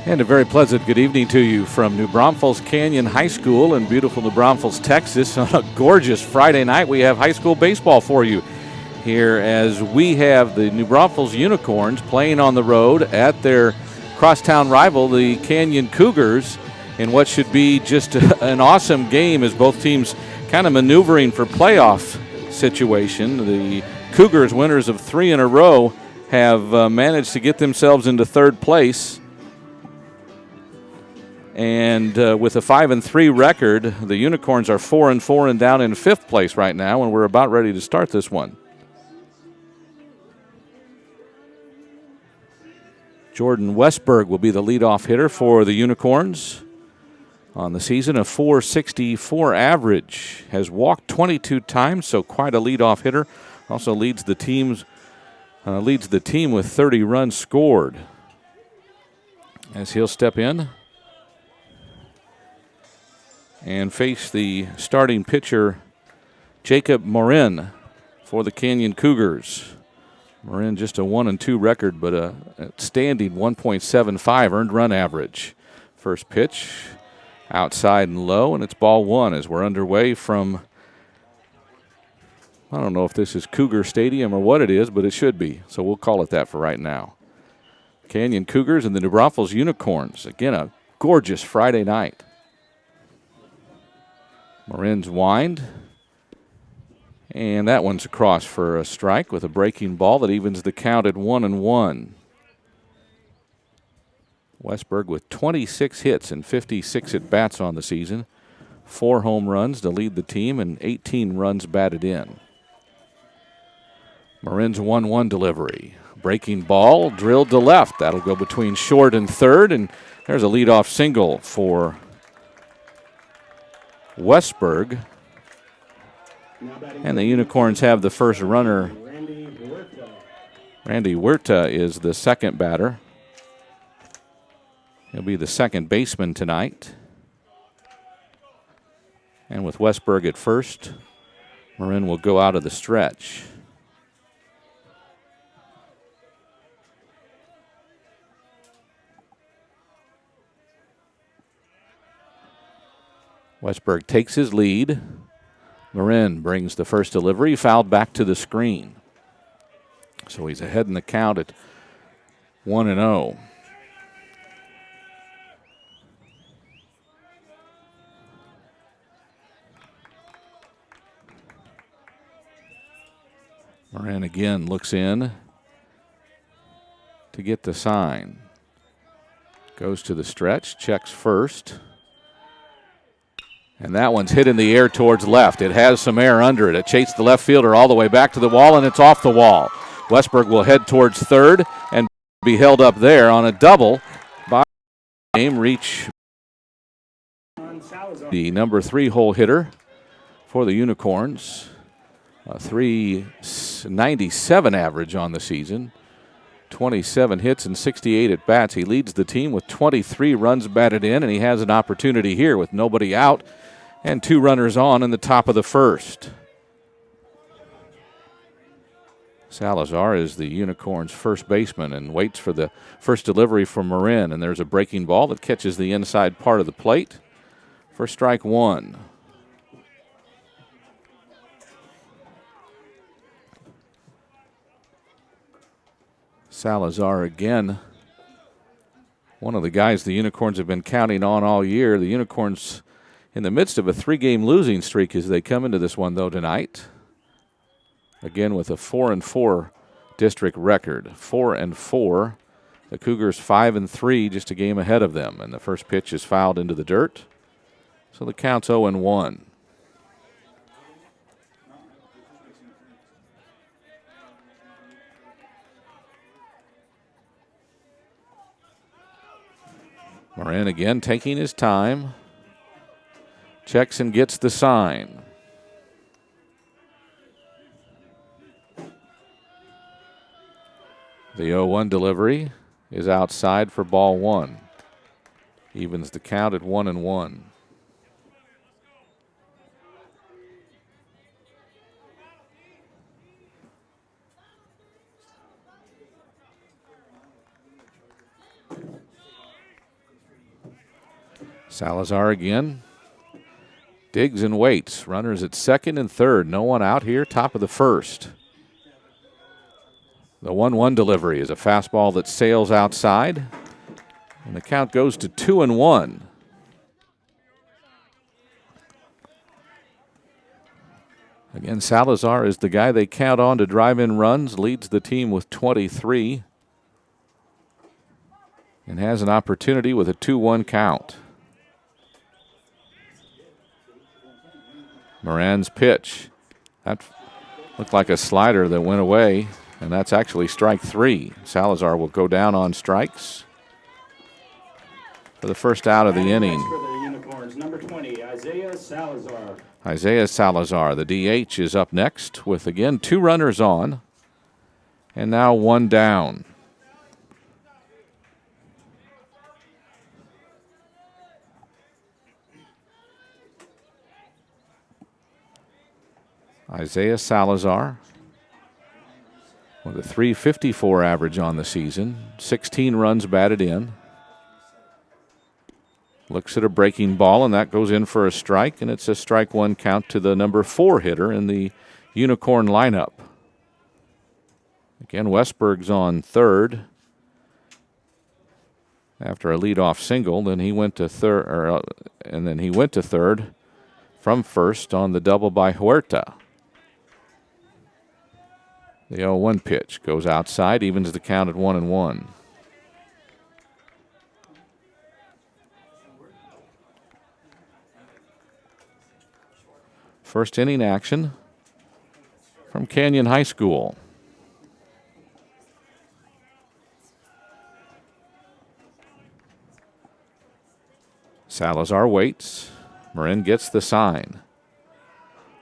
And a very pleasant good evening to you from New Braunfels Canyon High School in beautiful New Braunfels, Texas. On a gorgeous Friday night, we have high school baseball for you here as we have the New Braunfels Unicorns playing on the road at their crosstown rival, the Canyon Cougars, in what should be just an awesome game as both teams kind of maneuvering for playoff situation. The Cougars, winners of 3 in a row, have managed to get themselves into third place. And with a 5-3 record, the Unicorns are 4-4 and down in 5th place right now, and we're about ready to start this one. Jordan Westberg will be the leadoff hitter for the Unicorns. On the season, a .464 average. Has walked 22 times, so quite a leadoff hitter. Also leads the team with 30 runs scored. As he'll step in and face the starting pitcher, Jacob Morin, for the Canyon Cougars. Morin just a 1-2 record, but a standing 1.75 earned run average. First pitch, outside and low, and it's ball 1 as we're underway from, I don't know if this is Cougar Stadium or what it is, but it should be, so we'll call it that for right now. Canyon Cougars and the New Braunfels Unicorns. Again, a gorgeous Friday night. Morin's wind, and that one's across for a strike with a breaking ball that evens the count at 1-1. Westberg with 26 hits and 56 at-bats on the season. 4 home runs to lead the team and 18 runs batted in. Morin's 1-1 delivery. Breaking ball drilled to left. That'll go between short and third, and there's a leadoff single for Westberg. And the Unicorns have the first runner. Randy Huerta is the second batter. He'll be the second baseman tonight. And with Westberg at first, Morin will go out of the stretch. Westberg takes his lead. Morin brings the first delivery, fouled back to the screen. So he's ahead in the count at 1-0. Morin again looks in to get the sign. Goes to the stretch, checks first. And that one's hit in the air towards left. It has some air under it. It chased the left fielder all the way back to the wall, and it's off the wall. Westberg will head towards third and be held up there on a double by game. Reach the number 3 hole hitter for the Unicorns. A .397 average on the season. 27 hits and 68 at-bats. He leads the team with 23 runs batted in, and he has an opportunity here with nobody out and 2 runners on in the top of the first. Salazar is the Unicorns' first baseman and waits for the first delivery from Morin, and there's a breaking ball that catches the inside part of the plate for strike 1. Salazar again, one of the guys the Unicorns have been counting on all year. The Unicorns in the midst of a 3-game losing streak as they come into this one, though, tonight. Again with a 4-4 district record. 4-4. The Cougars 5-3, just a game ahead of them. And the first pitch is fouled into the dirt. So the count's 0-1. Morin again taking his time. Checks and gets the sign. The 0-1 delivery is outside for ball 1. Evens the count at 1-1. Salazar again. Digs and waits. Runners at second and third. No one out here. Top of the first. The 1-1 delivery is a fastball that sails outside. And the count goes to 2-1. Again, Salazar is the guy they count on to drive in runs. Leads the team with 23. And has an opportunity with a 2-1 count. Moran's pitch. That looked like a slider that went away, and that's actually strike 3. Salazar will go down on strikes for the first out of the inning. For the Unicorns, number 20, Isaiah Salazar. Isaiah Salazar, the DH, is up next with, again, 2 runners on, and now 1 down. Isaiah Salazar with a .354 average on the season, 16 runs batted in. Looks at a breaking ball, and that goes in for a strike, and it's a strike 1 count to the number 4 hitter in the Unicorn lineup. Again, Westberg's on third after a leadoff single. Then he went to third, and then he went to third from first on the double by Huerta. The 0-1 pitch goes outside, evens the count at 1-1. First inning action from Canyon High School. Salazar waits. Marin gets the sign.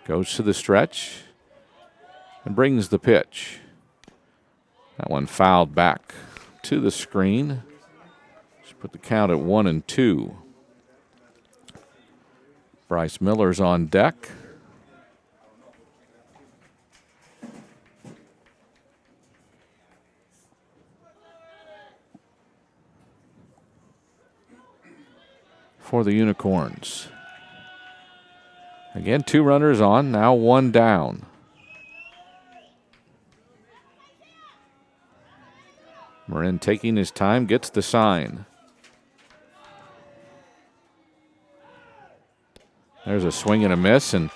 Goes to the stretch and brings the pitch. That one fouled back to the screen. Just put the count at 1-2. Bryce Miller's on deck. For the Unicorns. Again, 2 runners on, now 1 down. Marin taking his time, gets the sign. There's a swing and a miss, and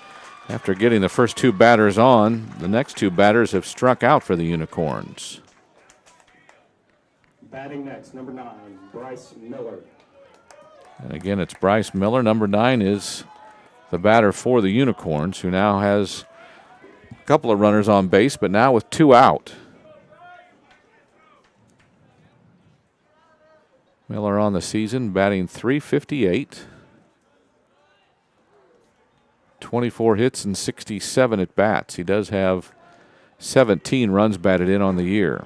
after getting the first 2 batters on, the next 2 batters have struck out for the Unicorns. Batting next, number 9, Bryce Miller. And again, it's Bryce Miller. Number 9 is the batter for the Unicorns, who now has a couple of runners on base, but now with 2 out. Miller on the season, batting .358. 24 hits and 67 at bats. He does have 17 runs batted in on the year.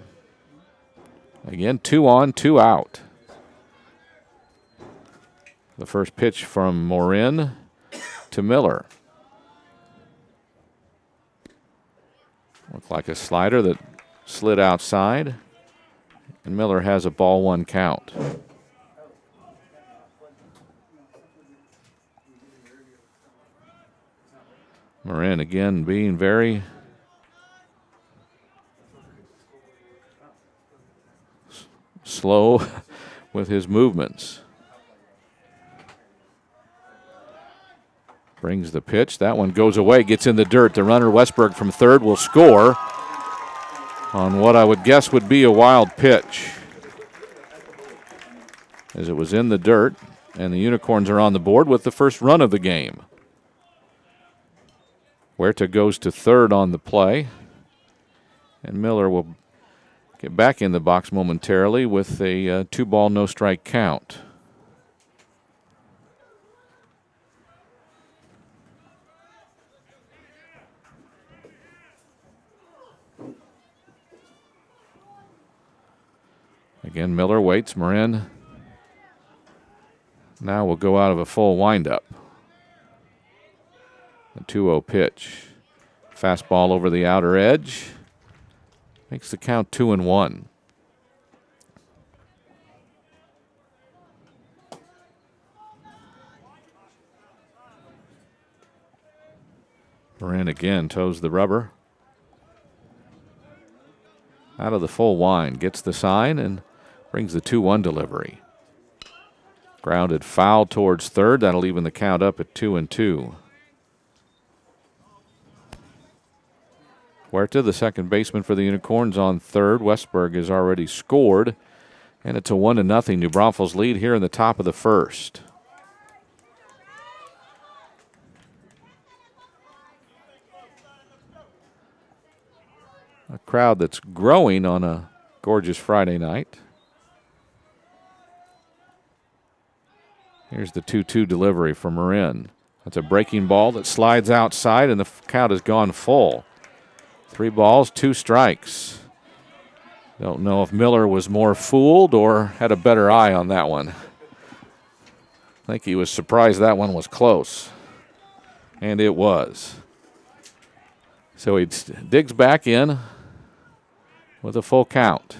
Again, 2 on, 2 out. The first pitch from Morin to Miller. Looked like a slider that slid outside, and Miller has a ball 1 count. Morin again being very slow with his movements. Brings the pitch. That one goes away, gets in the dirt. The runner, Westberg, from third will score on what I would guess would be a wild pitch, as it was in the dirt, and the Unicorns are on the board with the first run of the game. Huerta goes to third on the play, and Miller will get back in the box momentarily with a 2-ball, no-strike count. Again, Miller waits. Marin now will go out of a full windup. The 2-0 pitch. Fastball over the outer edge. Makes the count 2-1. Moran again toes the rubber. Out of the full wind, gets the sign and brings the 2-1 delivery. Grounded foul towards third. That'll even the count up at 2-2. Huerta, the second baseman for the Unicorns, on third. Westberg has already scored, and it's a 1-0 New Braunfels lead here in the top of the first. A crowd that's growing on a gorgeous Friday night. Here's the 2-2 delivery from Marin. That's a breaking ball that slides outside, and the count has gone full. 3 balls, 2 strikes. Don't know if Miller was more fooled or had a better eye on that one. I think he was surprised that one was close. And it was. So he digs back in with a full count.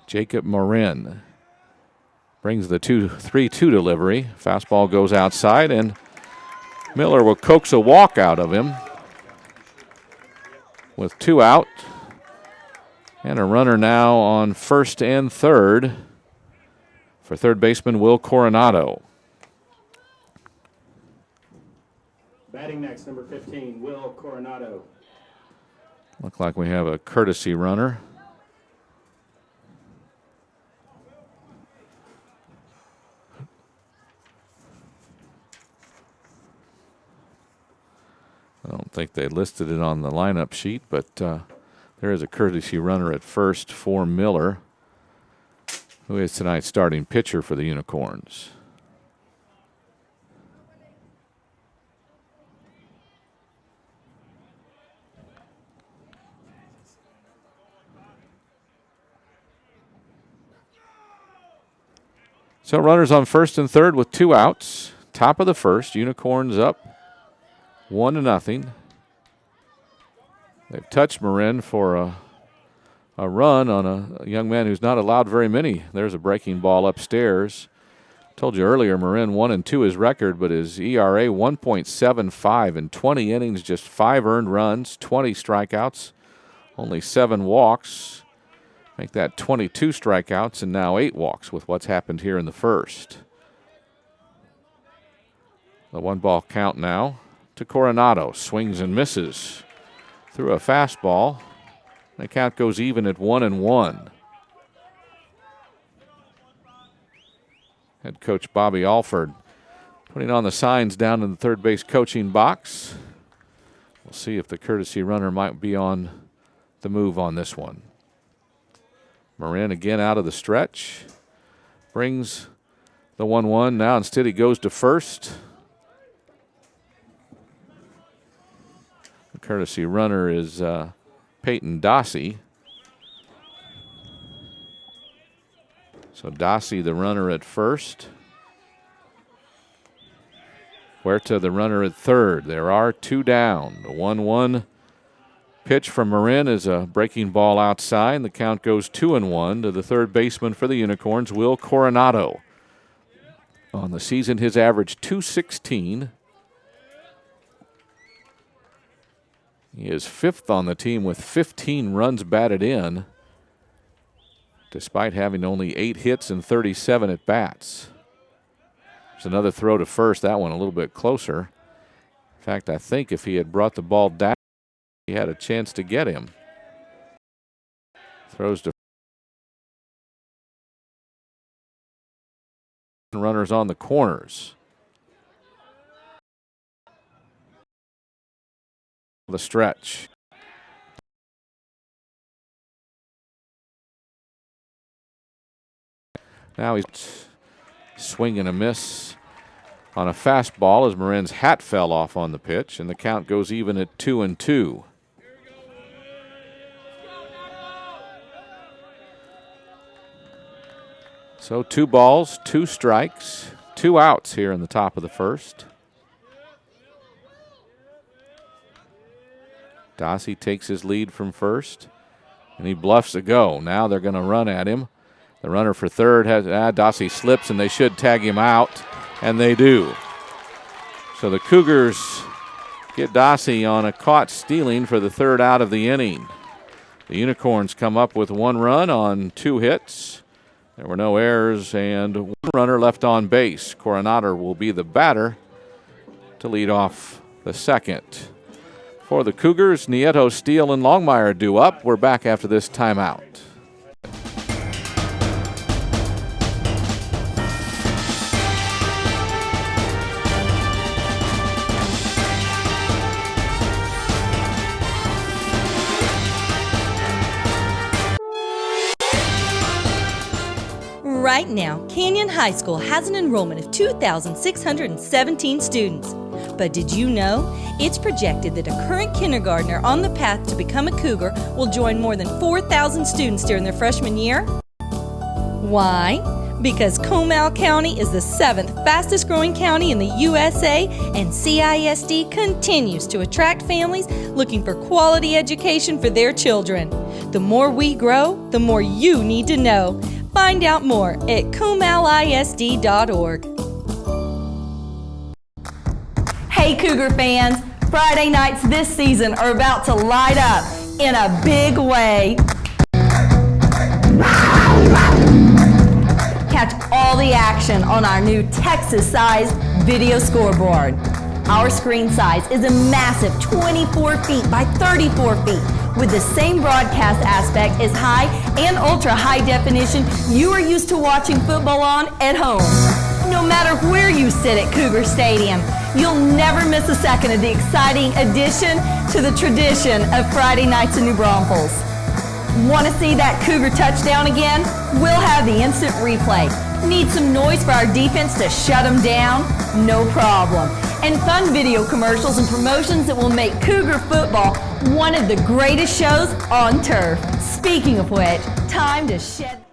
Jacob Marin brings the 3-2 delivery. Fastball goes outside, and Miller will coax a walk out of him with 2 out. And a runner now on first and third for third baseman Will Coronado. Batting next, number 15, Will Coronado. Look like we have a courtesy runner. I don't think they listed it on the lineup sheet, but there is a courtesy runner at first for Miller, who is tonight's starting pitcher for the Unicorns. So runners on first and third with 2 outs. Top of the first, Unicorns up 1-0. They've touched Marin for a run on a young man who's not allowed very many. There's a breaking ball upstairs. Told you earlier, Marin 1-2 his record, but his ERA 1.75 in 20 innings, just 5 earned runs, 20 strikeouts, only 7 walks. Make that 22 strikeouts and now 8 walks with what's happened here in the first. The 1-ball count now to Coronado. Swings and misses through a fastball. The count goes even at 1-1. Head coach Bobby Alford putting on the signs down in the third base coaching box. We'll see if the courtesy runner might be on the move on this one. Marin again out of the stretch. Brings the 1-1. Now instead he goes to first. The courtesy runner is Peyton Dossey. So Dossey the runner at first. Huerta the runner at third. There are 2 down. The 1-1 pitch from Marin is a breaking ball outside. The count goes 2-1 to the third baseman for the Unicorns, Will Coronado. On the season, his average .216. He is 5th on the team with 15 runs batted in, despite having only 8 hits and 37 at-bats. There's another throw to first, that one a little bit closer. In fact, I think if he had brought the ball down, he had a chance to get him. Throws to runners on the corners. The stretch. Now he's swinging a miss on a fastball as Marin's hat fell off on the pitch, and the count goes even at 2-2. So 2 balls, 2 strikes, 2 outs here in the top of the first. Dossey takes his lead from first, and he bluffs a go. Now they're going to run at him. The runner for third has Dossey slips, and they should tag him out, and they do. So the Cougars get Dossie on a caught stealing for the third out of the inning. The Unicorns come up with 1 run on 2 hits. There were no errors and 1 runner left on base. Coronado will be the batter to lead off the second. For the Cougars, Nieto, Steele, and Longmire due up. We're back after this timeout. Right now, Canyon High School has an enrollment of 2,617 students. But did you know? It's projected that a current kindergartner on the path to become a Cougar will join more than 4,000 students during their freshman year. Why? Because Comal County is the 7th fastest growing county in the USA, and CISD continues to attract families looking for quality education for their children. The more we grow, the more you need to know. Find out more at comalisd.org. Hey Cougar fans, Friday nights this season are about to light up in a big way. Catch all the action on our new Texas-sized video scoreboard. Our screen size is a massive 24 feet by 34 feet with the same broadcast aspect as high and ultra high definition you are used to watching football on at home. No matter where you sit at Cougar Stadium, you'll never miss a second of the exciting addition to the tradition of Friday nights in New Braunfels. Want to see that Cougar touchdown again? We'll have the instant replay. Need some noise for our defense to shut them down? No problem. And fun video commercials and promotions that will make Cougar football one of the greatest shows on turf. Speaking of which, time to shed...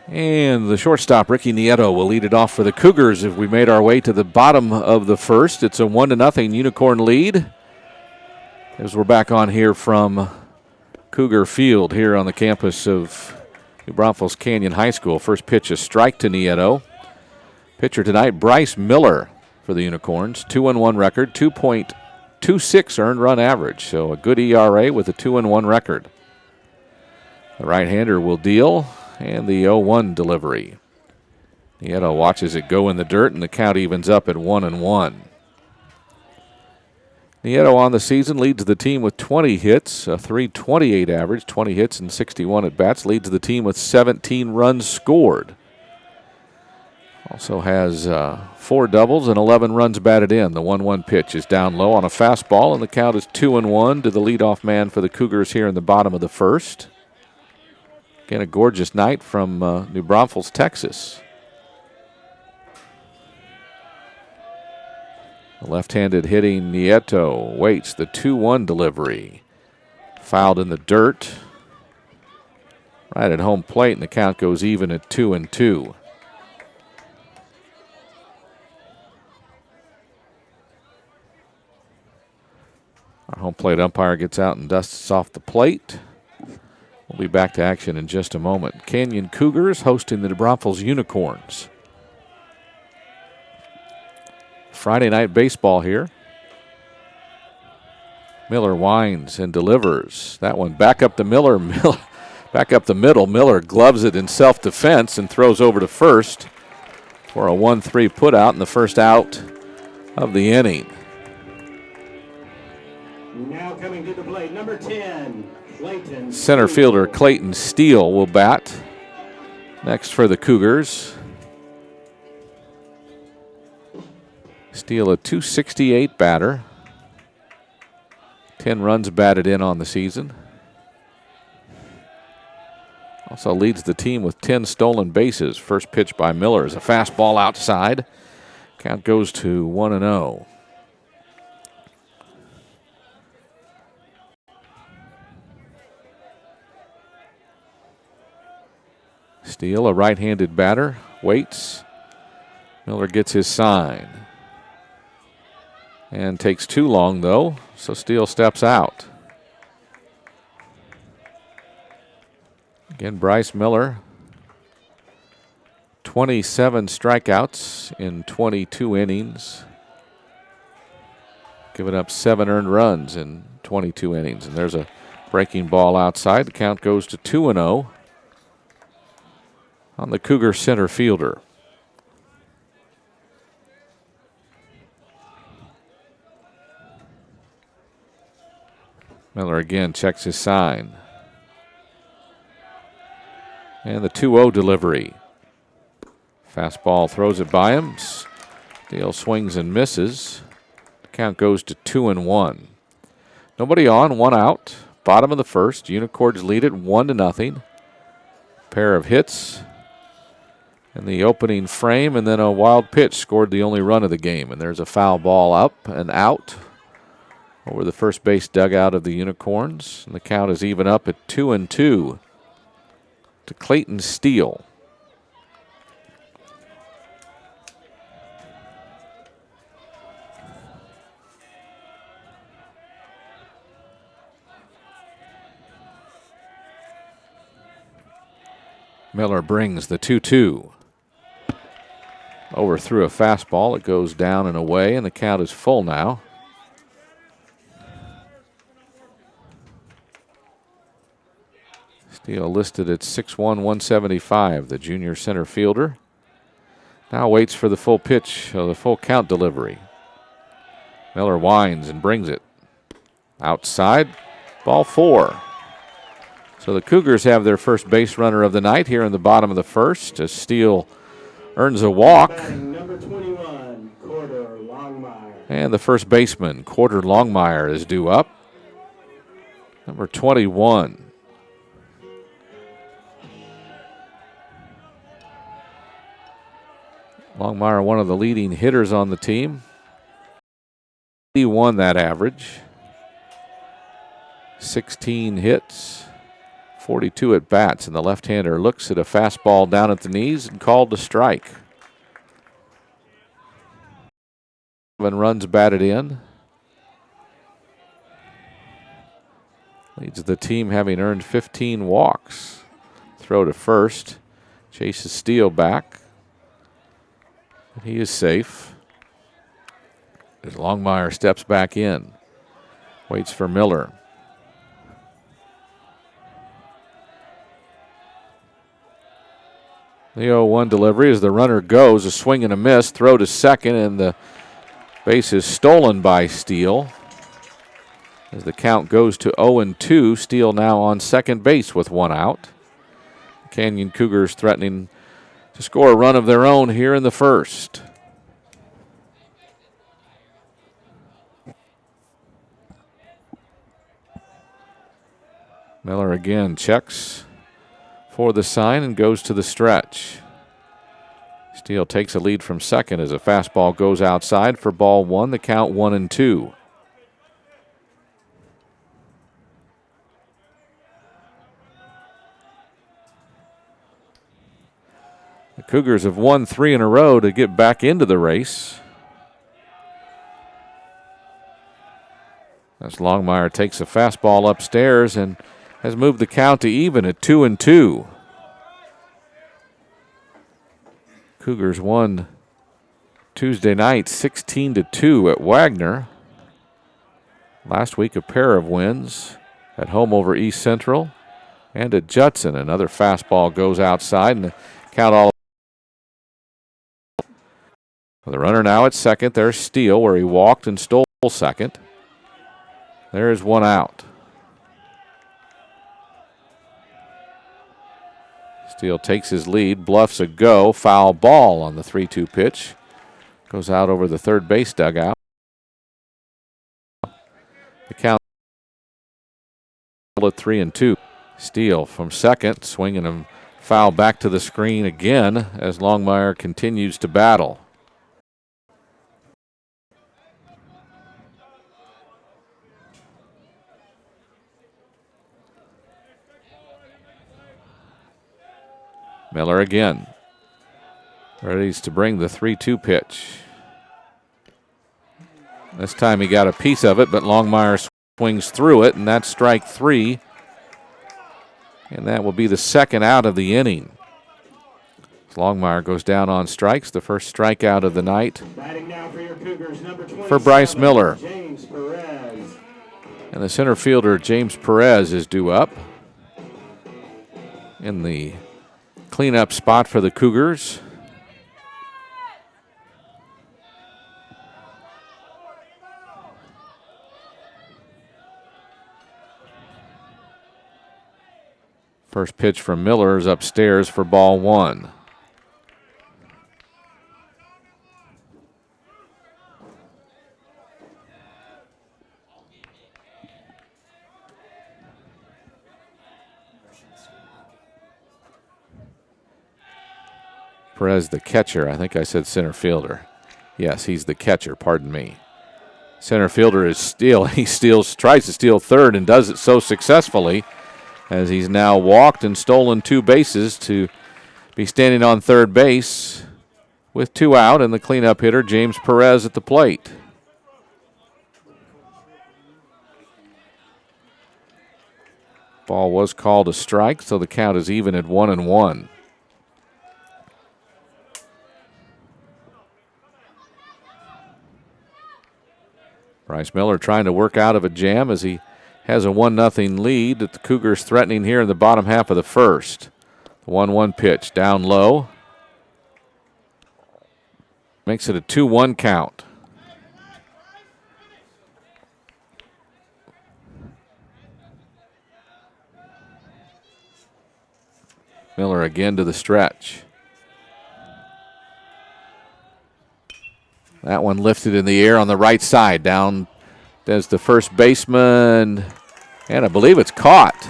And the shortstop, Ricky Nieto, will lead it off for the Cougars if we made our way to the bottom of the first. It's a 1-0 Unicorn lead. As we're back on here from Cougar Field here on the campus of New Braunfels Canyon High School. First pitch, a strike to Nieto. Pitcher tonight, Bryce Miller for the Unicorns. 2-1 record, 2.26 earned run average. So a good ERA with a 2-1 record. The right-hander will deal. And the 0-1 delivery. Nieto watches it go in the dirt, and the count evens up at 1-1. Nieto on the season leads the team with 20 hits, a .328 average, 20 hits and 61 at-bats. Leads the team with 17 runs scored. Also has 4 doubles and 11 runs batted in. The 1-1 pitch is down low on a fastball, and the count is 2-1 to the leadoff man for the Cougars here in the bottom of the first. Again, a gorgeous night from New Braunfels, Texas. The left-handed hitting Nieto waits the 2-1 delivery. Fouled in the dirt. Right at home plate, and the count goes even at 2-2. Our home plate umpire gets out and dusts off the plate. We'll be back to action in just a moment. Canyon Cougars hosting the New Braunfels Unicorns. Friday night baseball here. Miller winds and delivers. That one back up to Miller. Back up the middle. Miller gloves it in self-defense and throws over to first for a 1-3 putout in the first out of the inning. Now coming to the plate, number 10. Center fielder Clayton Steele will bat next for the Cougars. Steele, a .268 batter. 10 runs batted in on the season. Also leads the team with 10 stolen bases. First pitch by Miller is a fastball outside. Count goes to 1-0. Steele, a right-handed batter, waits. Miller gets his sign. And takes too long, though, so Steele steps out. Again, Bryce Miller, 27 strikeouts in 22 innings. given up 7 earned runs in 22 innings. And there's a breaking ball outside. The count goes to 2-0 on the Cougar center fielder. Miller again checks his sign. And the 2-0 delivery. Fastball throws it by him. Steele swings and misses. The count goes to 2-1. Nobody on, 1 out. Bottom of the first. Unicorns lead it 1-0. Pair of hits in the opening frame, and then a wild pitch scored the only run of the game. And there's a foul ball up and out over the first base dugout of the Unicorns. And the count is even up at 2-2 to Clayton Steele. Miller brings the 2-2. Overthrew a fastball. It goes down and away, and the count is full now. Steele listed at 6'1", 175, the junior center fielder. Now waits for the full pitch, the full count delivery. Miller winds and brings it. Outside, ball 4. So the Cougars have their first base runner of the night here in the bottom of the first as Steele earns a walk. Number 21, Cougar Longmire. And the first baseman, Cougar Longmire, is due up. Number 21. Longmire, one of the leading hitters on the team. He won that average. 16 hits, 42 at bats, and the left-hander looks at a fastball down at the knees and called to strike. 7 runs batted in. Leads the team having earned 15 walks. Throw to first. Chases Steele back. He is safe. As Longmire steps back in. Waits for Miller. The 0-1 delivery as the runner goes. A swing and a miss. Throw to second, and the base is stolen by Steele. As the count goes to 0-2, Steele now on second base with 1 out. Canyon Cougars threatening to score a run of their own here in the first. Miller again checks for the sign and goes to the stretch. Steele takes a lead from second as a fastball goes outside for ball 1. The count 1-2. The Cougars have won 3 in a row to get back into the race. As Longmire takes a fastball upstairs and has moved the count to even at 2-2. Cougars won Tuesday night 16-2 at Wagner. Last week a pair of wins at home over East Central and at Judson. Another fastball goes outside and the count all. The runner now at second. There's Steele where he walked and stole second. There's 1 out. Steele takes his lead, bluffs a go, foul ball on the 3-2 pitch. Goes out over the third base dugout. The count at 3-2. Steele from second, swinging him foul back to the screen again as Longmire continues to battle. Miller again. Ready to bring the 3-2 pitch. This time he got a piece of it, but Longmire swings through it, and that's strike 3. And that will be the second out of the inning. Longmire goes down on strikes. The first strikeout of the night Batting now for your Cougars, number 27, for Bryce Miller. James Perez. And the center fielder, James Perez, is due up in the cleanup spot for the Cougars. First pitch from Miller is upstairs for ball one. Perez, the catcher. I think I said center fielder. Yes, he's the catcher. Pardon me. Center fielder is tries to steal third and does it so successfully, as he's now walked and stolen 2 bases to be standing on third base with 2 out, and the cleanup hitter, James Perez, at the plate. Ball was called a strike, so the count is even at 1-1. Bryce Miller trying to work out of a jam as he has a 1-0 lead that the Cougars threatening here in the bottom half of the first. The 1-1 pitch down low. Makes it a 2-1 count. Miller again to the stretch. That one lifted in the air on the right side. Down as the first baseman, and I believe it's caught.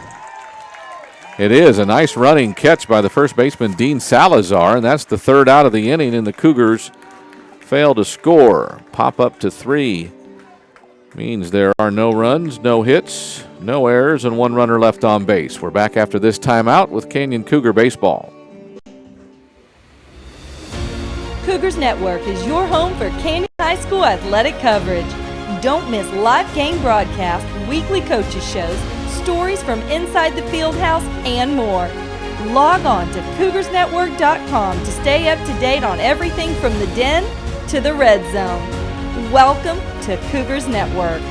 It is a nice running catch by the first baseman, Dean Salazar, and that's the 3rd out of the inning, and the Cougars fail to score. Pop up to 3 means there are no runs, no hits, no errors, and 1 runner left on base. We're back after this timeout with Canyon Cougar Baseball. Cougars Network is your home for Canyon High School athletic coverage. Don't miss live game broadcasts, weekly coaches shows, stories from inside the field house, and more. Log on to cougarsnetwork.com to stay up to date on everything from the Den to the Red Zone. Welcome to Cougars Network.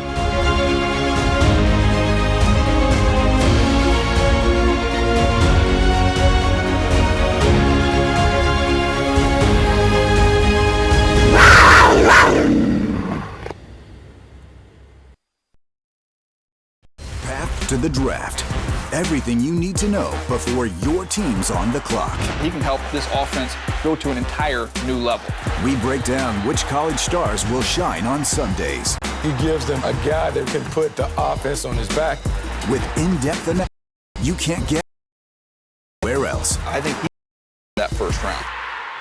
To the draft. Everything you need to know before your team's on the clock. He can help this offense go to an entire new level. We break down which college stars will shine on Sundays. He gives them a guy that can put the offense on his back. With in-depth analysis you can't get where else. I think he that first round.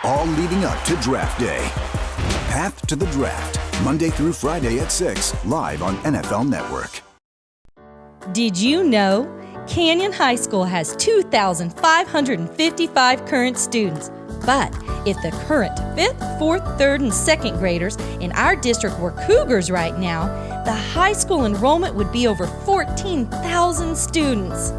All leading up to draft day. Path to the Draft, Monday through Friday at 6, live on NFL Network. Did you know Canyon High School has 2,555 current students? But if the current 5th, 4th, 3rd, and 2nd graders in our district were Cougars right now, the high school enrollment would be over 14,000 students.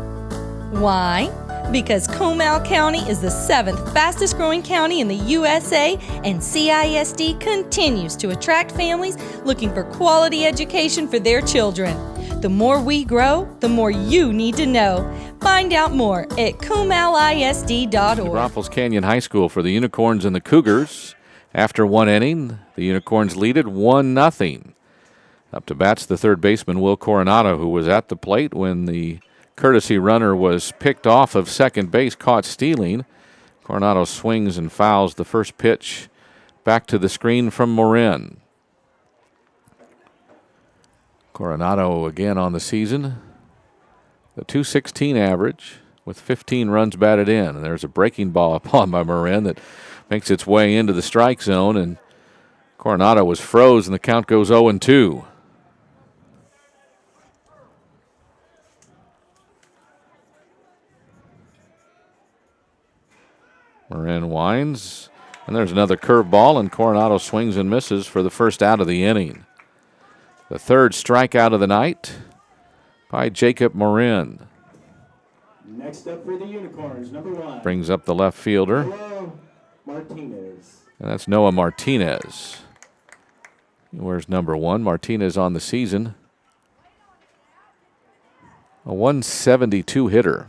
Why? Because Comal County is the 7th fastest growing county in the USA, and CISD continues to attract families looking for quality education for their children. The more we grow, the more you need to know. Find out more at comalisd.org. Braunfels Canyon High School for the Unicorns and the Cougars. After 1 inning, the Unicorns lead it 1-0. Up to bats the 3rd baseman, Will Coronado, who was at the plate when the courtesy runner was picked off of second base, caught stealing. Coronado swings and fouls the first pitch back to the screen from Morin. Coronado again on the season, the .216 average with 15 runs batted in. And there's a breaking ball upon by Morin that makes its way into the strike zone, and Coronado was froze, and the count goes 0-2. Morin winds, and there's another curveball, and Coronado swings and misses for the first out of the inning. The 3rd strikeout of the night by Jacob Morin. Next up for the Unicorns, number 1. Brings up the left fielder. Hello. Martinez. And that's Noah Martinez. Where's number 1? Martinez on the season. A 172 hitter.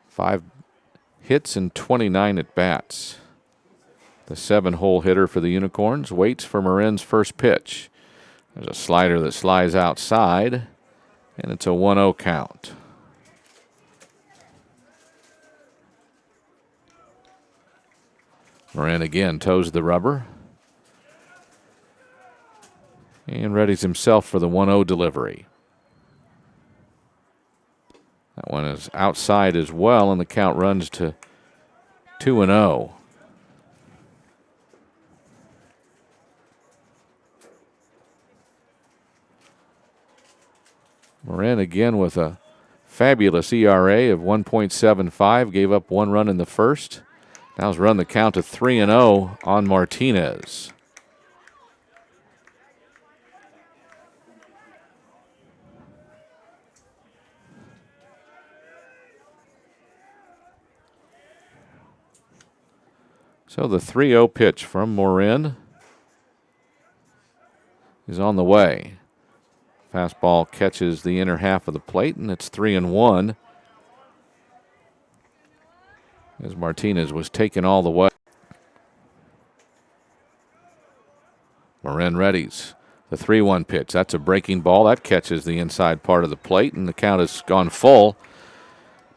5 hits and 29 at bats. The 7-hole hitter for the Unicorns waits for Marin's first pitch. There's a slider that slides outside, and it's a 1-0 count. Marin again toes the rubber and readies himself for the 1-0 delivery. That one is outside as well, and the count runs to 2-0. Marin again with a fabulous ERA of 1.75, gave up 1 run in the first. Now has run the count to 3-0 on Martinez. So the 3-0 pitch from Marin is on the way. Fastball catches the inner half of the plate, and it's 3-1. As Martinez was taken all the way. Marin readies the 3-1 pitch. That's a breaking ball. That catches the inside part of the plate, and the count has gone full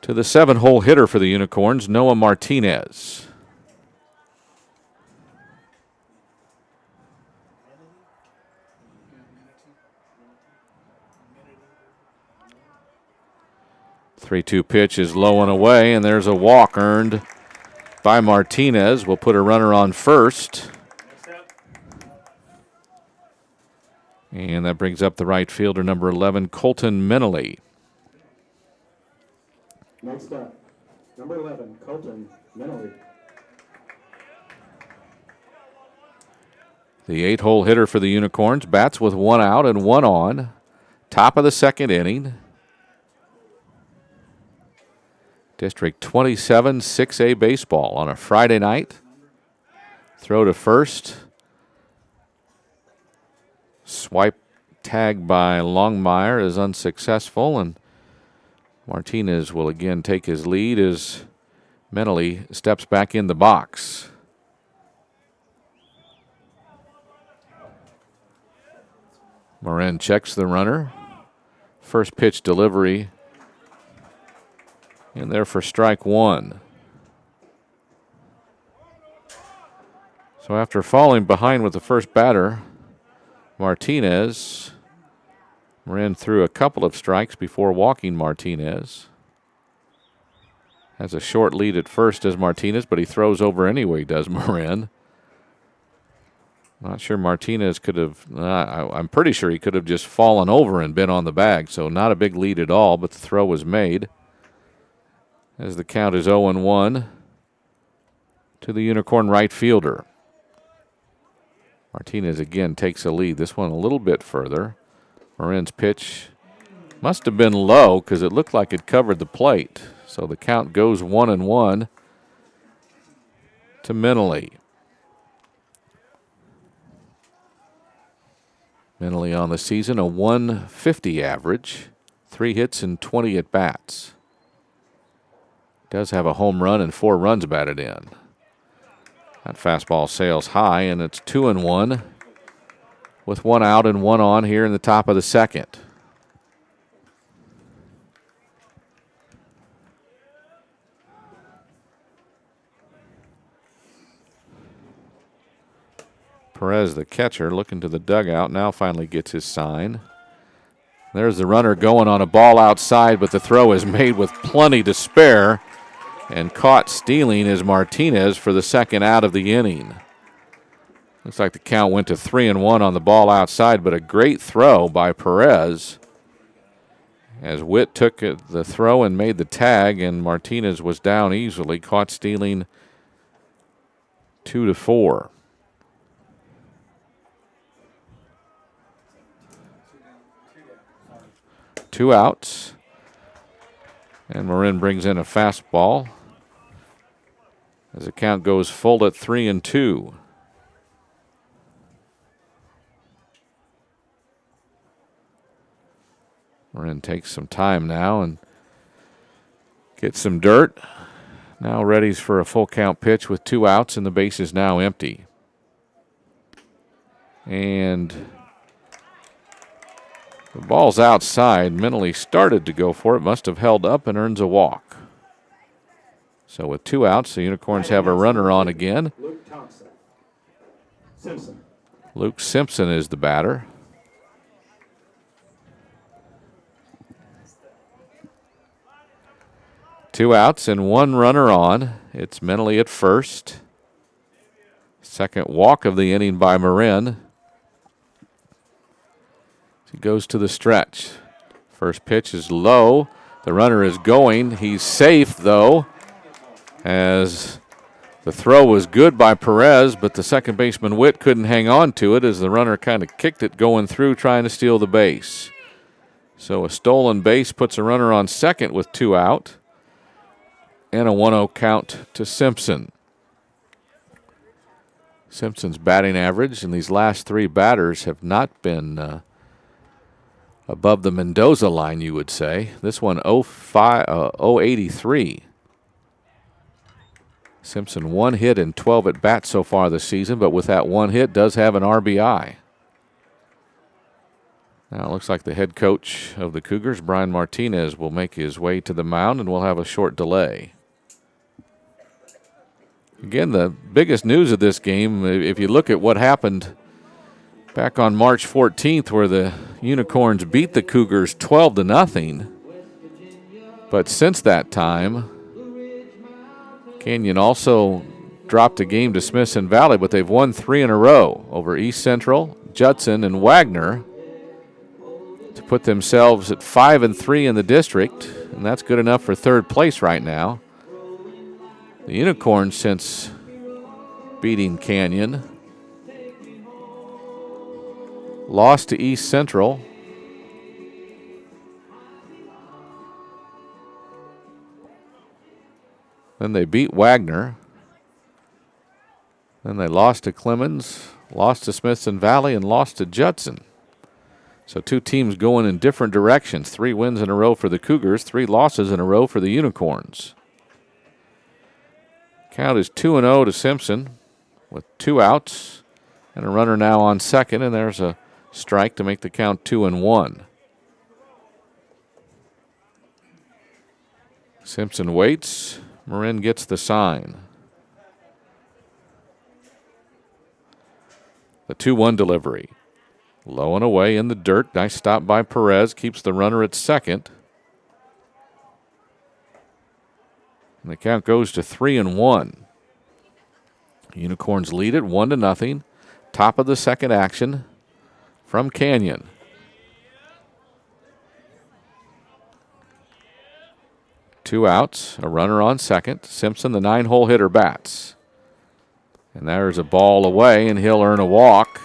to the 7-hole hitter for the Unicorns, Noah Martinez. The 3-2 pitch is low and away, and there's a walk earned by Martinez. We'll put a runner on first. And that brings up the right fielder, number 11, Colton Menely. Next up, number 11, Colton Menely. The 8-hole hitter for the Unicorns bats with 1 out and 1 on. Top of the 2nd inning. District 27 6A baseball on a Friday night. Throw to first. Swipe tag by Longmire is unsuccessful, and Martinez will again take his lead as Menely steps back in the box. Marin checks the runner. First pitch delivery. And there for strike 1. So after falling behind with the first batter, Martinez ran through a couple of strikes before walking Martinez. Has a short lead at first as Martinez, but he throws over anyway, does Marin. Not sure Martinez could have, I'm pretty sure he could have just fallen over and been on the bag, so not a big lead at all, but the throw was made. As the count is 0-1 to the Unicorn right fielder. Martinez again takes a lead. This one a little bit further. Marin's pitch must have been low because it looked like it covered the plate. So the count goes 1-1 to Menely. Menely on the season, a 150 average, 3 hits and 20 at bats. Does have a home run and 4 runs batted in. That fastball sails high, and it's 2-1 with 1 out and 1 on here in the top of the 2nd. Perez, the catcher, looking to the dugout, now finally gets his sign. There's the runner going on a ball outside, but the throw is made with plenty to spare. And caught stealing is Martinez for the 2nd out of the inning. Looks like the count went to 3-1 on the ball outside, but a great throw by Perez. As Witt took the throw and made the tag, and Martinez was down easily, caught stealing 2-4. Two outs. And Marin brings in a fastball. as the count goes full at 3-2. Marin takes some time now and gets some dirt. Now ready for a full count pitch with 2 outs, and the base is now empty. And the ball's outside. Mentally started to go for it. Must have held up and earns a walk. So with 2 outs, the Unicorns have a runner on again. Luke Simpson is the batter. Two outs and 1 runner on. It's Mentally at first. Second walk of the inning by Marin. He goes to the stretch. First pitch is low. The runner is going. He's safe, though, as the throw was good by Perez, but the second baseman Witt couldn't hang on to it as the runner kind of kicked it going through, trying to steal the base. So a stolen base puts a runner on second with 2 out. And a 1-0 count to Simpson. Simpson's batting average in these last 3 batters have not been above the Mendoza line, you would say. This one, 083. Simpson 1 hit and 12 at bats so far this season, but with that 1 hit, does have an RBI. Now it looks like the head coach of the Cougars, Brian Martinez, will make his way to the mound, and we'll have a short delay. Again, the biggest news of this game, if you look at what happened back on March 14th, where the Unicorns beat the Cougars 12-0. But since that time, Canyon also dropped a game to Smithson Valley, but they've won 3 in a row over East Central, Judson, and Wagner to put themselves at 5-3 in the district, and that's good enough for 3rd place right now. The Unicorns, since beating Canyon, lost to East Central. Then they beat Wagner. Then they lost to Clemens, lost to Smithson Valley, and lost to Judson. So 2 teams going in different directions. 3 wins in a row for the Cougars, 3 losses in a row for the Unicorns. Count is 2-0 to Simpson with 2 outs and a runner now on second, and there's a strike to make the count 2-1. Simpson waits. Marin gets the sign. The 2-1 delivery. Low and away in the dirt. Nice stop by Perez. Keeps the runner at second. And the count goes to 3-1. Unicorns lead it 1-0. Top of the second action from Canyon. Two outs, a runner on second. Simpson, the 9-hole hitter, bats. And there's a ball away, and he'll earn a walk.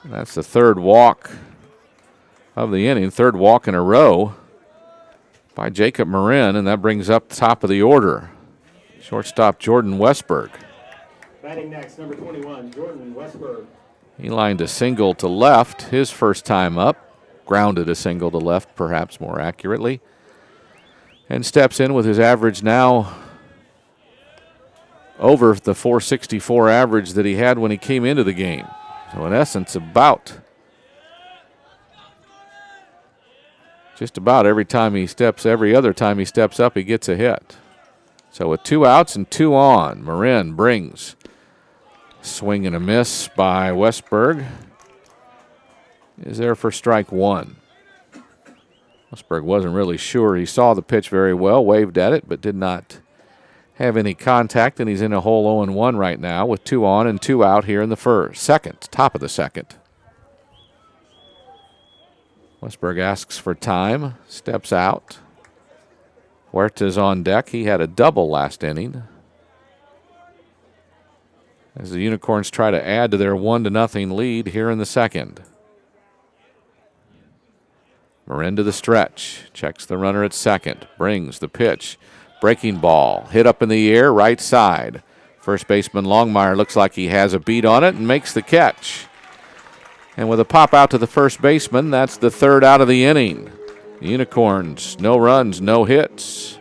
And that's the 3rd walk of the inning, 3rd walk in a row by Jacob Marin, and that brings up the top of the order. Shortstop Jordan Westberg. Batting next, number 21, Jordan Westberg. He lined a single to left his first time up. Grounded a single to left, perhaps more accurately. And steps in with his average now over the 464 average that he had when he came into the game. So in essence, just about every other time he steps up, he gets a hit. So with 2 outs and 2 on, Marin brings swing and a miss by Westberg. Is there for strike 1. Westberg wasn't really sure. He saw the pitch very well, waved at it, but did not have any contact, and he's in a hole 0-1 right now with 2 on and 2 out here in the second, top of the second. Westberg asks for time, steps out. Huerta's on deck. He had a double last inning. As the Unicorns try to add to their 1-0 lead here in the second. Marin to the stretch. Checks the runner at second. Brings the pitch. Breaking ball, hit up in the air, right side. First baseman Longmire looks like he has a beat on it and makes the catch. And with a pop out to the first baseman, that's the third out of the inning. The Unicorns, no runs, no hits,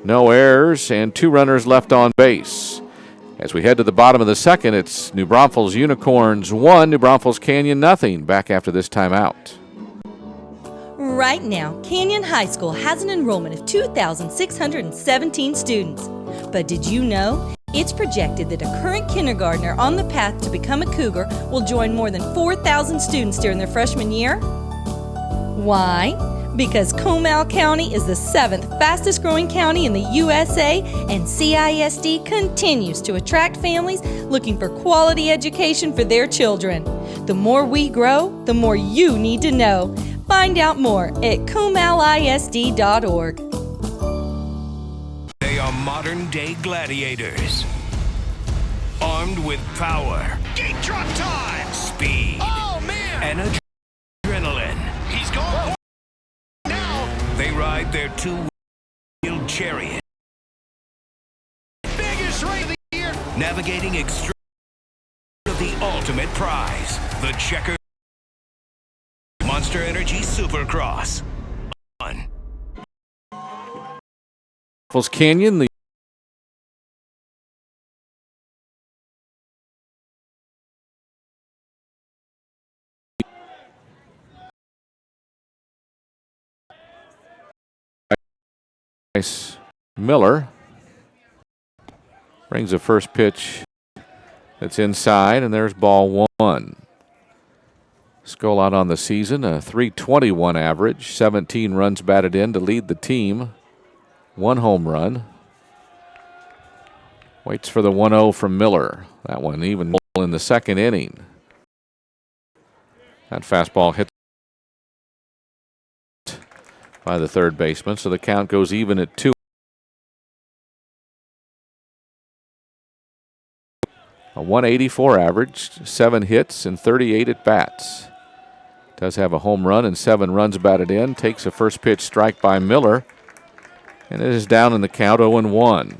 no errors, and 2 runners left on base. As we head to the bottom of the second, it's New Braunfels Unicorns 1, New Braunfels Canyon nothing. Back after this timeout. Right now, Canyon High School has an enrollment of 2,617 students. But did you know? It's projected that a current kindergartner on the path to become a Cougar will join more than 4,000 students during their freshman year. Why? Because Comal County is the 7th fastest growing county in the USA, and CISD continues to attract families looking for quality education for their children. The more we grow, the more you need to know. Find out more at comalisd.org. They are modern-day gladiators, armed with power, gate drop time, speed, and adrenaline. He's gone now. They ride their 2-wheeled chariot, biggest race of the year, navigating extreme of the ultimate prize, the Checker Monster Energy Supercross. Braunfels Canyon, the Miller brings a first pitch that's inside, and there's ball 1. Skull out on the season, a .321 average, 17 runs batted in to lead the team, 1 home run. Waits for the 1-0 from Miller. That one even in the second inning. That fastball hit by the third baseman, so the count goes even at 2. A .184 average, 7 hits and 38 at-bats. Does have a home run and 7 runs batted in. Takes a first pitch strike by Miller, and it is down in the count 0-1.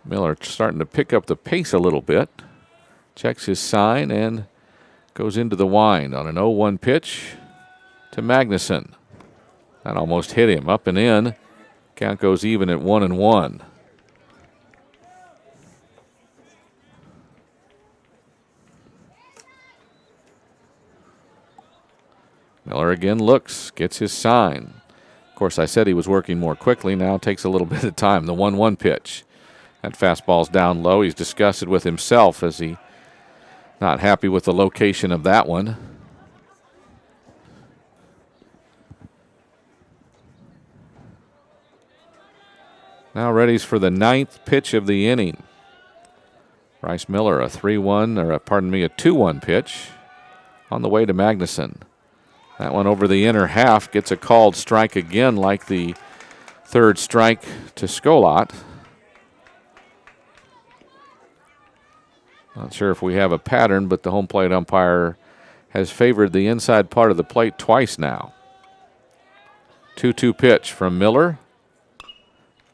Miller starting to pick up the pace a little bit. Checks his sign and goes into the wind on an 0-1 pitch to Magnuson. That almost hit him, up and in. Count goes even at 1-1. Miller again looks, gets his sign. Of course, I said he was working more quickly. Now it takes a little bit of time. The 1-1 pitch. That fastball's down low. He's disgusted with himself as he not happy with the location of that one. Now readies for the 9th pitch of the inning. Bryce Miller, a 2-1 pitch on the way to Magnuson. That one over the inner half, gets a called strike again, like the third strike to Skolot. Not sure if we have a pattern, but the home plate umpire has favored the inside part of the plate twice now. 2-2 pitch from Miller.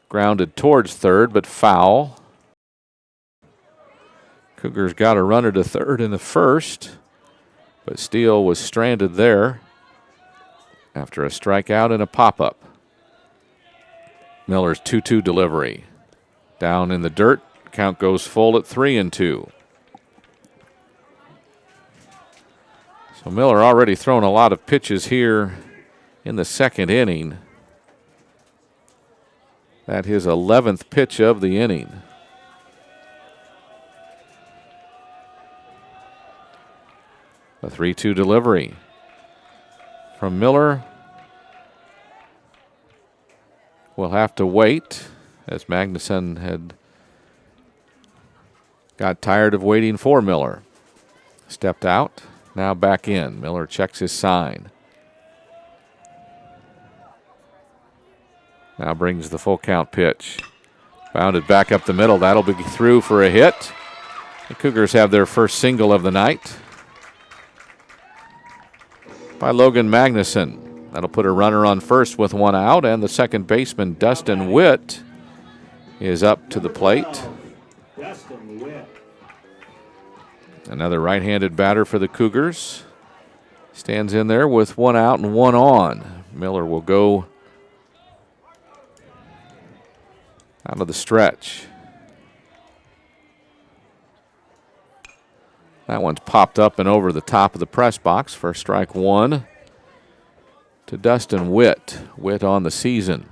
Grounded towards third, but foul. Cougars got a runner to third in the first, but Steele was stranded there after a strikeout and a pop-up. Miller's 2-2 delivery. Down in the dirt. Count goes full at 3-2. So Miller already thrown a lot of pitches here in the second inning. That his 11th pitch of the inning. A 3-2 delivery from Miller. We'll have to wait, as Magnuson had got tired of waiting for Miller. Stepped out, now back in. Miller checks his sign. Now brings the full count pitch. Bounded back up the middle. That'll be through for a hit. The Cougars have their first single of the night by Logan Magnuson. That'll put a runner on first with one out, and the second baseman, Dustin Witt, is up to the plate. Dustin Witt. Another right-handed batter for the Cougars. Stands in there with one out and one on. Miller will go out of the stretch. That one's popped up and over the top of the press box for strike one to Dustin Witt. Witt on the season.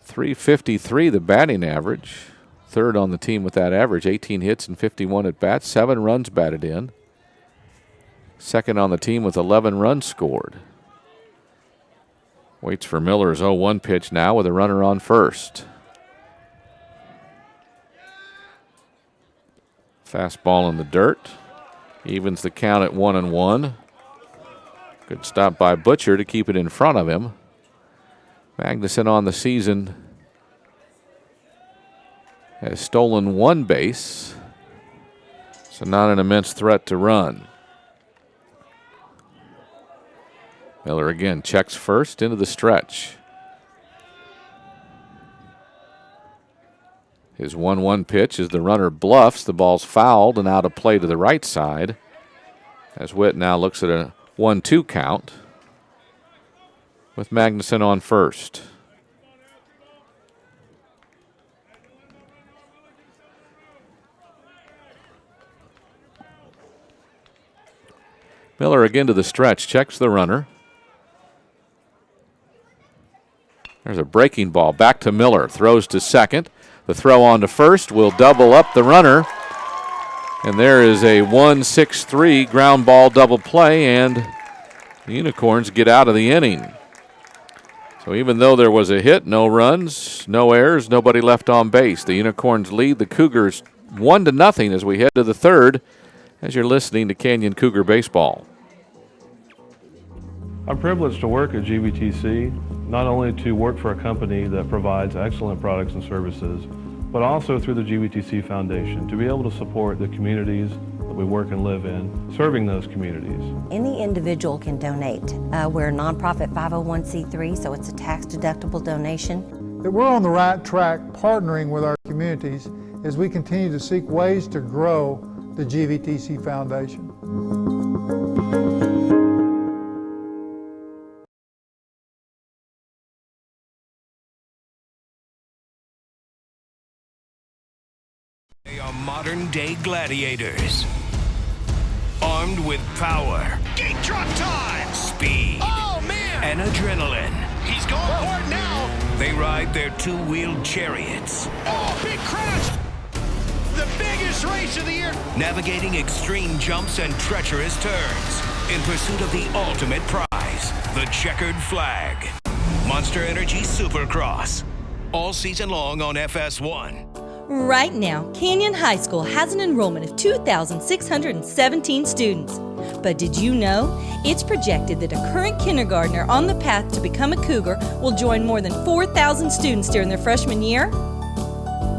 .353 the batting average. Third on the team with that average. 18 hits and 51 at bats. 7 runs batted in. Second on the team with 11 runs scored. Waits for Miller's 0-1 pitch now with a runner on first. Fastball in the dirt. Evens the count at 1-1. Good stop by Butcher to keep it in front of him. Magnuson on the season has stolen one base, so not an immense threat to run. Miller again checks first into the stretch. His 1-1 pitch as the runner bluffs. The ball's fouled and out of play to the right side as Witt now looks at a 1-2 count with Magnuson on first. Miller again to the stretch, checks the runner. There's a breaking ball back to Miller, throws to second. The throw on to first will double up the runner. And there is a 1-6-3 ground ball double play, and the Unicorns get out of the inning. So even though there was a hit, no runs, no errors, nobody left on base. The Unicorns lead the Cougars 1-0 as we head to the third, as you're listening to Canyon Cougar Baseball. I'm privileged to work at GBTC, not only to work for a company that provides excellent products and services, but also through the GBTC Foundation to be able to support the communities that we work and live in, serving those communities. Any individual can donate. We're a nonprofit 501c3, so it's a tax-deductible donation. That we're on the right track partnering with our communities as we continue to seek ways to grow the GBTC Foundation. They are modern-day gladiators, armed with power, gate drop time, speed, oh man, and adrenaline. He's going for it now. They ride their two-wheeled chariots. Oh, big crash! The biggest race of the year. Navigating extreme jumps and treacherous turns in pursuit of the ultimate prize, the checkered flag. Monster Energy Supercross, all season long on FS1. Right now, Canyon High School has an enrollment of 2,617 students. But did you know? It's projected that a current kindergartner on the path to become a Cougar will join more than 4,000 students during their freshman year.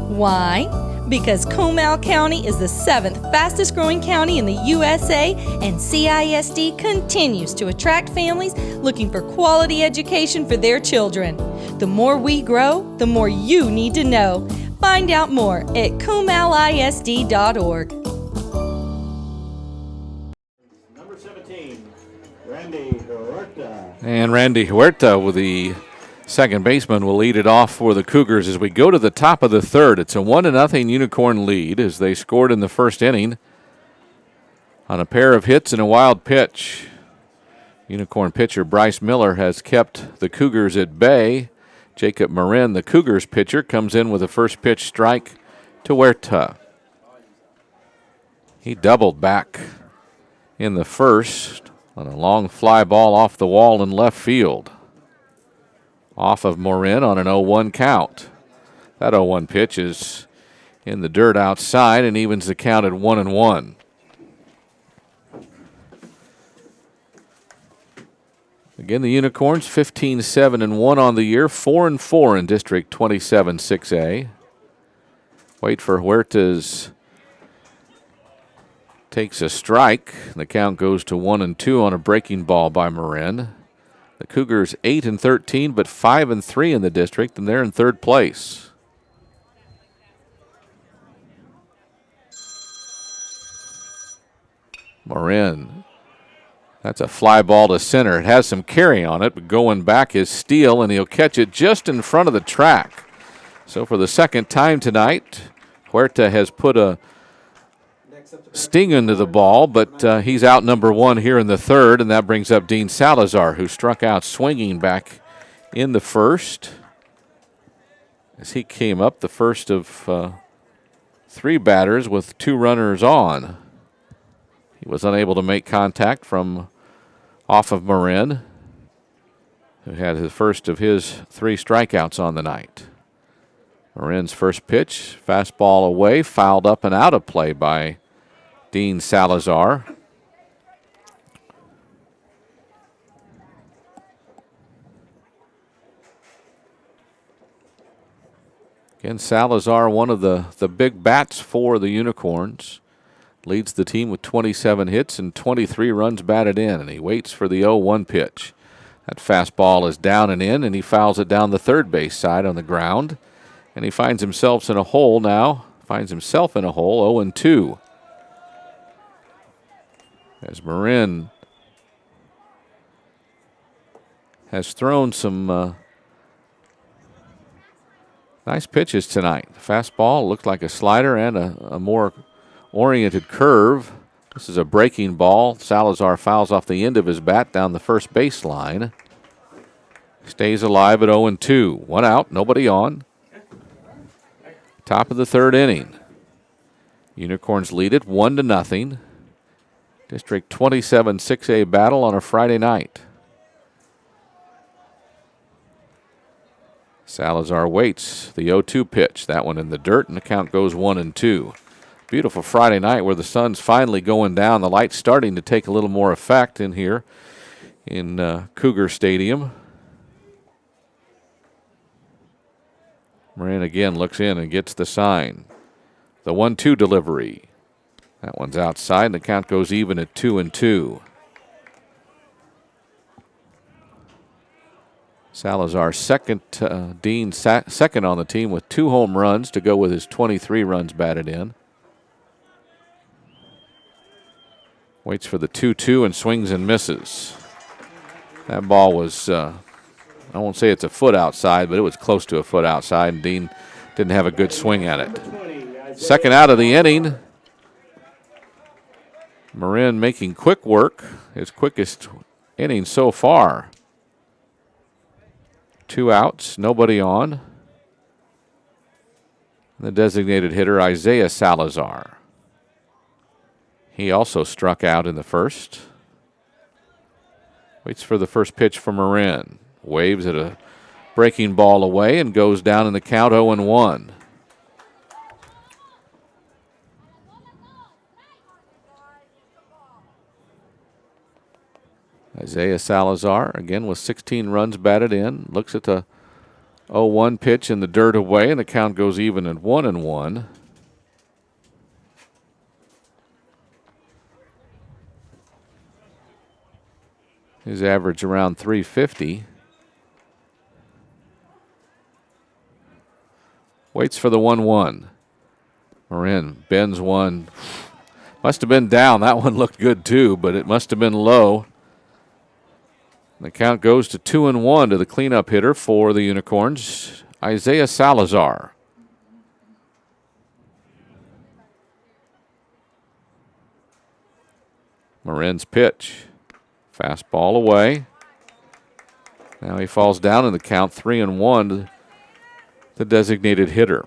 Why? Because Comal County is the 7th fastest growing county in the USA, and CISD continues to attract families looking for quality education for their children. The more we grow, the more you need to know. Find out more at comalisd.org. Number 17, Randy Huerta. And Randy Huerta with the second baseman will lead it off for the Cougars as we go to the top of the third. It's a 1-0 Unicorn lead as they scored in the first inning on a pair of hits and a wild pitch. Unicorn pitcher Bryce Miller has kept the Cougars at bay. Jacob Marin, the Cougars pitcher, comes in with a first pitch strike to Huerta. He doubled back in the first on a long fly ball off the wall in left field. Off of Marin on an 0-1 count. That 0-1 pitch is in the dirt outside and evens the count at 1-1. Again, the Unicorns 15-7-1 on the year, 4-4 in District 27 6A. Wait for Huerta's takes a strike. The count goes to 1-2 on a breaking ball by Marin. The Cougars 8-13, but 5-3 in the district, and they're in third place. Marin. That's a fly ball to center. It has some carry on it, but going back is Steele, and he'll catch it just in front of the track. So for the second time tonight, Huerta has put a sting into the ball, but he's out number one here in the third, and that brings up Dean Salazar, who struck out swinging back in the first. As he came up, the first of three batters with two runners on. He was unable to make contact from off of Marin, who had his first of his three strikeouts on the night. Marin's first pitch, fastball away, fouled up and out of play by Dean Salazar. Again, Salazar, one of the big bats for the Unicorns. Leads the team with 27 hits and 23 runs batted in, and he waits for the 0-1 pitch. That fastball is down and in, and he fouls it down the third base side on the ground. And he finds himself in a hole now. 0-2. As Marin has thrown some nice pitches tonight. Fastball looked like a slider and a more oriented curve. This is a breaking ball. Salazar fouls off the end of his bat down the first baseline. Stays alive at 0-2. One out, nobody on. Top of the third inning. Unicorns lead it 1-0. District 27 6A battle on a Friday night. Salazar waits. The 0-2 pitch. That one in the dirt, and the count goes 1-2. Beautiful Friday night where the sun's finally going down. The light's starting to take a little more effect in here in Cougar Stadium. Marin again looks in and gets the sign. The 1-2 delivery. That one's outside, and the count goes even at 2-2. Salazar second, Dean second on the team with 2 home runs to go with his 23 runs batted in. Waits for the 2-2 and swings and misses. That ball was, I won't say it's a foot outside, but it was close to a foot outside, and Dean didn't have a good swing at it. Second out of the inning. Marin making quick work, his quickest inning so far. 2 outs, nobody on. The designated hitter, Isaiah Salazar. He also struck out in the first. Waits for the first pitch from Marin. Waves at a breaking ball away and goes down in the count 0-1. Isaiah Salazar, again with 16 runs batted in, looks at the 0-1 pitch in the dirt away, and the count goes even at 1-1. His average around 350. Waits for the 1-1. Marin bends one. Must have been down. That one looked good too, but it must have been low. The count goes to 2-1 to the cleanup hitter for the Unicorns, Isaiah Salazar. Marin's pitch. Fastball away. Now he falls down in the count 3-1 to the designated hitter.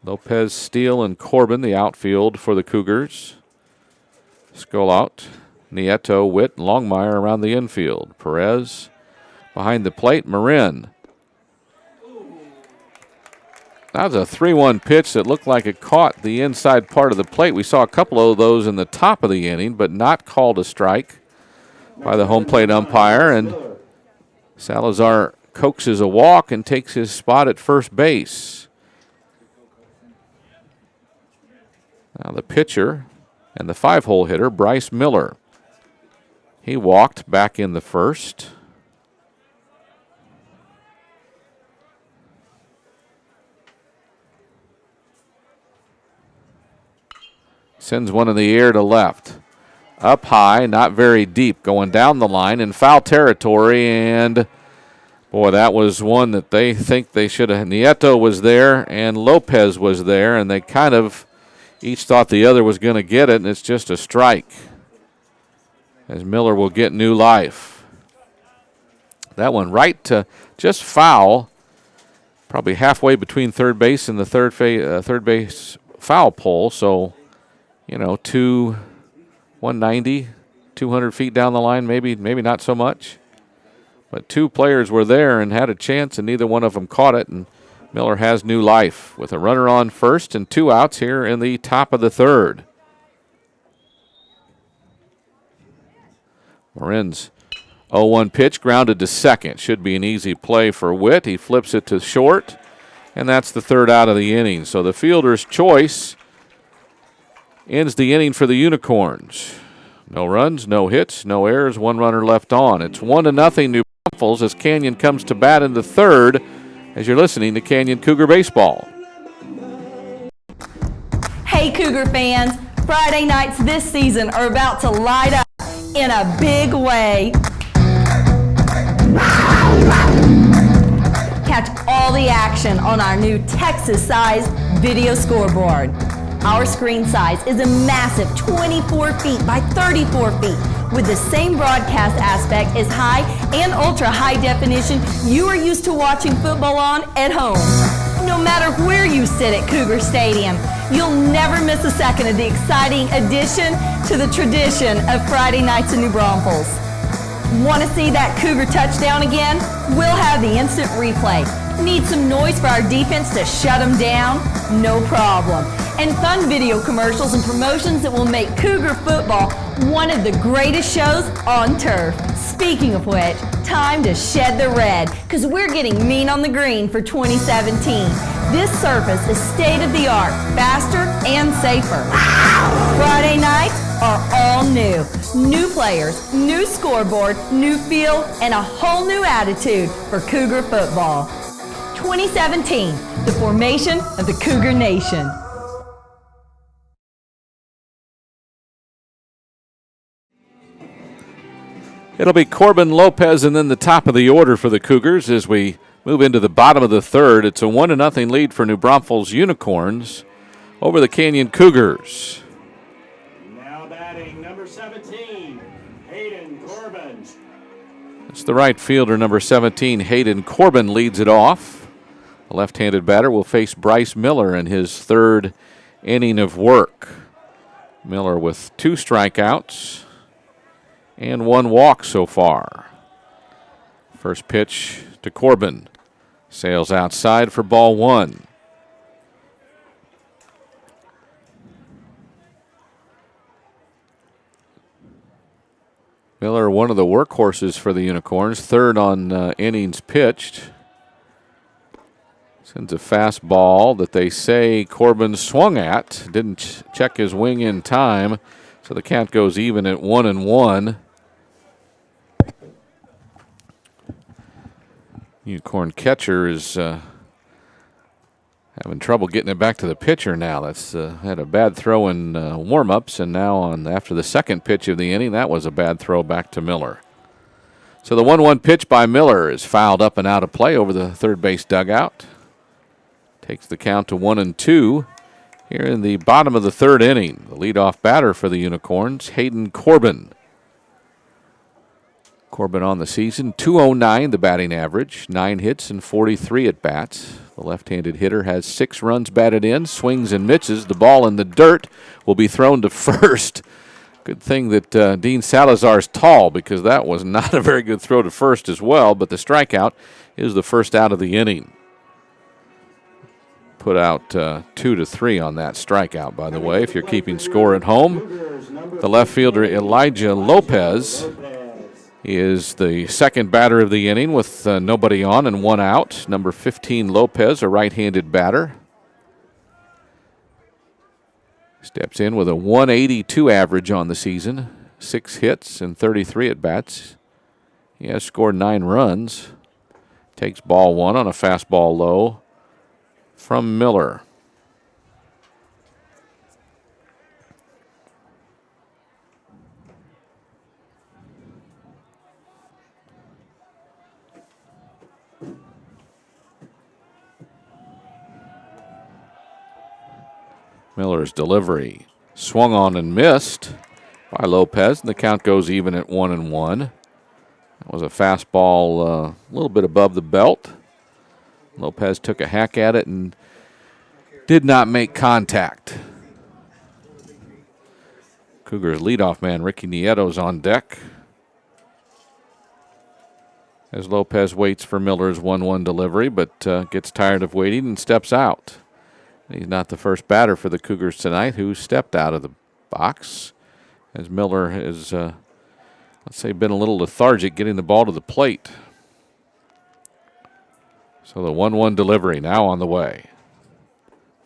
Lopez, Steele, and Corbin, the outfield for the Cougars. Skull out. Nieto, Witt, Longmire around the infield. Perez behind the plate. Marin. That was a 3-1 pitch that looked like it caught the inside part of the plate. We saw a couple of those in the top of the inning, but not called a strike by the home plate umpire. And Salazar coaxes a walk and takes his spot at first base. Now the pitcher and the 5-hole hitter, Bryce Miller. He walked back in the first. Sends one in the air to left. Up high, not very deep, going down the line in foul territory, and boy, that was one that they think they should have. Nieto was there and Lopez was there, and they kind of each thought the other was going to get it, and it's just a strike, as Miller will get new life. That one right to just foul, probably halfway between third base and the third base foul pole, so 190, 200 feet down the line, maybe not so much. But two players were there and had a chance, and neither one of them caught it, and Miller has new life with a runner on first and 2 outs here in the top of the third. Marin's 0-1 pitch grounded to second. Should be an easy play for Witt. He flips it to short, and that's the third out of the inning. So the fielder's choice ends the inning for the Unicorns. No runs, no hits, no errors, 1 runner left on. It's 1-0 New Braunfels as Canyon comes to bat in the third, as you're listening to Canyon Cougar Baseball. Hey Cougar fans, Friday nights this season are about to light up in a big way. Catch all the action on our new Texas-sized video scoreboard. Our screen size is a massive 24 feet by 34 feet with the same broadcast aspect as high and ultra high definition you are used to watching football on at home. No matter where you sit at Cougar Stadium, you'll never miss a second of the exciting addition to the tradition of Friday nights in New Braunfels. Want to see that Cougar touchdown again? We'll have the instant replay. Need some noise for our defense to shut them down? No problem. And fun video commercials and promotions that will make Cougar football one of the greatest shows on turf. Speaking of which, time to shed the red, because we're getting mean on the green for 2017. This surface is state-of-the-art, faster and safer. Friday nights are all new. New players, new scoreboard, new feel, and a whole new attitude for Cougar football. 2017, the formation of the Cougar Nation. It'll be Corbin, Lopez, and then the top of the order for the Cougars as we move into the bottom of the third. It's a 1-0 lead for New Braunfels Unicorns over the Canyon Cougars. Now batting number 17, Hayden Corbin. It's the right fielder, number 17, Hayden Corbin, leads it off. The left-handed batter will face Bryce Miller in his third inning of work. Miller with 2 strikeouts and 1 walk so far. First pitch to Corbin. Sails outside for ball 1. Miller, one of the workhorses for the Unicorns, third on innings pitched. Sends a fastball that they say Corbin swung at. Didn't check his wing in time, so the count goes even at 1-1. Unicorn catcher is having trouble getting it back to the pitcher now. That's had a bad throw in warm-ups, and now after the second pitch of the inning, that was a bad throw back to Miller. So the 1-1 pitch by Miller is fouled up and out of play over the third base dugout. Takes the count to 1-2 here in the bottom of the third inning. The leadoff batter for the Unicorns, Hayden Corbin. Corbin on the season, .209 the batting average, 9 hits and 43 at-bats. The left-handed hitter has 6 runs batted in, swings and misses. The ball in the dirt will be thrown to first. Good thing that Dean Salazar's tall, because that was not a very good throw to first as well, but the strikeout is the first out of the inning. Put out 2-3 on that strikeout, by the way, if you're keeping score at home. The left fielder, Elijah Lopez, is the second batter of the inning with nobody on and 1 out. Number 15, Lopez, a right-handed batter. Steps in with a 182 average on the season, 6 hits and 33 at-bats. He has scored 9 runs. Takes ball 1 on a fastball low from Miller. Miller's delivery swung on and missed by Lopez, and the count goes even at 1-1. That was a fastball a little bit above the belt. Lopez took a hack at it and did not make contact. Cougars leadoff man Ricky Nieto's on deck as Lopez waits for Miller's 1-1 delivery, but gets tired of waiting and steps out. He's not the first batter for the Cougars tonight who stepped out of the box, as Miller has, let's say, been a little lethargic getting the ball to the plate. So the 1-1 delivery now on the way.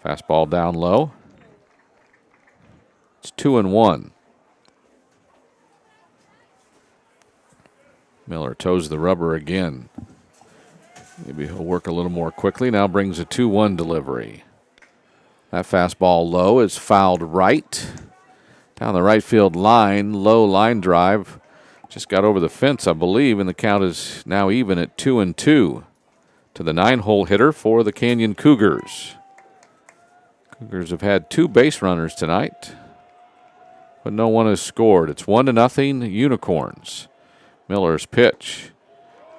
Fastball down low. It's 2-1. Miller toes the rubber again. Maybe he'll work a little more quickly. Now brings a 2-1 delivery. That fastball low is fouled right. Down the right field line, low line drive. Just got over the fence, I believe, and the count is now even at 2-2 to the 9-hole hitter for the Canyon Cougars. Cougars have had 2 base runners tonight, but no one has scored. It's 1-0 Unicorns. Miller's pitch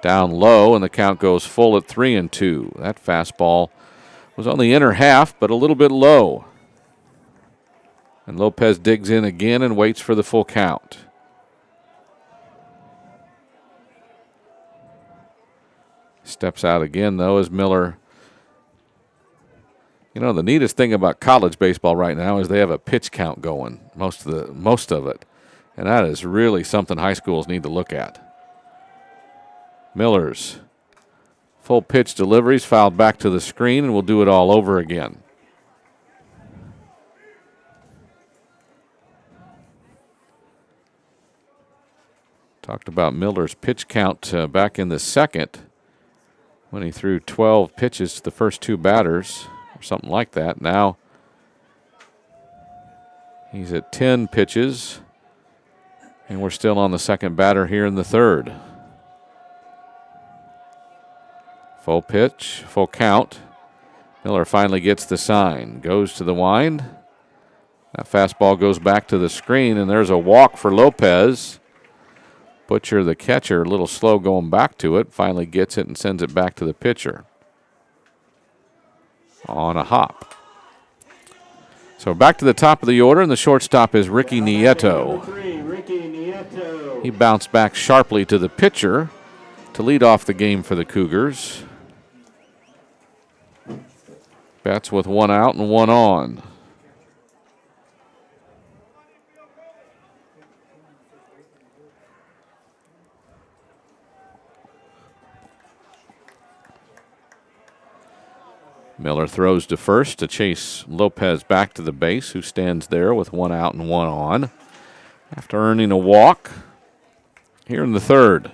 down low, and the count goes full at 3-2. That fastball was on the inner half, but a little bit low. And Lopez digs in again and waits for the full count. Steps out again, though, as Miller. You know, the neatest thing about college baseball right now is they have a pitch count going, most of it. And that is really something high schools need to look at. Miller's full pitch deliveries fouled back to the screen, and we'll do it all over again. Talked about Miller's pitch count back in the second when he threw 12 pitches to the first 2 batters, or something like that. Now he's at 10 pitches, and we're still on the second batter here in the third. Full pitch, full count. Miller finally gets the sign. Goes to the wind. That fastball goes back to the screen, and there's a walk for Lopez. Butcher, the catcher, a little slow going back to it. Finally gets it and sends it back to the pitcher on a hop. So back to the top of the order, and the shortstop is Ricky Nieto. He bounced back sharply to the pitcher to lead off the game for the Cougars. Bats with 1 out and 1 on. Miller throws to first to chase Lopez back to the base, who stands there with 1 out and 1 on after earning a walk here in the third.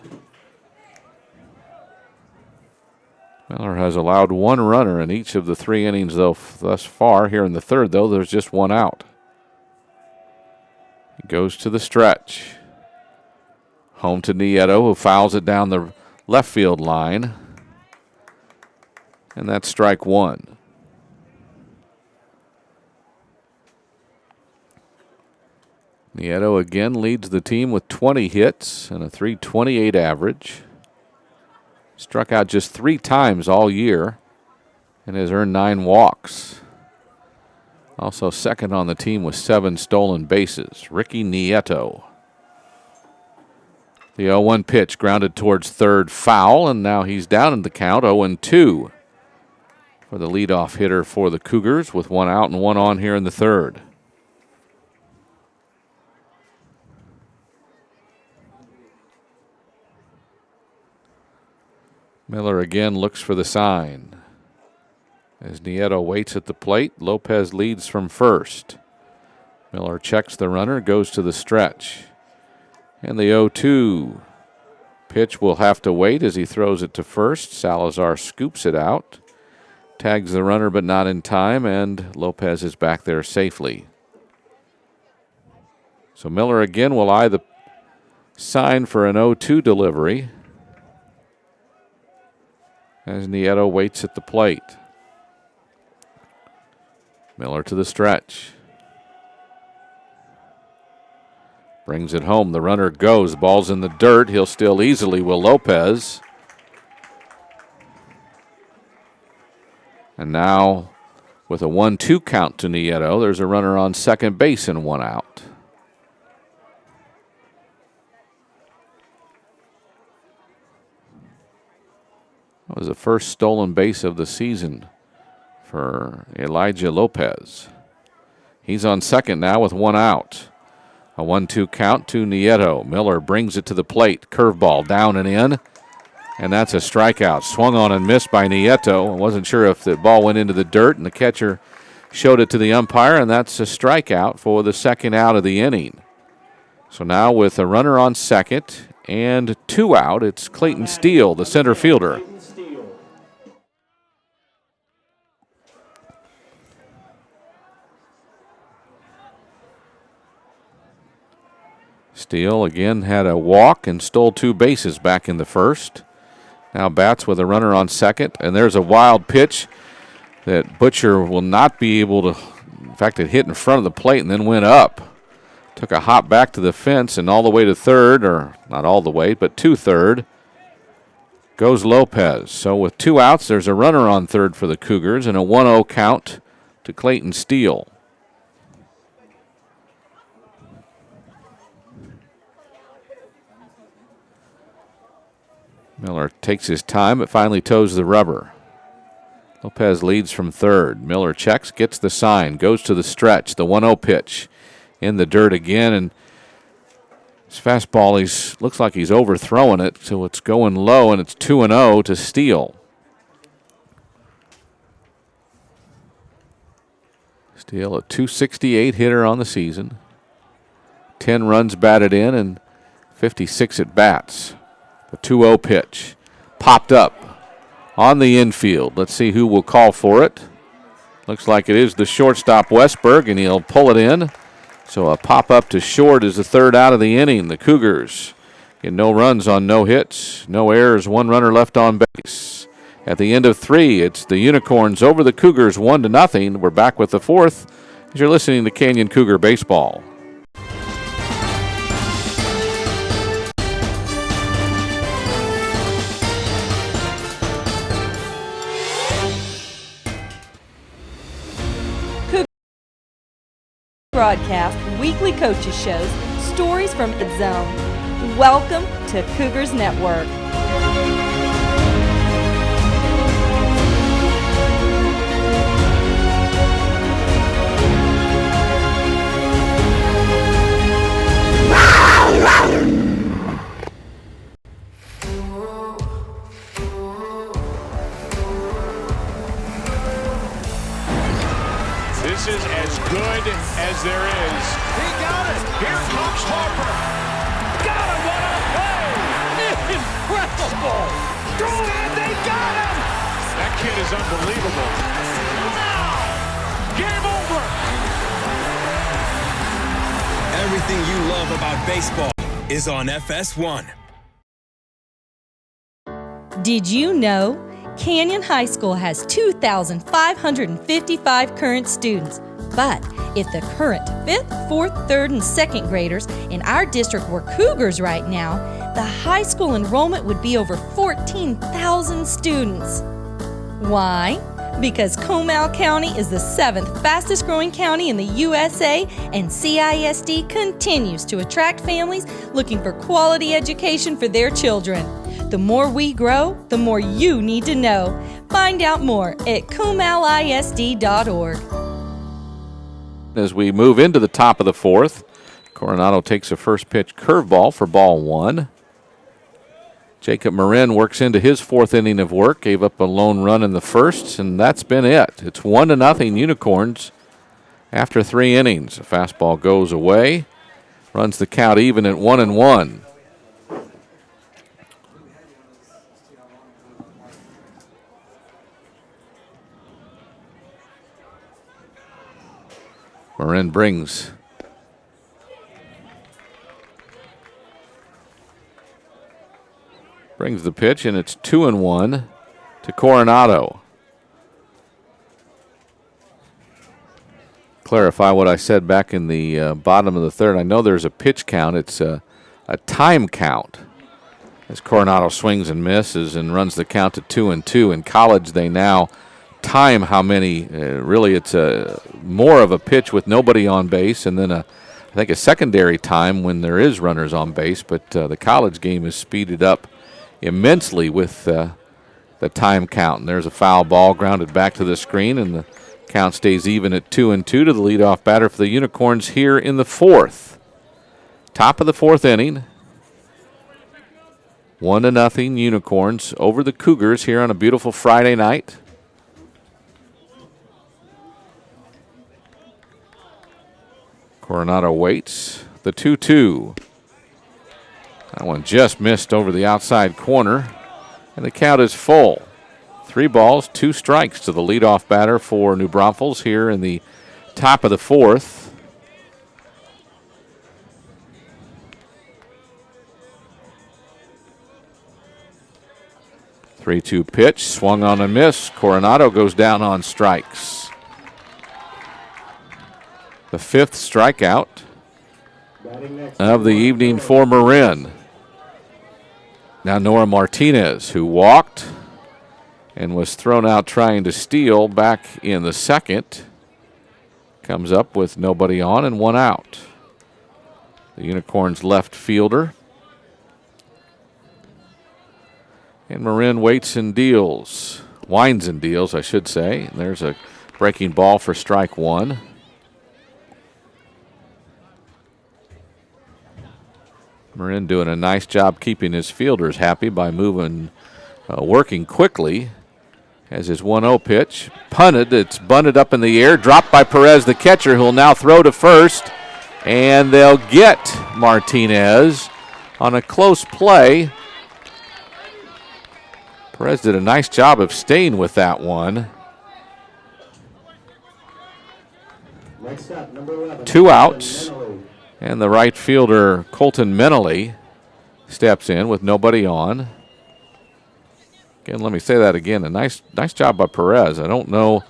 Miller has allowed 1 runner in each of the 3 innings, though, thus far. Here in the third, though, there's just 1 out. He goes to the stretch. Home to Nieto, who fouls it down the left field line. And that's strike 1. Nieto again leads the team with 20 hits and a .328 average. Struck out just 3 times all year and has earned 9 walks. Also second on the team with 7 stolen bases. Ricky Nieto. The 0-1 pitch grounded towards third, foul, and now he's down in the count, 0-2 for the leadoff hitter for the Cougars with 1 out and 1 on here in the third. Miller again looks for the sign. As Nieto waits at the plate, Lopez leads from first. Miller checks the runner, goes to the stretch. And the 0-2 pitch will have to wait as he throws it to first. Salazar scoops it out. Tags the runner, but not in time, and Lopez is back there safely. So Miller again will eye the sign for an 0-2 delivery as Nieto waits at the plate. Miller to the stretch. Brings it home. The runner goes. Ball's in the dirt. He'll steal easily, will Lopez. And now, with a 1-2 count to Nieto, there's a runner on second base and one out. That was the first stolen base of the season for Elijah Lopez. He's on second now with one out. A 1-2 count to Nieto. Miller brings it to the plate. Curveball down and in. And that's a strikeout. Swung on and missed by Nieto. I wasn't sure if the ball went into the dirt, and the catcher showed it to the umpire, and that's a strikeout for the second out of the inning. So now with a runner on second and two out, it's Clayton Steele, the center fielder. Steele again had a walk and stole two bases back in the first. Now bats with a runner on second, and there's a wild pitch that Butcher will not be able to. In fact, it hit in front of the plate and then went up. Took a hop back to the fence and all the way to third, or not all the way, but to third, goes Lopez. So with two outs, there's a runner on third for the Cougars and a 1-0 count to Clayton Steele. Miller takes his time, but finally toes the rubber. Lopez leads from third. Miller checks, gets the sign, goes to the stretch. The 1-0 pitch in the dirt again, and his fastball, looks like he's overthrowing it, so it's going low, and it's 2-0 to Steele. Steele, a .268 hitter on the season. 10 runs batted in and 56 at bats. A 2-0 pitch. Popped up on the infield. Let's see who will call for it. Looks like it is the shortstop, Westberg, and he'll pull it in. So a pop-up to short is the third out of the inning. The Cougars get no runs on no hits, no errors, one runner left on base. At the end of three, it's the Unicorns over the Cougars 1-0. We're back with the fourth as you're listening to Canyon Cougar Baseball. Broadcast, weekly coaches shows, stories from its zone. Welcome to Cougars Network. This is as good as there is. He got it. Here comes Harper. Got him. What a play. Incredible. And they got him. That kid is unbelievable. Game over. Everything you love about baseball is on FS1. Did you know Canyon High School has 2,555 current students? But if the current 5th, 4th, 3rd, and 2nd graders in our district were Cougars right now, the high school enrollment would be over 14,000 students. Why? Because Comal County is the 7th fastest growing county in the USA, and CISD continues to attract families looking for quality education for their children. The more we grow, the more you need to know. Find out more at comalisd.org. As we move into the top of the fourth, Coronado takes a first pitch curveball for ball one. Jacob Marin works into his fourth inning of work, gave up a lone run in the first, and that's been it. It's 1-0 Unicorns After 3 innings, a fastball goes away. Runs the count even at 1-1. Marin brings the pitch, and it's 2-1 to Coronado. Clarify what I said back in the bottom of the third. I know there's a pitch count. It's a time count as Coronado swings and misses and runs the count to 2-2. In college, they now time how many. Really, it's more of a pitch with nobody on base, and then I think a secondary time when there is runners on base. But the college game is speeded up immensely with the time count. And there's a foul ball grounded back to the screen, and the count stays even at 2-2 to the leadoff batter for the Unicorns here in the fourth. Top of the fourth inning. 1-0 Unicorns over the Cougars here on a beautiful Friday night. Coronado waits. The 2-2. That one just missed over the outside corner, and the count is full. 3 balls, 2 strikes to the leadoff batter for New Braunfels here in the top of the fourth. The 3-2 pitch, swung on and missed. Coronado goes down on strikes. The 5th strikeout of the evening for Marin. Now Nora Martinez, who walked and was thrown out trying to steal back in the second, comes up with nobody on and 1 out. The Unicorns left fielder. And Marin waits and deals. Winds and deals, I should say. And there's a breaking ball for strike 1. Marin doing a nice job keeping his fielders happy by working quickly. As his 1-0 pitch punted, it's bunted up in the air, dropped by Perez, the catcher, who will now throw to first, and they'll get Martinez on a close play. Perez did a nice job of staying with that one. Next up, number 11. 2 outs. And the right fielder, Colton Menely, steps in with nobody on. Again, let me say that again. A nice job by Perez. I don't know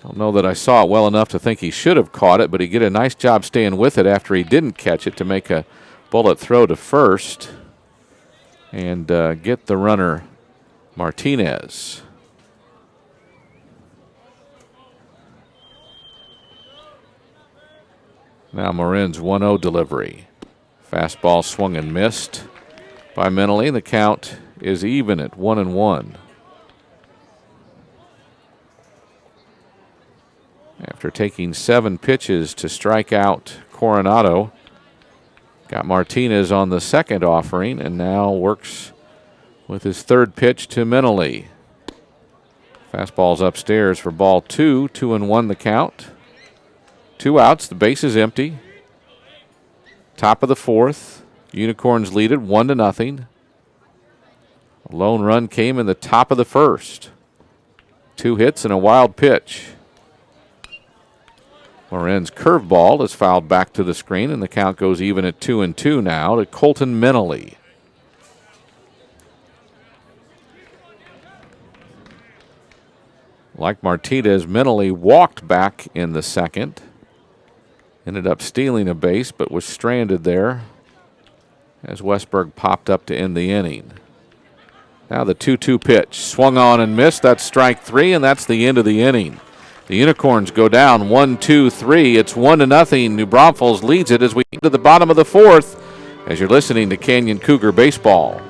that I saw it well enough to think he should have caught it, but he did a nice job staying with it after he didn't catch it to make a bullet throw to first and get the runner Martinez. Now Marin's 1-0 delivery. Fastball swung and missed by Menely. The count is even at 1-1. After taking 7 pitches to strike out Coronado, got Martinez on the second offering and now works with his 3rd pitch to Menely. Fastball's upstairs for ball 2. 2-1 the count. 2 outs, the base is empty. Top of the fourth. Unicorns lead it 1-0. A lone run came in the top of the first. 2 hits and a wild pitch. Marin's curveball is fouled back to the screen, and the count goes even at 2-2 now to Colton Menely. Like Martinez, Menely walked back in the second. Ended up stealing a base, but was stranded there as Westberg popped up to end the inning. Now the 2-2 pitch. Swung on and missed. That's strike 3, and that's the end of the inning. The Unicorns go down 1-2-3. It's 1-0. New Braunfels leads it as we get to the bottom of the fourth as you're listening to Canyon Cougar Baseball.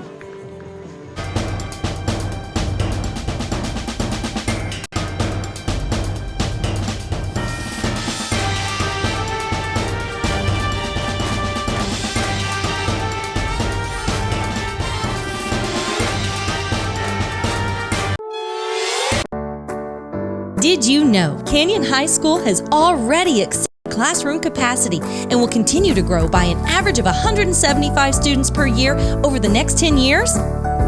Did you know Canyon High School has already exceeded classroom capacity and will continue to grow by an average of 175 students per year over the next 10 years?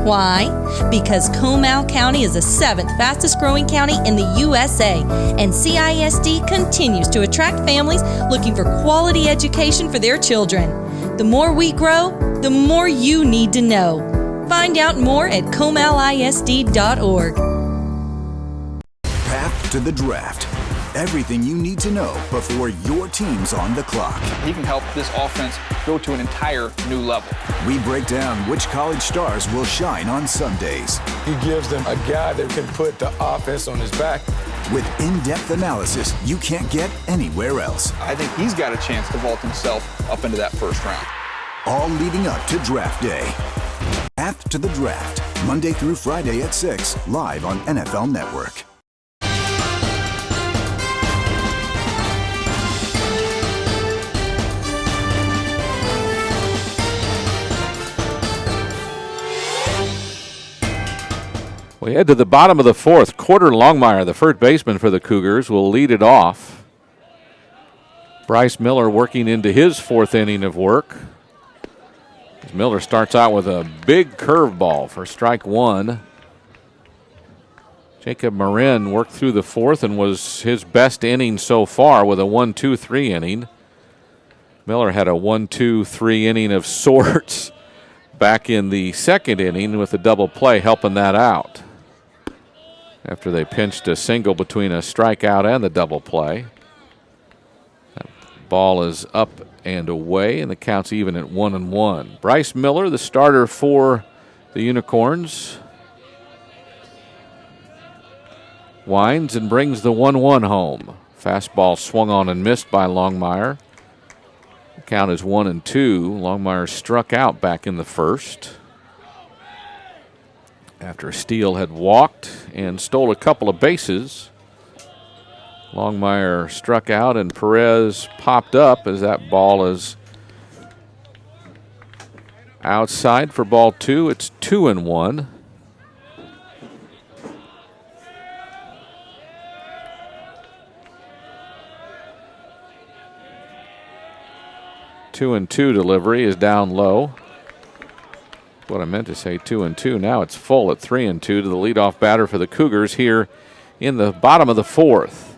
Why? Because Comal County is the 7th fastest growing county in the USA, and CISD continues to attract families looking for quality education for their children. The more we grow, the more you need to know. Find out more at comalisd.org. Path to the draft. Everything you need to know before your team's on the clock. He can help this offense go to an entire new level. We break down which college stars will shine on Sundays. He gives them a guy that can put the offense on his back. With in-depth analysis you can't get anywhere else. I think he's got a chance to vault himself up into that first round. All leading up to draft day. Path to the Draft, Monday through Friday at 6, live on NFL Network. We head to the bottom of the fourth. Carter Longmire, the first baseman for the Cougars, will lead it off. Bryce Miller working into his fourth inning of work. As Miller starts out with a big curveball for strike one. Jacob Marin worked through the fourth and was his best inning so far with a 1-2-3 inning. Miller had a 1-2-3 inning of sorts back in the second inning with a double play helping that out, after they pinched a single between a strikeout and the double play. That ball is up and away, and the count's even at 1-1. Bryce Miller, the starter for the Unicorns, winds and brings the 1-1 home. Fastball swung on and missed by Longmire. The count is 1-2. Longmire struck out back in the first after Steele had walked and stole a couple of bases. Longmire struck out and Perez popped up as that ball is outside for ball two. It's 2-1. Two and two delivery is down low. What I meant to say, 2-2. Now it's full at 3-2 to the leadoff batter for the Cougars here in the bottom of the fourth.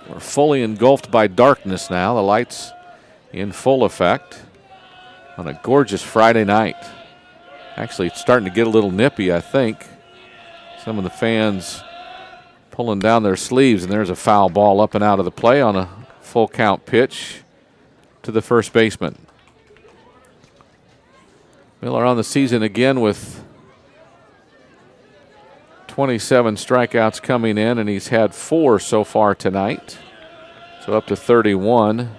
We're fully engulfed by darkness now. The lights in full effect on a gorgeous Friday night. Actually, it's starting to get a little nippy, I think. Some of the fans pulling down their sleeves, and there's a foul ball up and out of the play on a full count pitch to the first baseman. Miller on the season again with 27 strikeouts coming in, and he's had 4 so far tonight. So up to 31.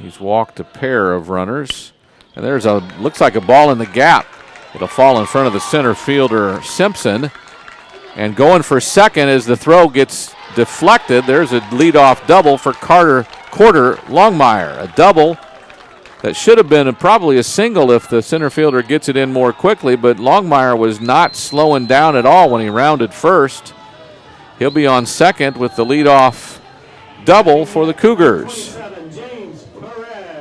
He's walked a pair of runners. And there's looks like a ball in the gap. It'll fall in front of the center fielder Simpson. And going for second as the throw gets deflected. There's a leadoff double for Carter Longmire. A double that should have been probably a single if the center fielder gets it in more quickly, but Longmire was not slowing down at all when he rounded first. He'll be on second with the leadoff double for the Cougars.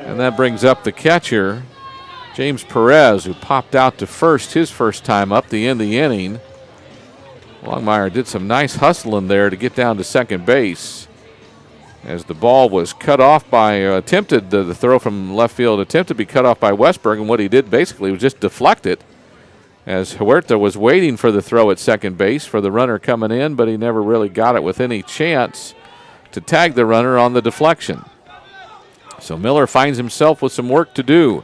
And that brings up the catcher, James Perez, who popped out to first his first time up to end the inning. Longmire did some nice hustling there to get down to second base, as the ball was cut off by, the throw from left field attempted to be cut off by Westberg, and what he did basically was just deflect it, as Huerta was waiting for the throw at second base for the runner coming in, but he never really got it with any chance to tag the runner on the deflection. So Miller finds himself with some work to do.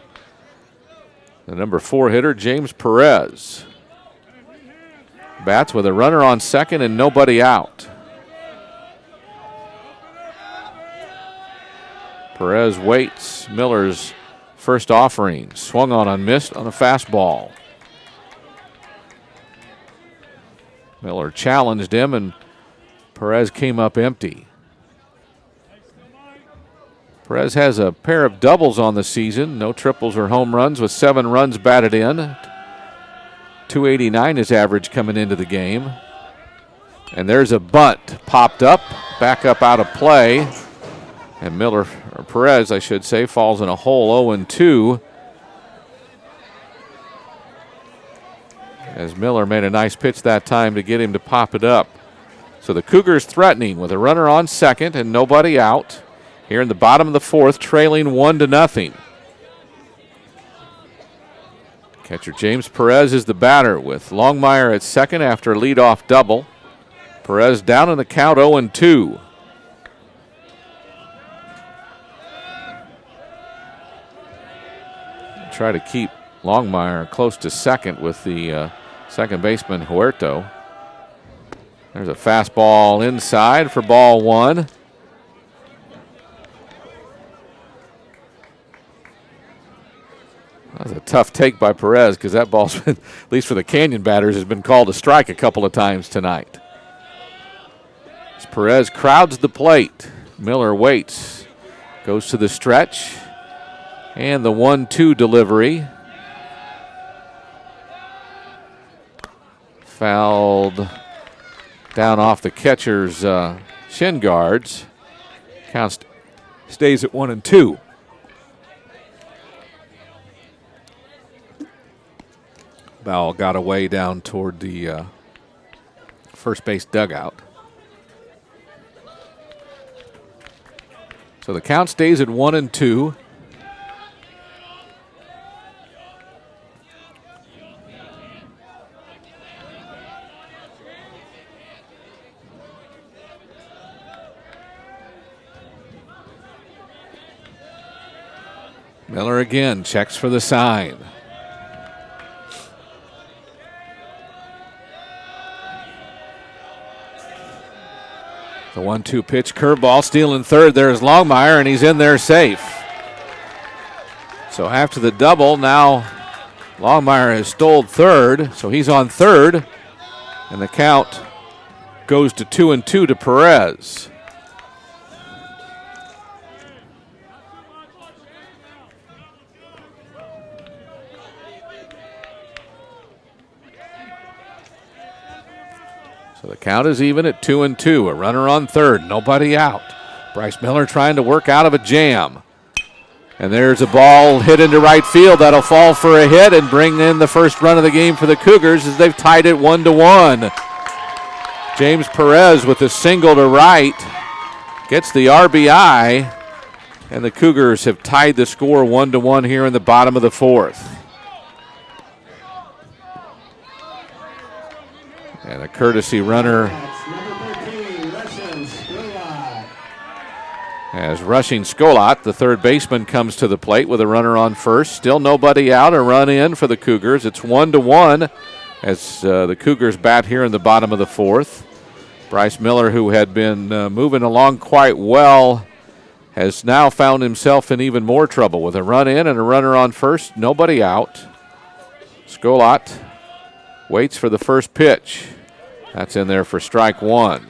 The number 4 hitter, James Perez, bats with a runner on second and nobody out. Perez waits. Miller's first offering. Swung on and missed on a fastball. Miller challenged him, and Perez came up empty. Perez has a pair of doubles on the season. No triples or home runs, with 7 runs batted in. .289 is average coming into the game. And there's a bunt popped up, back up out of play. And Perez, I should say, falls in a hole 0-2. As Miller made a nice pitch that time to get him to pop it up. So the Cougars threatening with a runner on second and nobody out. Here in the bottom of the fourth, trailing 1-0. Catcher James Perez is the batter with Longmire at second after a leadoff double. Perez down in the count 0-2. Try to keep Longmire close to second with the second baseman Huerto. There's a fastball inside for ball one. That was a tough take by Perez because that ball's been, at least for the Canyon batters, has been called a strike a couple of times tonight. As Perez crowds the plate, Miller waits, goes to the stretch, and the 1-2 delivery. Fouled down off the catcher's shin guards. Count stays at 1-2. Bowell got away down toward the first base dugout. So the count stays at 1-2. Miller again checks for the sign. The 1-2 pitch, curveball, stealing third. There's Longmire, and he's in there safe. So after the double, now Longmire has stole third, so he's on third, and the count goes to 2-2 to Perez. So the count is even at 2-2. A runner on third, nobody out. Bryce Miller trying to work out of a jam. And there's a ball hit into right field. That'll fall for a hit and bring in the first run of the game for the Cougars as they've tied it 1-1. James Perez with a single to right gets the RBI. And the Cougars have tied the score 1-1 here in the bottom of the fourth. And a courtesy runner as rushing Scolat, the third baseman, comes to the plate with a runner on first. Still nobody out, a run in for the Cougars. It's 1-1 as the Cougars bat here in the bottom of the fourth. Bryce Miller, who had been moving along quite well, has now found himself in even more trouble with a run in and a runner on first. Nobody out. Scolat waits for the first pitch. That's in there for strike one.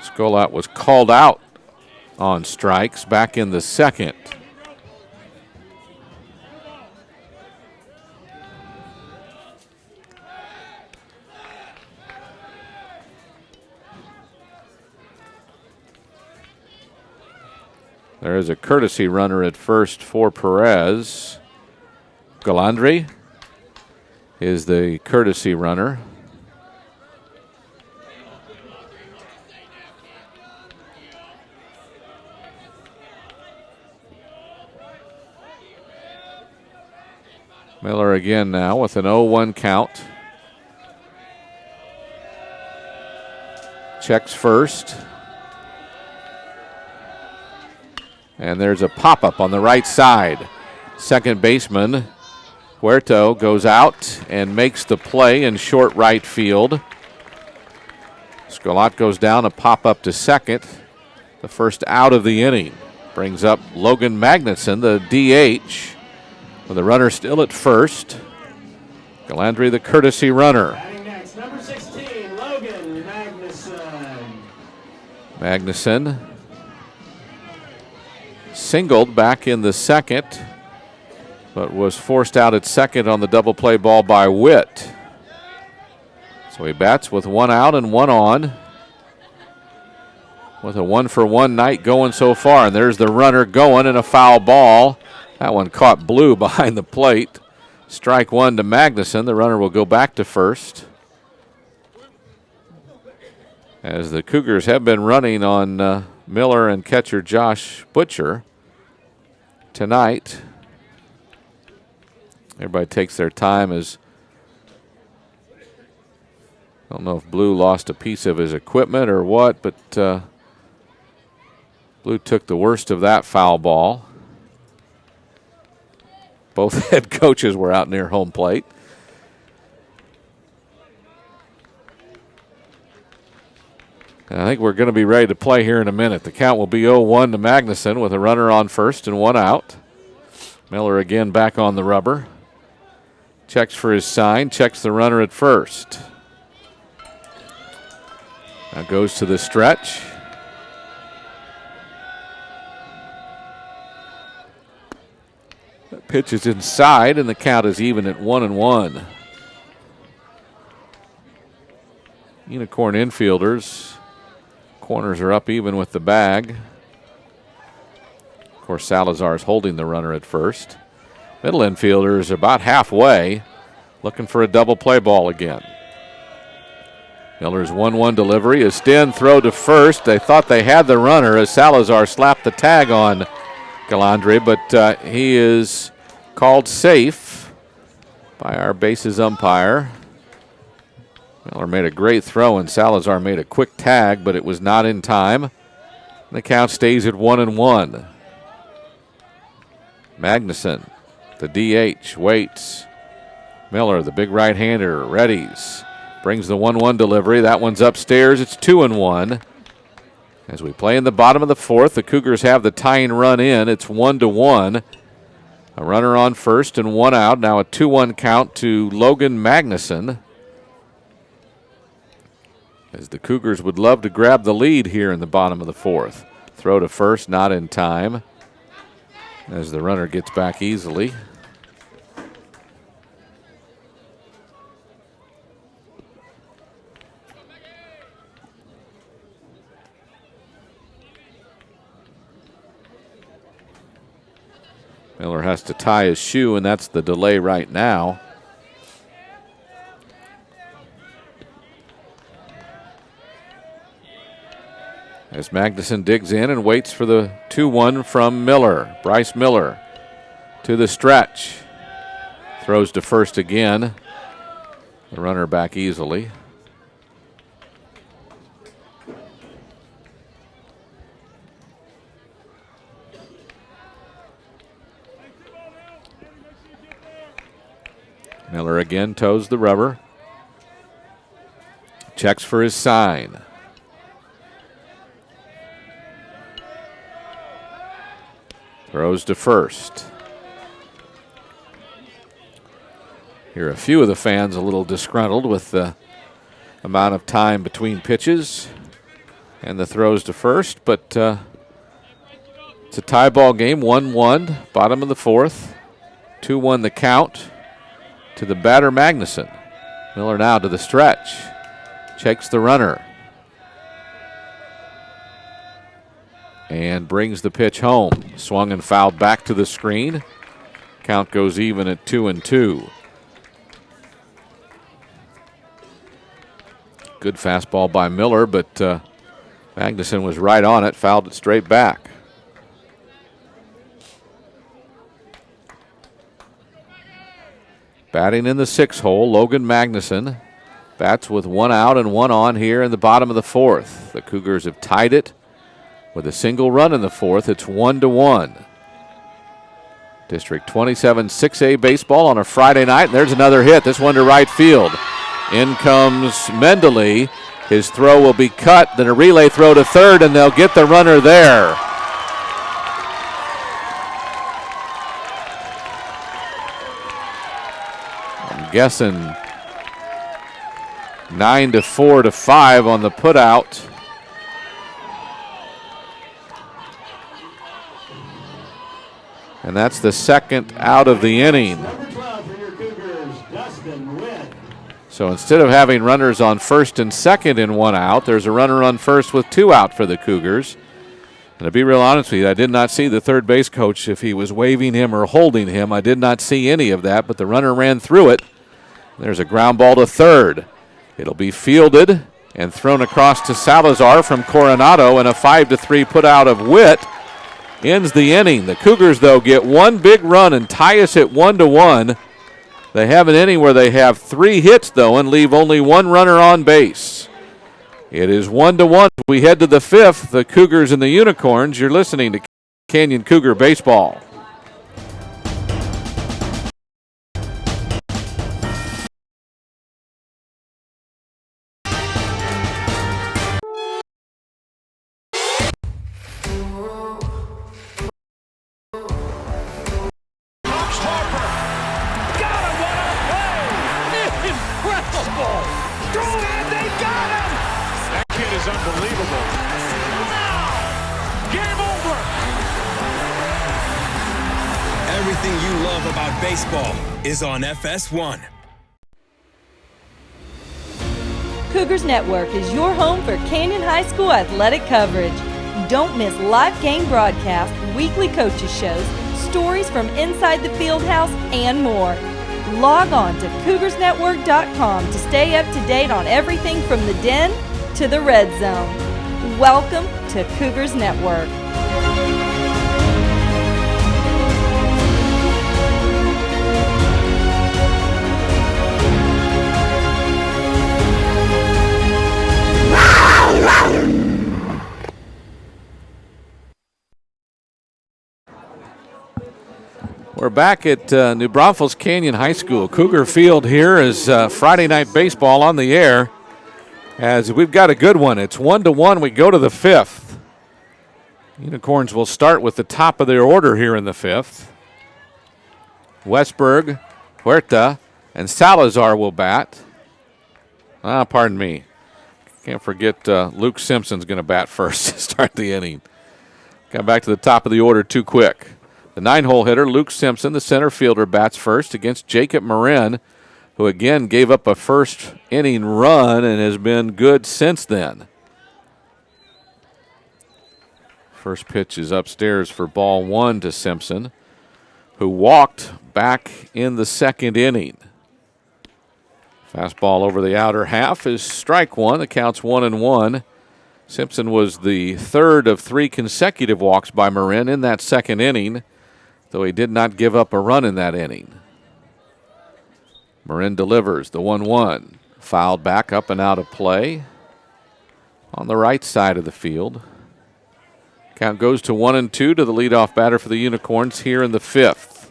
Scolat was called out on strikes back in the second. There is a courtesy runner at first for Perez. Galandri is the courtesy runner. Miller again now with an 0-1 count. Checks first. And there's a pop-up on the right side. Second baseman Huerto goes out and makes the play in short right field. Scolat goes down, a pop-up to second. The first out of the inning. Brings up Logan Magnuson, the DH, with the runner still at first. Galandri, the courtesy runner. Batting next, number 16, Logan Magnuson. Magnuson singled back in the second. but was forced out at second on the double play ball by Witt. So he bats with 1 out and 1 on, with a 1-for-1 night going so far. And there's the runner going, and a foul ball. That one caught Blue behind the plate. Strike 1 to Magnuson. The runner will go back to first, as the Cougars have been running on Miller and catcher Josh Butcher tonight. Everybody takes their time, as I don't know if Blue lost a piece of his equipment or what, but Blue took the worst of that foul ball. Both head coaches were out near home plate. And I think we're going to be ready to play here in a minute. The count will be 0-1 to Magnuson with a runner on first and 1 out. Miller again back on the rubber. Checks for his sign, checks the runner at first. Now goes to the stretch. That pitch is inside, and the count is even at 1-1. Unicorn infielders. Corners are up even with the bag. Of course, Salazar's holding the runner at first. Middle infielders about halfway, looking for a double play ball again. Miller's 1-1 delivery. A Sten throw to first. They thought they had the runner as Salazar slapped the tag on Galandri, but he is called safe by our bases umpire. Miller made a great throw, and Salazar made a quick tag, but it was not in time. The count stays at 1-1. Magnuson, the DH, waits. Miller, the big right-hander, readies. Brings the 1-1 delivery. That one's upstairs. It's 2-1. As we play in the bottom of the fourth, the Cougars have the tying run in. It's 1-1. A runner on first and 1 out. Now a 2-1 count to Logan Magnuson, as the Cougars would love to grab the lead here in the bottom of the fourth. Throw to first, not in time, as the runner gets back easily. Miller has to tie his shoe, and that's the delay right now. As Magnuson digs in and waits for the 2-1 from Miller. Bryce Miller to the stretch. Throws to first again. The runner back easily. Miller again toes the rubber. Checks for his sign. Throws to first. Here, a few of the fans a little disgruntled with the amount of time between pitches and the throws to first, but it's a tie ball game, 1-1, bottom of the fourth. 2-1 the count to the batter Magnuson. Miller now to the stretch. Checks the runner. And brings the pitch home. Swung and fouled back to the screen. Count goes even at 2-2. Good fastball by Miller, but Magnuson was right on it, fouled it straight back. Batting in the 6th hole, Logan Magnuson bats with 1 out and 1 on here in the bottom of the fourth. The Cougars have tied it with a single run in the fourth. It's 1-1. District 27 6A baseball on a Friday night. And there's another hit. This one to right field. In comes Mendeley. His throw will be cut. Then a relay throw to third, and they'll get the runner there. I'm guessing 9-4 to 5 on the putout. And that's the second out of the inning. Number 12 for your Cougars, Dustin Witt. So instead of having runners on first and second in 1 out, there's a runner on first with 2 out for the Cougars. And to be real honest with you, I did not see the third base coach if he was waving him or holding him. I did not see any of that, but the runner ran through it. There's a ground ball to third. It'll be fielded and thrown across to Salazar from Coronado, and a 5-3 put out of Witt ends the inning. The Cougars, though, get one big run and tie us at 1-1. They have an inning where they have 3 hits, though, and leave only 1 runner on base. It is 1-1. We head to the 5th, the Cougars and the Unicorns. You're listening to Canyon Cougar Baseball. Unbelievable. Game over. Everything you love about baseball is on FS1. Cougars Network is your home for Canyon High School athletic coverage. Don't miss live game broadcasts, weekly coaches shows, stories from inside the field house, and more. Log on to CougarsNetwork.com to stay up to date on everything from the Den to the Red Zone. Welcome to Cougars Network. We're back at New Braunfels Canyon High School. Cougar Field here is Friday Night Baseball on the air. As we've got a good one. It's 1-1. We go to the 5th. Unicorns will start with the top of their order here in the 5th. Westberg, Huerta, and Salazar will bat. Pardon me. Can't forget Luke Simpson's going to bat first to start the inning. Got back to the top of the order too quick. The 9-hole hitter, Luke Simpson, the center fielder, bats first against Jacob Marin, who again gave up a first inning run and has been good since then. First pitch is upstairs for ball 1 to Simpson, who walked back in the second inning. Fastball over the outer half is strike 1. The count's 1-1. Simpson was the third of 3 consecutive walks by Marin in that second inning, though he did not give up a run in that inning. Marin delivers the 1-1. Fouled back up and out of play on the right side of the field. Count goes to 1-2 to the leadoff batter for the Unicorns here in the 5th.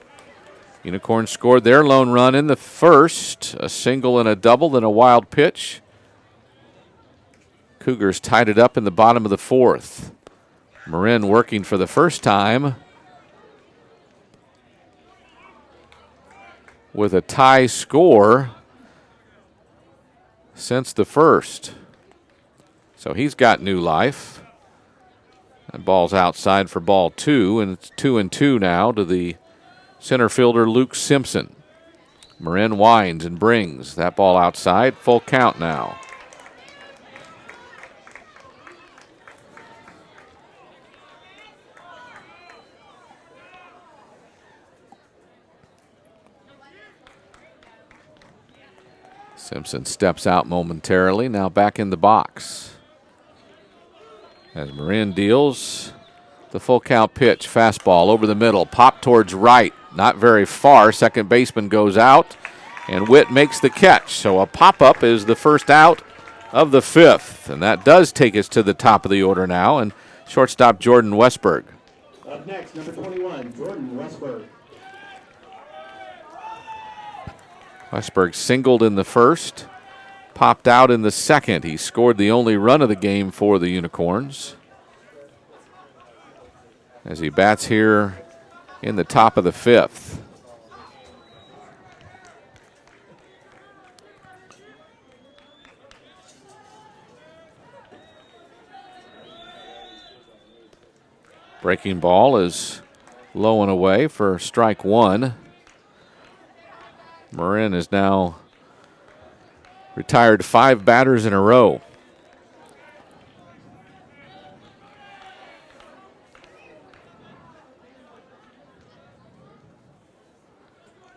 Unicorns scored their lone run in the first, a single and a double, then a wild pitch. Cougars tied it up in the bottom of the 4th. Marin working for the first time with a tie score since the first. So he's got new life. That ball's outside for ball 2, and it's 2-2 now to the center fielder Luke Simpson. Marin winds and brings that ball outside. Full count now. Simpson steps out momentarily, now back in the box. As Marin deals the full count pitch, fastball over the middle, pop towards right, not very far. Second baseman goes out, and Witt makes the catch. So a pop-up is the first out of the 5th, and that does take us to the top of the order now, and shortstop Jordan Westberg. Up next, number 21, Jordan Westberg. Westberg singled in the first, popped out in the second. He scored the only run of the game for the Unicorns. As he bats here in the top of the 5th. Breaking ball is low and away for strike one. Marin is now retired 5 batters in a row.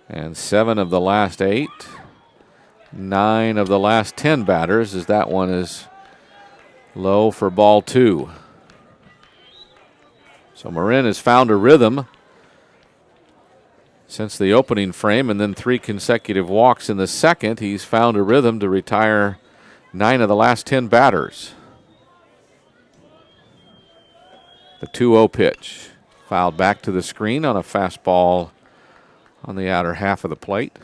And 7 of the last 8, 9 of the last 10 batters, as that one is low for ball 2. So Marin has found a rhythm since the opening frame, and then 3 consecutive walks in the second. He's found a rhythm to retire 9 of the last 10 batters. The 2-0 pitch fouled back to the screen on a fastball on the outer half of the plate.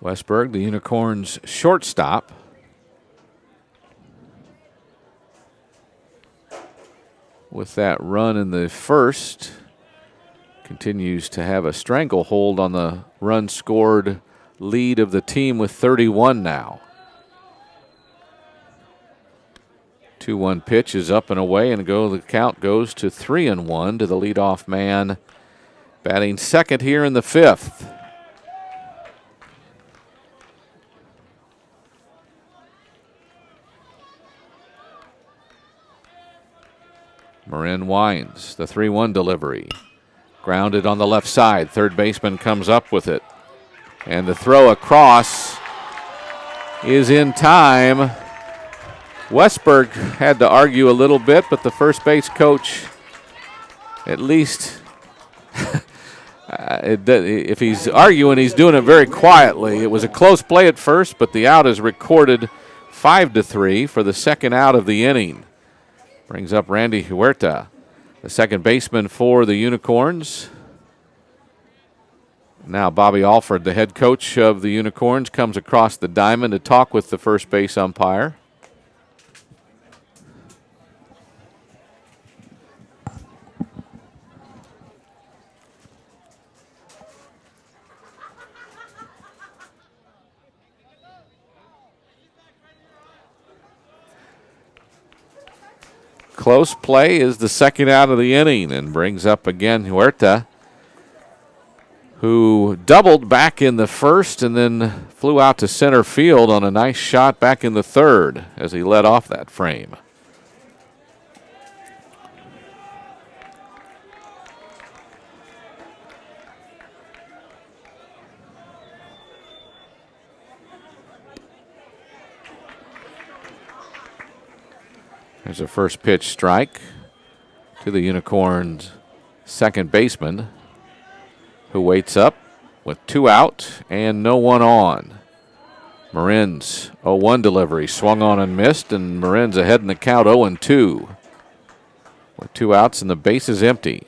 Westberg, the Unicorns' shortstop, with that run in the first, continues to have a stranglehold on the run scored lead of the team with 31 now. 2-1 pitch is up and away, and the count goes to 3-1 to the leadoff man batting second here in the 5th. Marin winds the 3-1 delivery. Grounded on the left side. Third baseman comes up with it. And the throw across is in time. Westberg had to argue a little bit, but the first base coach, at least, if he's arguing, he's doing it very quietly. It was a close play at first, but the out is recorded 5-3 for the second out of the inning. Brings up Randy Huerta, the second baseman for the Unicorns. Now Bobby Alford, the head coach of the Unicorns, comes across the diamond to talk with the first base umpire. Close play is the second out of the inning, and brings up again Huerta, who doubled back in the first and then flew out to center field on a nice shot back in the third as he led off that frame. There's a first pitch strike to the Unicorns' second baseman, who waits up with 2 out and no one on. Marin's 0-1 delivery swung on and missed, and Marin's ahead in the count 0-2 with 2 outs and the base is empty.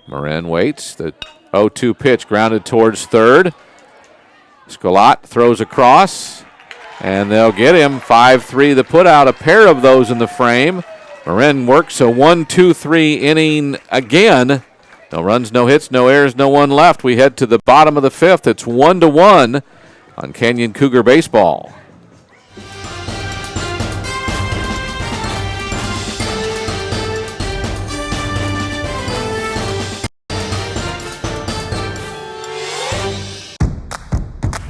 Marin waits. The 0-2 pitch grounded towards third. Scalot throws across, and they'll get him. 5-3 the putout, a pair of those in the frame. Marin works a 1-2-3 inning again. No runs, no hits, no errors, no one left. We head to the bottom of the 5th. It's 1-1 on Canyon Cougar Baseball.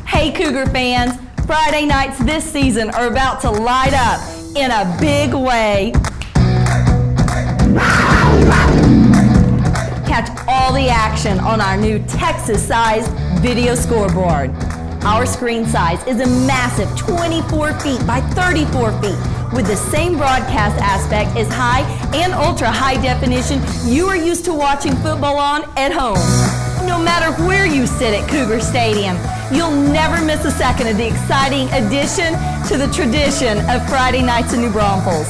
Hey Cougar fans, Friday nights this season are about to light up in a big way. Catch all the action on our new Texas-sized video scoreboard. Our screen size is a massive 24 feet by 34 feet with the same broadcast aspect as high and ultra high definition you are used to watching football on at home. No matter where you sit at Cougar Stadium, you'll never miss a second of the exciting addition to the tradition of Friday nights in New Braunfels.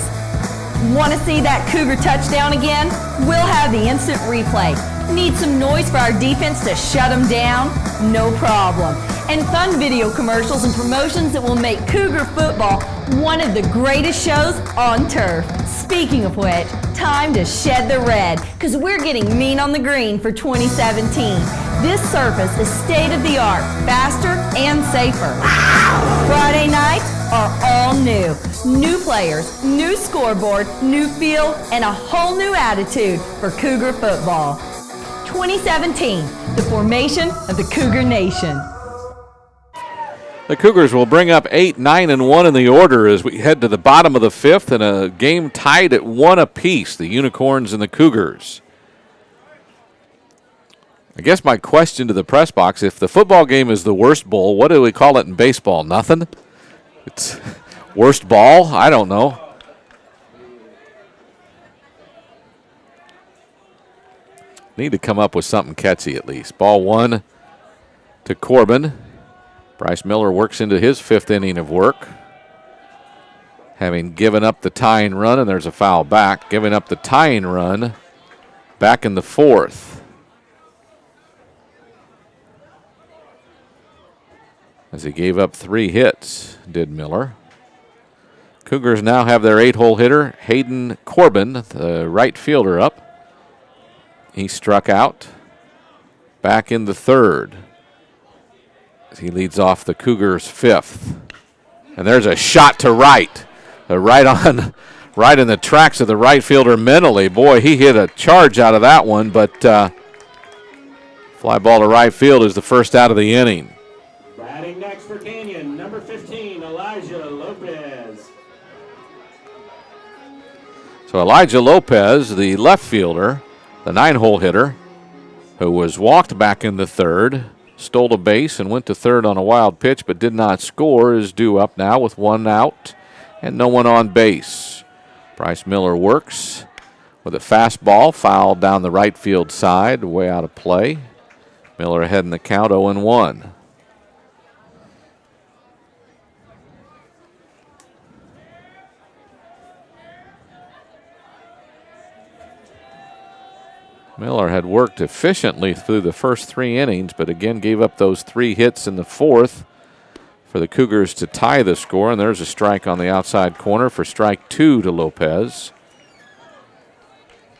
Want to see that Cougar touchdown again? We'll have the instant replay. Need some noise for our defense to shut them down? No problem. And fun video commercials and promotions that will make Cougar football one of the greatest shows on turf. Speaking of which, time to shed the red, because we're getting mean on the green for 2017. This surface is state-of-the-art, faster and safer. Friday nights are all new. New players, new scoreboard, new field, and a whole new attitude for Cougar football. 2017, the formation of the Cougar Nation. The Cougars will bring up 8, 9, and 1 in the order as we head to the bottom of the fifth in a game tied at 1 apiece, the Unicorns and the Cougars. I guess my question to the press box, if the football game is the worst bowl, what do we call it in baseball? Nothing? It's worst ball? I don't know. Need to come up with something catchy at least. Ball 1 to Corbin. Bryce Miller works into his 5th inning of work. Having given up the tying run, and there's a foul back. Giving up the tying run back in the 4th. As he gave up 3 hits, did Miller. Cougars now have their 8-hole hitter, Hayden Corbin, the right fielder, up. He struck out back in the 3rd. He leads off the Cougars' 5th. And there's a shot to right. Right in the tracks of the right fielder mentally. Boy, he hit a charge out of that one, but fly ball to right field is the first out of the inning. Batting next for Canyon, number 15, Elijah Lopez. So Elijah Lopez, the left fielder, the 9-hole hitter, who was walked back in the 3rd, stole a base and went to 3rd on a wild pitch but did not score, is due up now with 1 out and no one on base. Bryce Miller works with a fastball fouled down the right field side, way out of play. Miller ahead in the count, 0-1. Miller had worked efficiently through the first 3 innings, but again gave up those 3 hits in the 4th for the Cougars to tie the score. And there's a strike on the outside corner for strike 2 to Lopez.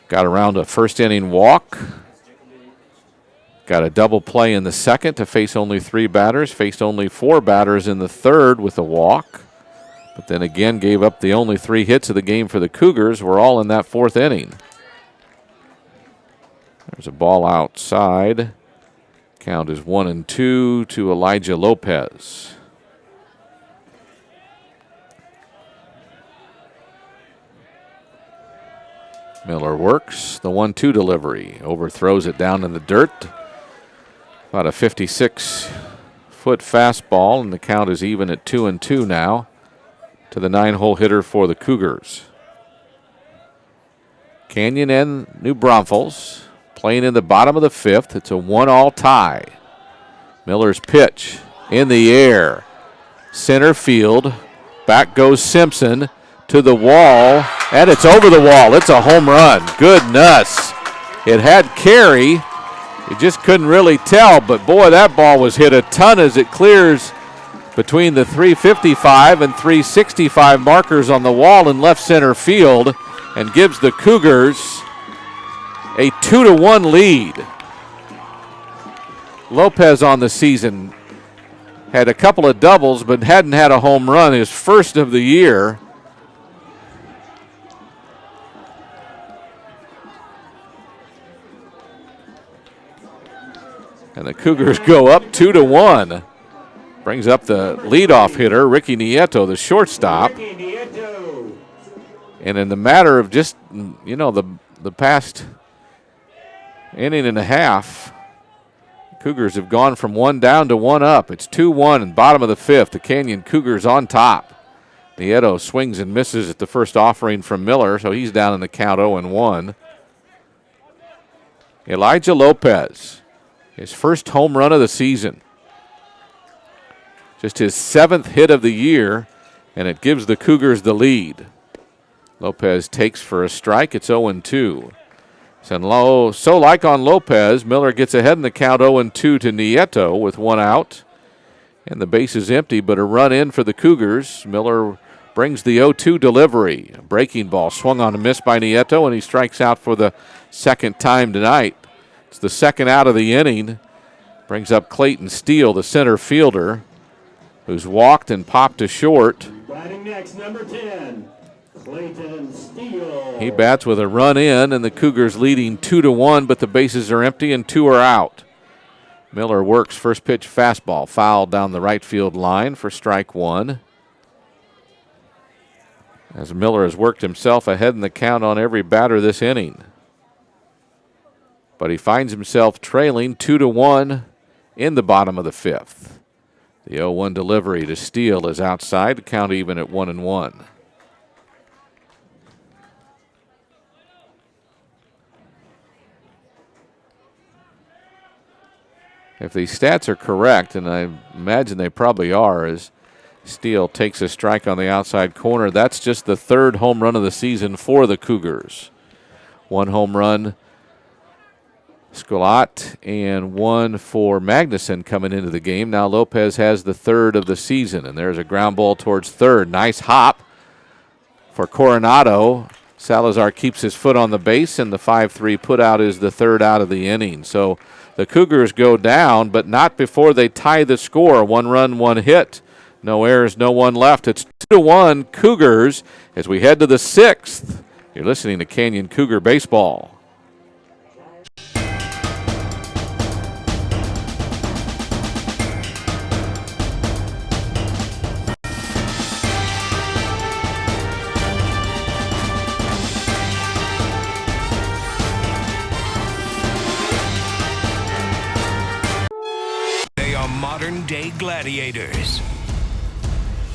Got around a first inning walk. Got a double play in the 2nd to face only 3 batters. Faced only 4 batters in the 3rd with a walk. But then again gave up the only 3 hits of the game for the Cougars. Were all in that 4th inning. There's a ball outside. Count is 1-2 to Elijah Lopez. Miller works the 1-2 delivery. Overthrows it down in the dirt. About a 56-foot fastball, and the count is even at 2-2 now to the 9-hole hitter for the Cougars. Canyon and New Braunfels playing in the bottom of the 5th. It's a 1-all tie. Miller's pitch in the air. Center field. Back goes Simpson to the wall, and it's over the wall. It's a home run. Goodness. It had carry. You just couldn't really tell, but boy, that ball was hit a ton as it clears between the 355 and 365 markers on the wall in left center field and gives the Cougars a 2-1 lead. Lopez on the season had a couple of doubles but hadn't had a home run, his first of the year. And the Cougars go up 2-1. Brings up the leadoff hitter, Ricky Nieto, the shortstop. And in the matter of just, the past inning and a half, Cougars have gone from 1 down to 1 up. It's 2-1 in bottom of the 5th. The Canyon Cougars on top. Nieto swings and misses at the first offering from Miller, so he's down in the count 0-1. Elijah Lopez, his first home run of the season. Just his 7th hit of the year, and it gives the Cougars the lead. Lopez takes for a strike. It's 0-2. So like on Lopez, Miller gets ahead in the count 0-2 to Nieto with 1 out. And the base is empty, but a run in for the Cougars. Miller brings the 0-2 delivery. A breaking ball swung on a miss by Nieto, and he strikes out for the 2nd time tonight. It's the 2nd out of the inning Brings up Clayton Steele, the center fielder, who's walked and popped to short. Batting next, number 10, Clayton Steele. He bats with a run in, and the Cougars leading 2-1, but the bases are empty and 2 are out. Miller works first pitch fastball, fouled down the right field line for strike 1. As Miller has worked himself ahead in the count on every batter this inning. But he finds himself trailing 2-1 in the bottom of the 5th. The 0-1 delivery to Steele is outside, the count even at 1-1. If these stats are correct, and I imagine they probably are, as Steele takes a strike on the outside corner, that's just the 3rd home run of the season for the Cougars. 1 home run, Scalott, and 1 for Magnuson coming into the game. Now Lopez has the 3rd of the season, and there's a ground ball towards third. Nice hop for Coronado. Salazar keeps his foot on the base, and the 5-3 putout is the 3rd out of the inning. So the Cougars go down, but not before they tie the score. 1 run, 1 hit. No errors, no one left. It's 2-1 Cougars as we head to the 6th. You're listening to Canyon Cougar Baseball. They are modern-day gladiators.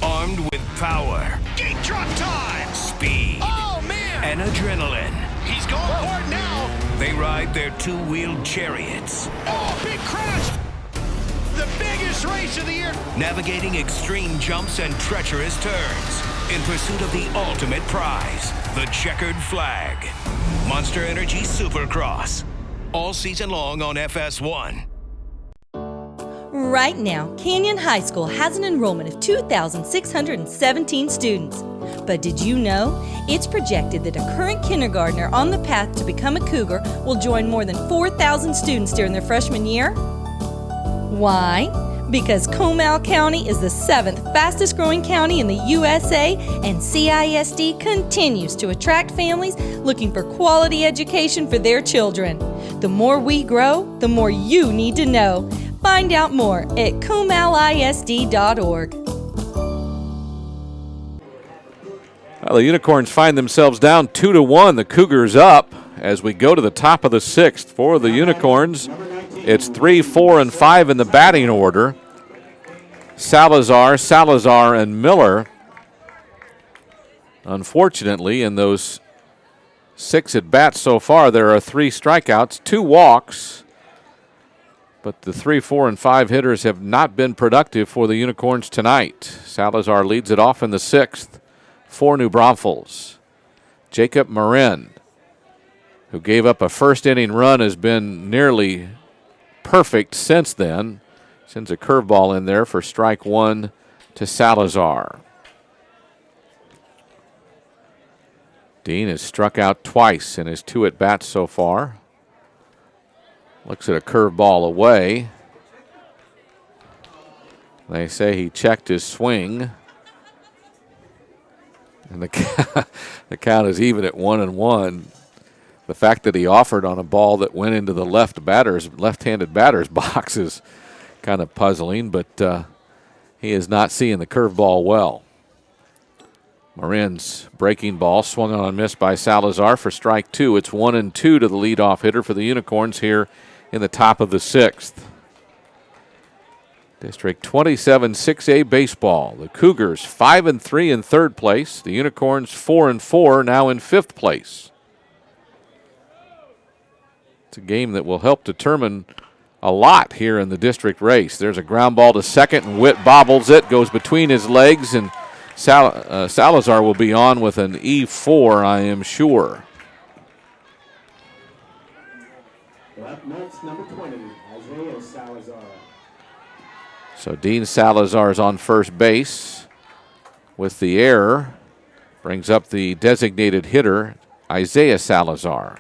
Armed with power. Gate drop time! Speed. Oh, man! And adrenaline. He's going for it now! They ride their 2-wheeled chariots. Oh, big crash! The biggest race of the year! Navigating extreme jumps and treacherous turns. In pursuit of the ultimate prize, the checkered flag. Monster Energy Supercross. All season long on FS1. Right now, Canyon High School has an enrollment of 2,617 students. But did you know? It's projected that a current kindergartner on the path to become a Cougar will join more than 4,000 students during their freshman year. Why? Because Comal County is the 7th fastest growing county in the USA, and CISD continues to attract families looking for quality education for their children. The more we grow, the more you need to know. Find out more at comalisd.org. Well, the Unicorns find themselves down 2-1. The Cougars up as we go to the top of the 6th. For the Unicorns, it's 3, 4, and 5 in the batting order. Salazar, and Miller. Unfortunately, in those 6 at-bats so far, there are 3 strikeouts, 2 walks. But the 3, 4, and 5 hitters have not been productive for the Unicorns tonight. Salazar leads it off in the 6th for New Braunfels. Jacob Marin, who gave up a first-inning run, has been nearly perfect since then. Sends a curveball in there for strike 1 to Salazar. Dean has struck out twice in his 2 at-bats so far. Looks at a curveball away. They say he checked his swing. And the count is even at 1-1. The fact that he offered on a ball that went into the left-handed batter's box is kind of puzzling, but he is not seeing the curveball well. Marin's breaking ball swung on and missed by Salazar for strike 2. It's 1-2 to the leadoff hitter for the Unicorns here in the top of the 6th. District 27 6A baseball. The Cougars 5-3 in 3rd place. The Unicorns 4-4 now in 5th place. It's a game that will help determine a lot here in the district race. There's a ground ball to second, and Witt bobbles it, goes between his legs, and Salazar will be on with an E4, I am sure. Up next, number 20, Isaiah Salazar. So Dean Salazar is on first base with the error. Brings up the designated hitter, Isaiah Salazar.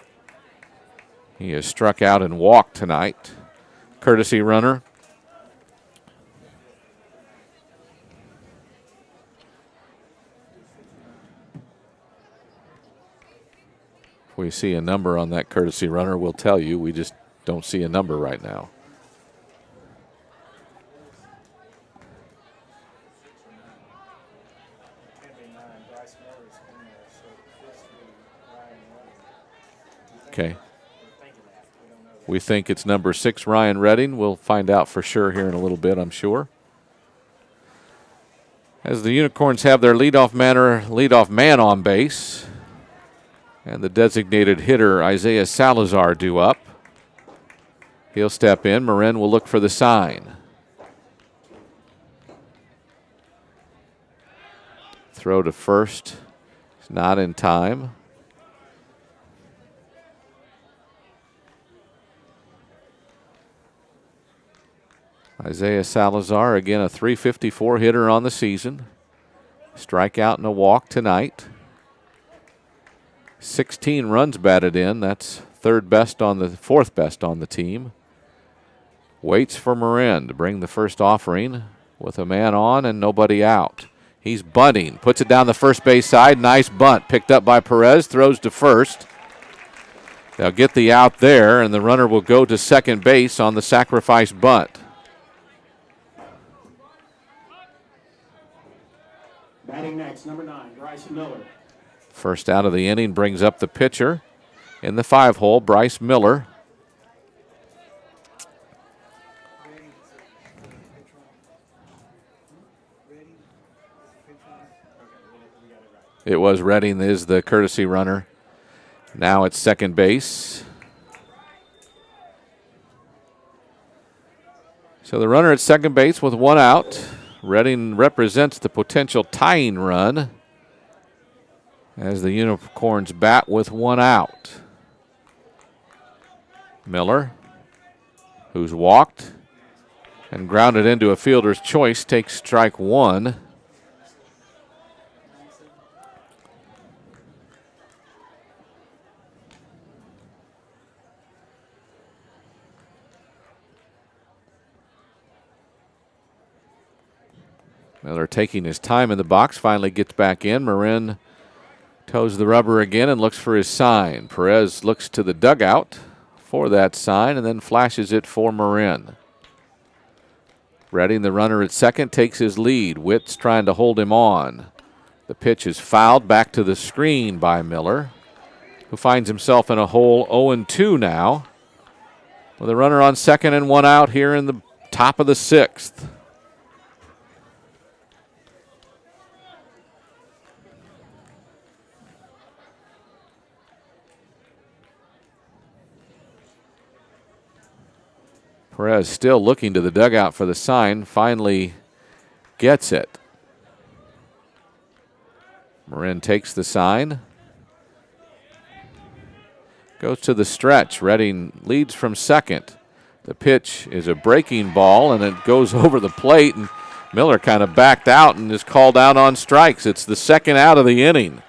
He has struck out and walked tonight. courtesy runner. If we see a number on that courtesy runner, we'll tell you. We just don't see a number right now. Okay. We think it's number 6, Ryan Redding. We'll find out for sure here in a little bit, I'm sure. As the Unicorns have their leadoff man on base, and the designated hitter, Isaiah Salazar, due up. He'll step in. Marin will look for the sign. Throw to first. It's not in time. Isaiah Salazar, again, a .354 hitter on the season. Strikeout and a walk tonight. 16 runs batted in. That's fourth best on the team. Waits for Marin to bring the first offering with a man on and nobody out. He's bunting, puts it down the first base side. Nice bunt, picked up by Perez, throws to first. They'll get the out there, and the runner will go to second base on the sacrifice bunt. Batting next, number 9, Bryce Miller. First out of the inning brings up the pitcher in the 5-hole, Bryce Miller. It was Redding is the courtesy runner. Now it's second base. So the runner at second base with one out. Redding represents the potential tying run as the Unicorns bat with one out. Miller, who's walked and grounded into a fielder's choice, takes strike one. Miller taking his time in the box, finally gets back in. Marin toes the rubber again and looks for his sign. Perez looks to the dugout for that sign and then flashes it for Marin. Redding, the runner at second, takes his lead. Witt's trying to hold him on. The pitch is fouled back to the screen by Miller, who finds himself in a hole 0-2 now, with a runner on second and one out here in the top of the 6th. Perez still looking to the dugout for the sign, finally gets it. Marin takes the sign. Goes to the stretch. Redding leads from second. The pitch is a breaking ball, and it goes over the plate, and Miller kind of backed out and is called out on strikes. It's the second out of the inning.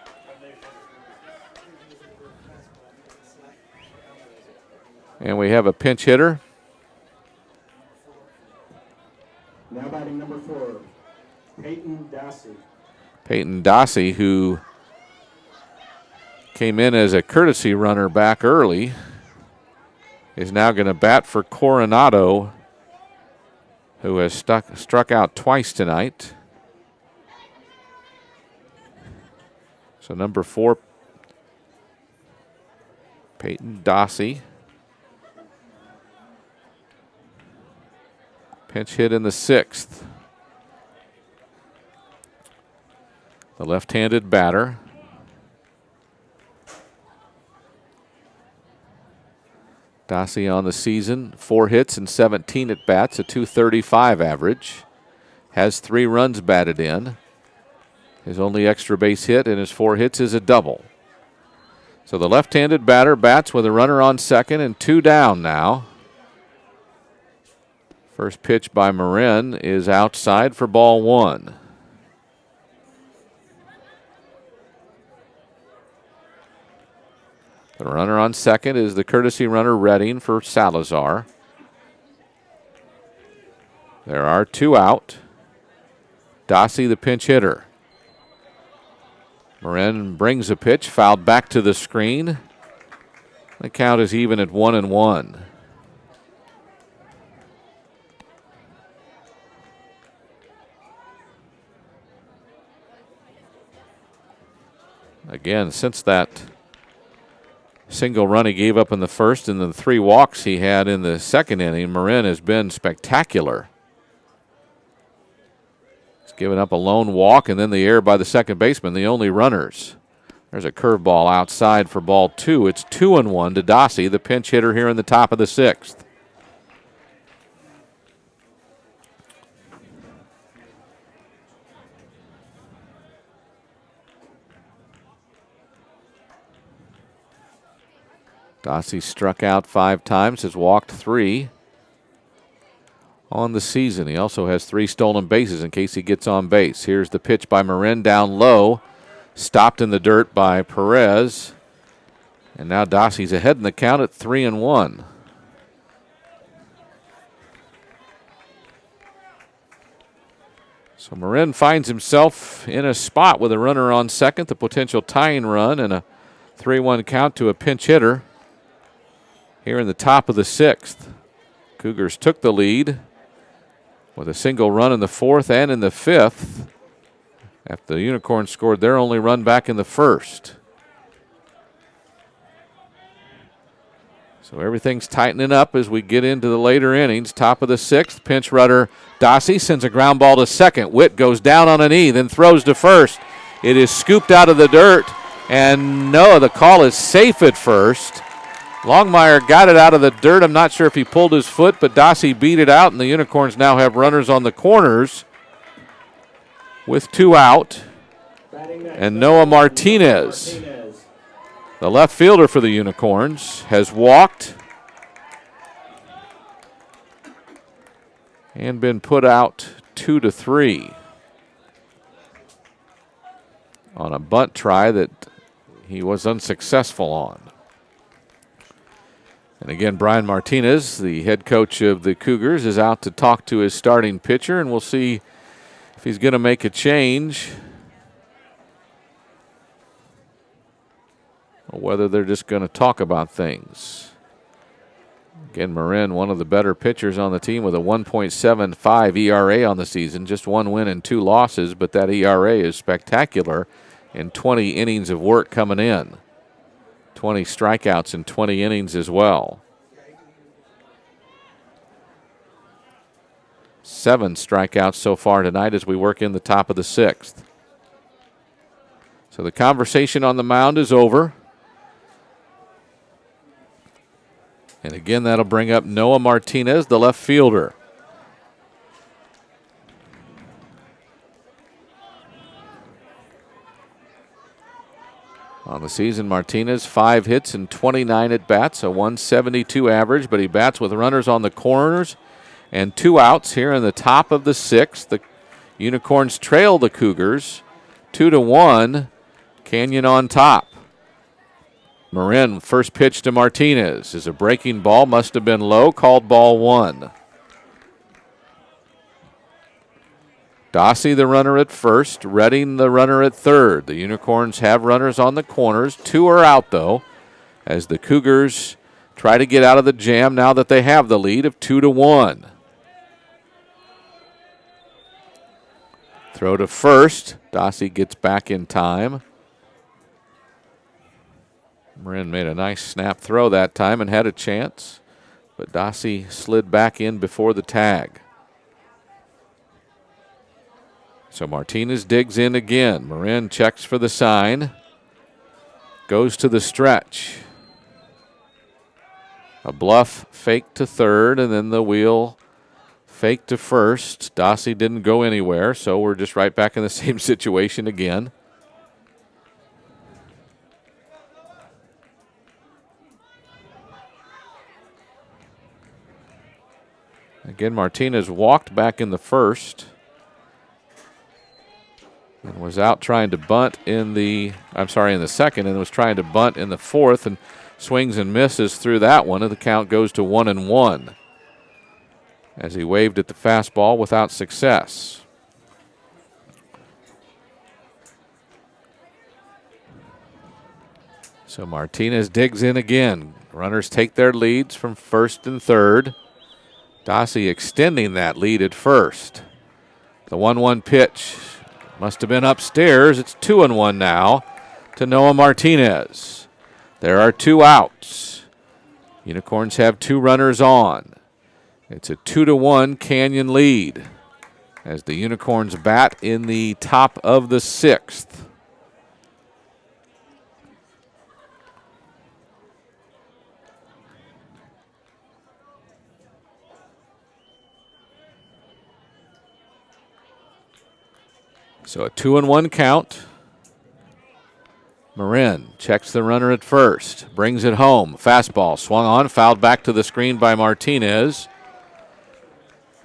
And we have a pinch hitter. Now batting number 4, Peyton Dassey. Peyton Dassey, who came in as a courtesy runner back early, is now going to bat for Coronado, who has struck out twice tonight. So number 4, Peyton Dassey. Pinch hit in the 6th. The left-handed batter. Dassey on the season, 4 hits and 17 at-bats, a .235 average. Has 3 runs batted in. His only extra base hit in his 4 hits is a double. So the left-handed batter bats with a runner on second and 2 down now. First pitch by Marin is outside for ball 1. The runner on second is the courtesy runner Redding for Salazar. There are 2 out. Dossie, the pinch hitter. Marin brings a pitch, fouled back to the screen. The count is even at 1-1. Again, since that single run he gave up in the first and the 3 walks he had in the second inning, Marin has been spectacular. He's given up a lone walk and then the error by the second baseman, the only runners. There's a curveball outside for ball 2. It's 2-1 to Dossie, the pinch hitter here in the top of the 6th. Dossie struck out 5 times, has walked 3 on the season. He also has 3 stolen bases in case he gets on base. Here's the pitch by Marin down low. Stopped in the dirt by Perez. And now Dossie's ahead in the count at 3-1. So Marin finds himself in a spot with a runner on second, the potential tying run, and a 3-1 count to a pinch hitter here in the top of the 6th. Cougars took the lead with a single run in the 4th and in the 5th after the Unicorns scored their only run back in the 1st. So everything's tightening up as we get into the later innings. Top of the 6th, pinch runner Dossie sends a ground ball to second. Witt goes down on a knee, then throws to first. It is scooped out of the dirt, and no, the call is safe at first. Longmire got it out of the dirt. I'm not sure if he pulled his foot, but Dossie beat it out, and the Unicorns now have runners on the corners with 2 out. And Noah Martinez, the left fielder for the Unicorns, has walked and been put out 2-3 on a bunt try that he was unsuccessful on. And again, Brian Martinez, the head coach of the Cougars, is out to talk to his starting pitcher, and we'll see if he's going to make a change or whether they're just going to talk about things. Again, Marin, one of the better pitchers on the team with a 1.75 ERA on the season, just 1 win and 2 losses, but that ERA is spectacular in 20 innings of work coming in. 20 strikeouts in 20 innings as well. 7 strikeouts so far tonight as we work in the top of the 6th. So the conversation on the mound is over. And again, that'll bring up Noah Martinez, the left fielder. On the season, Martinez, 5 hits and 29 at-bats, a 172 average, but he bats with runners on the corners and 2 outs here in the top of the 6th. The Unicorns trail the Cougars 2-1, Canyon on top. Marin, first pitch to Martinez, is a breaking ball, must have been low, called ball 1. Dossie, the runner at first, Redding, the runner at third. The Unicorns have runners on the corners. 2 are out, though, as the Cougars try to get out of the jam now that they have the lead of 2-1. Throw to first. Dossie gets back in time. Marin made a nice snap throw that time and had a chance, but Dossie slid back in before the tag. So Martinez digs in again. Marin checks for the sign. Goes to the stretch. A bluff fake to third, and then the wheel fake to first. Dossie didn't go anywhere, so we're just right back in the same situation again. Again, Martinez walked back in the first and was out trying to bunt in the second, and was trying to bunt in the 4th, and swings and misses through that one, and the count goes to 1-1. as he waved at the fastball without success. So Martinez digs in again. Runners take their leads from first and third. Dossie extending that lead at first. The 1-1 pitch must have been upstairs. It's 2-1 now to Noah Martinez. There are 2 outs. Unicorns have 2 runners on. It's a 2-1 Canyon lead as the Unicorns bat in the top of the 6th. So a 2-1 count. Marin checks the runner at first, brings it home. Fastball swung on, fouled back to the screen by Martinez.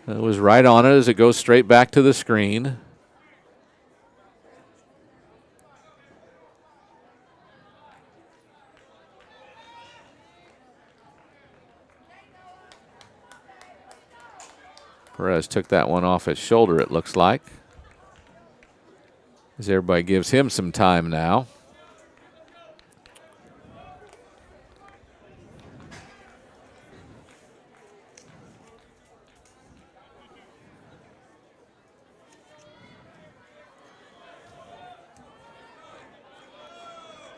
It was right on it as it goes straight back to the screen. Perez took that one off his shoulder, it looks like, as everybody gives him some time now.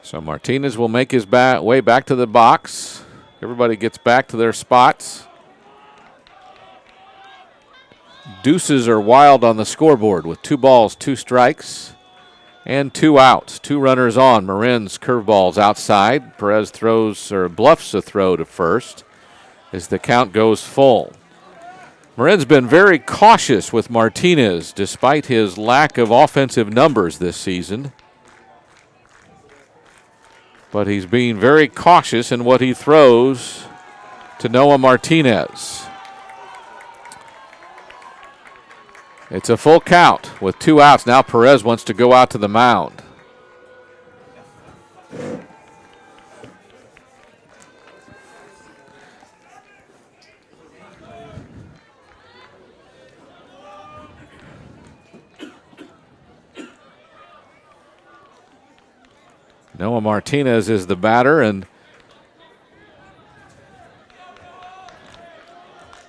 So Martinez will make his way back to the box. Everybody gets back to their spots. Deuces are wild on the scoreboard with 2 balls, 2 strikes, and 2 outs. 2 runners on. Marin's curveball's outside. Perez throws or bluffs a throw to first as the count goes full. Marin's been very cautious with Martinez despite his lack of offensive numbers this season. But he's being very cautious in what he throws to Noah Martinez. It's a full count with 2 outs. Now Perez wants to go out to the mound. Noah Martinez is the batter, and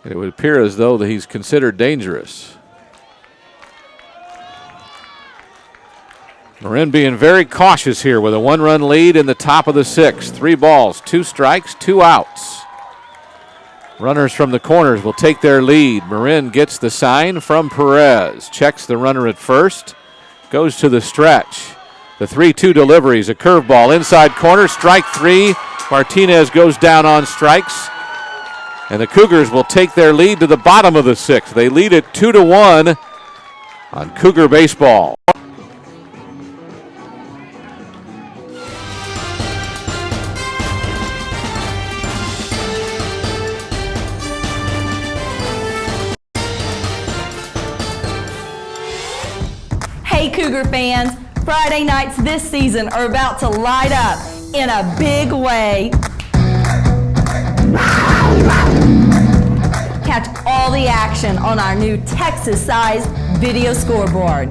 it would appear as though that he's considered dangerous. Marin being very cautious here with a 1-run lead in the top of the 6th. 3 balls, 2 strikes, 2 outs. Runners from the corners will take their lead. Marin gets the sign from Perez. Checks the runner at first. Goes to the stretch. The 3-2 deliveries, a curveball inside corner, strike 3. Martinez goes down on strikes. And the Cougars will take their lead to the bottom of the 6th. They lead it 2-1 on Cougar Baseball. Hey Cougar fans, Friday nights this season are about to light up in a big way. Catch all the action on our new Texas-sized video scoreboard.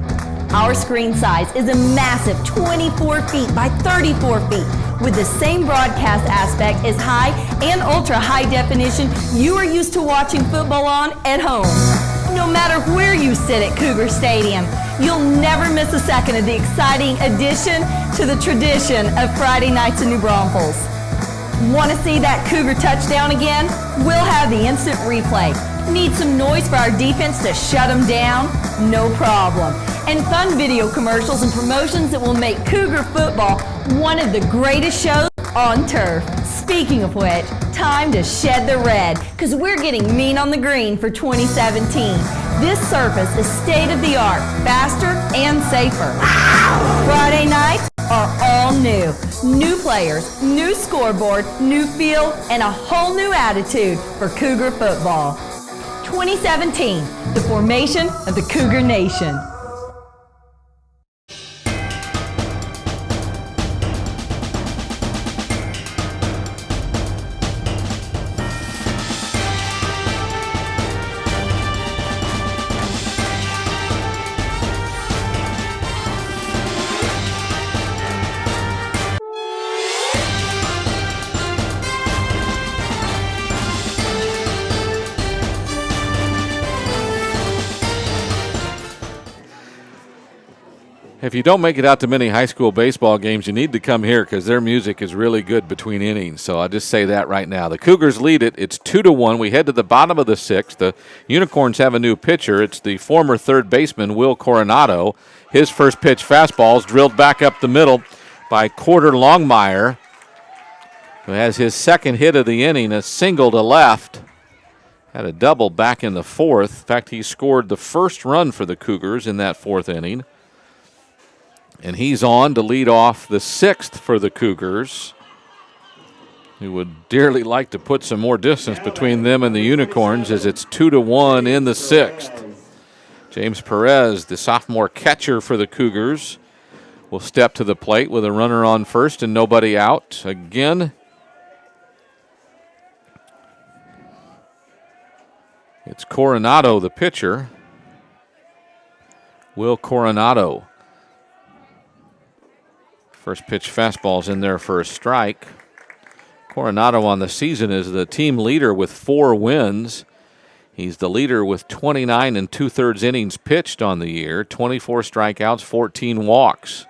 Our screen size is a massive 24 feet by 34 feet with the same broadcast aspect as high and ultra high definition you are used to watching football on at home. No matter where you sit at Cougar Stadium, you'll never miss a second of the exciting addition to the tradition of Friday nights in New Braunfels. Want to see that Cougar touchdown again? We'll have the instant replay. Need some noise for our defense to shut them down? No problem. And fun video commercials and promotions that will make Cougar football one of the greatest shows on turf. Speaking of which, time to shed the red, because we're getting mean on the green for 2017. This surface is state-of-the-art, faster and safer. Friday nights are all new. New players, new scoreboard, new feel, and a whole new attitude for Cougar football. 2017, the formation of the Cougar Nation. If you don't make it out to many high school baseball games, you need to come here because their music is really good between innings. So I'll just say that right now. The Cougars lead it. It's 2-1. We head to the bottom of the sixth. The Unicorns have a new pitcher. It's the former third baseman, Will Coronado. His first pitch fastball is drilled back up the middle by Quarter Longmire, who has his second hit of the inning, a single to left. Had a double back in the fourth. In fact, he scored the first run for the Cougars in that fourth inning. And he's on to lead off the sixth for the Cougars, who would dearly like to put some more distance between them and the Unicorns as it's 2-1 in the sixth. James Perez, the sophomore catcher for the Cougars, will step to the plate with a runner on first and nobody out. Again, it's Coronado, the pitcher. Will Coronado. First pitch fastball's in there for a strike. Coronado on the season is the team leader with 4 wins. He's the leader with 29 2/3 innings pitched on the year, 24 strikeouts, 14 walks.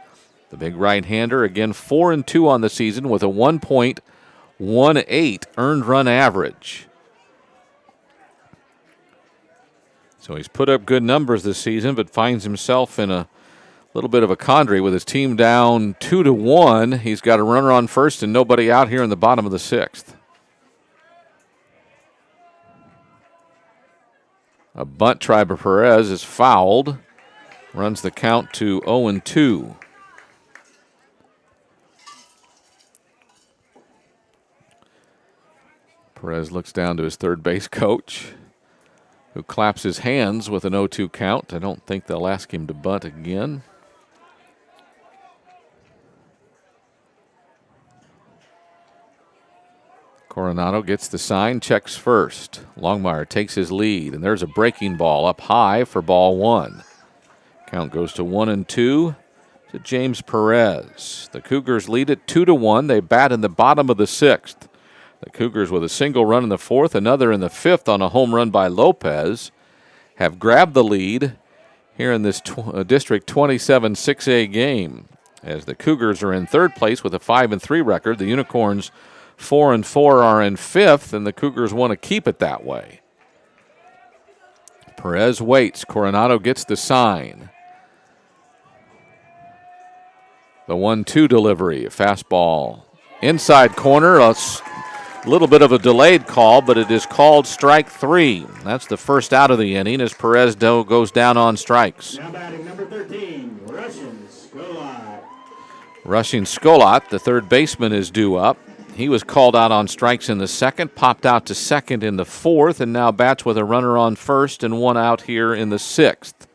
The big right-hander, again, 4-2 on the season with a 1.18 earned run average. So he's put up good numbers this season, but finds himself in a little bit of a quandary with his team down 2-1. He's got a runner on first and nobody out here in the bottom of the sixth. A bunt try by Perez is fouled. Runs the count to 0-2. Perez looks down to his third base coach, who claps his hands with an 0-2 count. I don't think they'll ask him to bunt again. Coronado gets the sign, checks first. Longmire takes his lead, and there's a breaking ball up high for ball 1. Count goes to 1-2 to James Perez. The Cougars lead it 2-1. They bat in the bottom of the sixth. The Cougars, with a single run in the fourth, another in the fifth on a home run by Lopez, have grabbed the lead here in this District 27 6A game. As the Cougars are in third place with a 5-3 record, the Unicorns 4-4 are in fifth, and the Cougars want to keep it that way. Perez waits. Coronado gets the sign. The 1-2 delivery, a fastball inside corner, a little bit of a delayed call, but it is called strike 3. That's the first out of the inning as Perez goes down on strikes. Now batting number 13, Russian Skolot. Rushing Skolot, the third baseman, is due up. He was called out on strikes in the second, popped out to second in the fourth, and now bats with a runner on first and 1 out here in the sixth.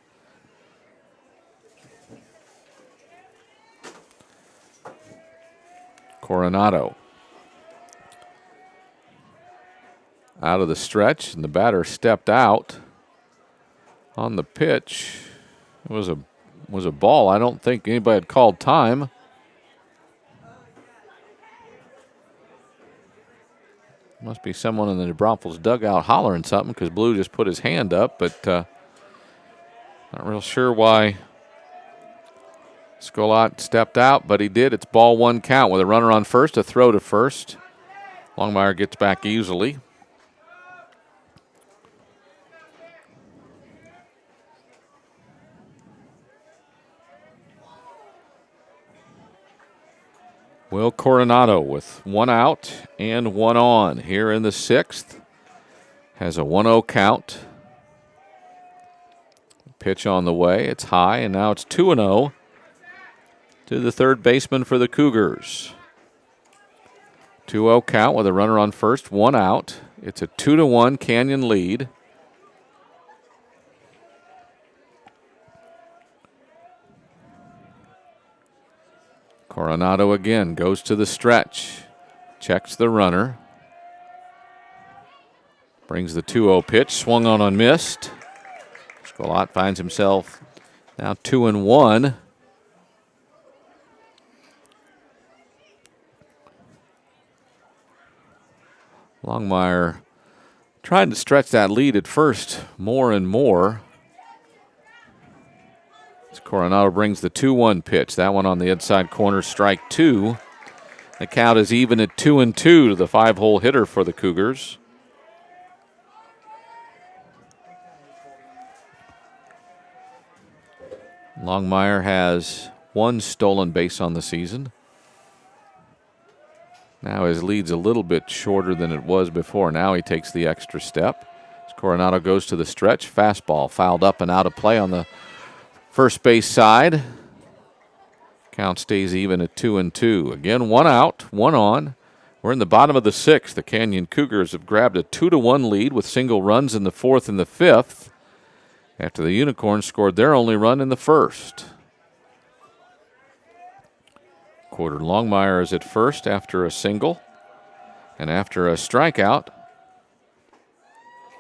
Coronado out of the stretch, and the batter stepped out on the pitch. It was a ball. I don't think anybody had called time. Must be someone in the Braunfels dugout hollering something because Blue just put his hand up, but not real sure why Skolot stepped out, but he did. It's ball 1 count with a runner on first, a throw to first. Longmire gets back easily. Will Coronado with 1 out and 1 on here in the sixth. Has a 1-0 count. Pitch on the way. It's high, and now it's 2-0 to the third baseman for the Cougars. 2-0 count with a runner on first, 1 out. It's a 2-1 Canyon lead. Coronado again goes to the stretch, checks the runner, brings the 2-0 pitch, swung on and missed. Skolot finds himself now 2-1. Longmire tried to stretch that lead at first more and more. Coronado brings the 2-1 pitch. That one on the inside corner, strike 2. The count is even at 2-2 to the 5-hole hitter for the Cougars. Longmire has 1 stolen base on the season. Now his lead's a little bit shorter than it was before. Now he takes the extra step. As Coronado goes to the stretch, fastball fouled up and out of play on the first base side. Count stays even at 2-2. Again, 1 out, 1 on. We're in the bottom of the 6th. The Canyon Cougars have grabbed a 2-1 lead with single runs in the 4th and the 5th after the Unicorns scored their only run in the 1st. Quarter Longmire is at first after a single. And after a strikeout,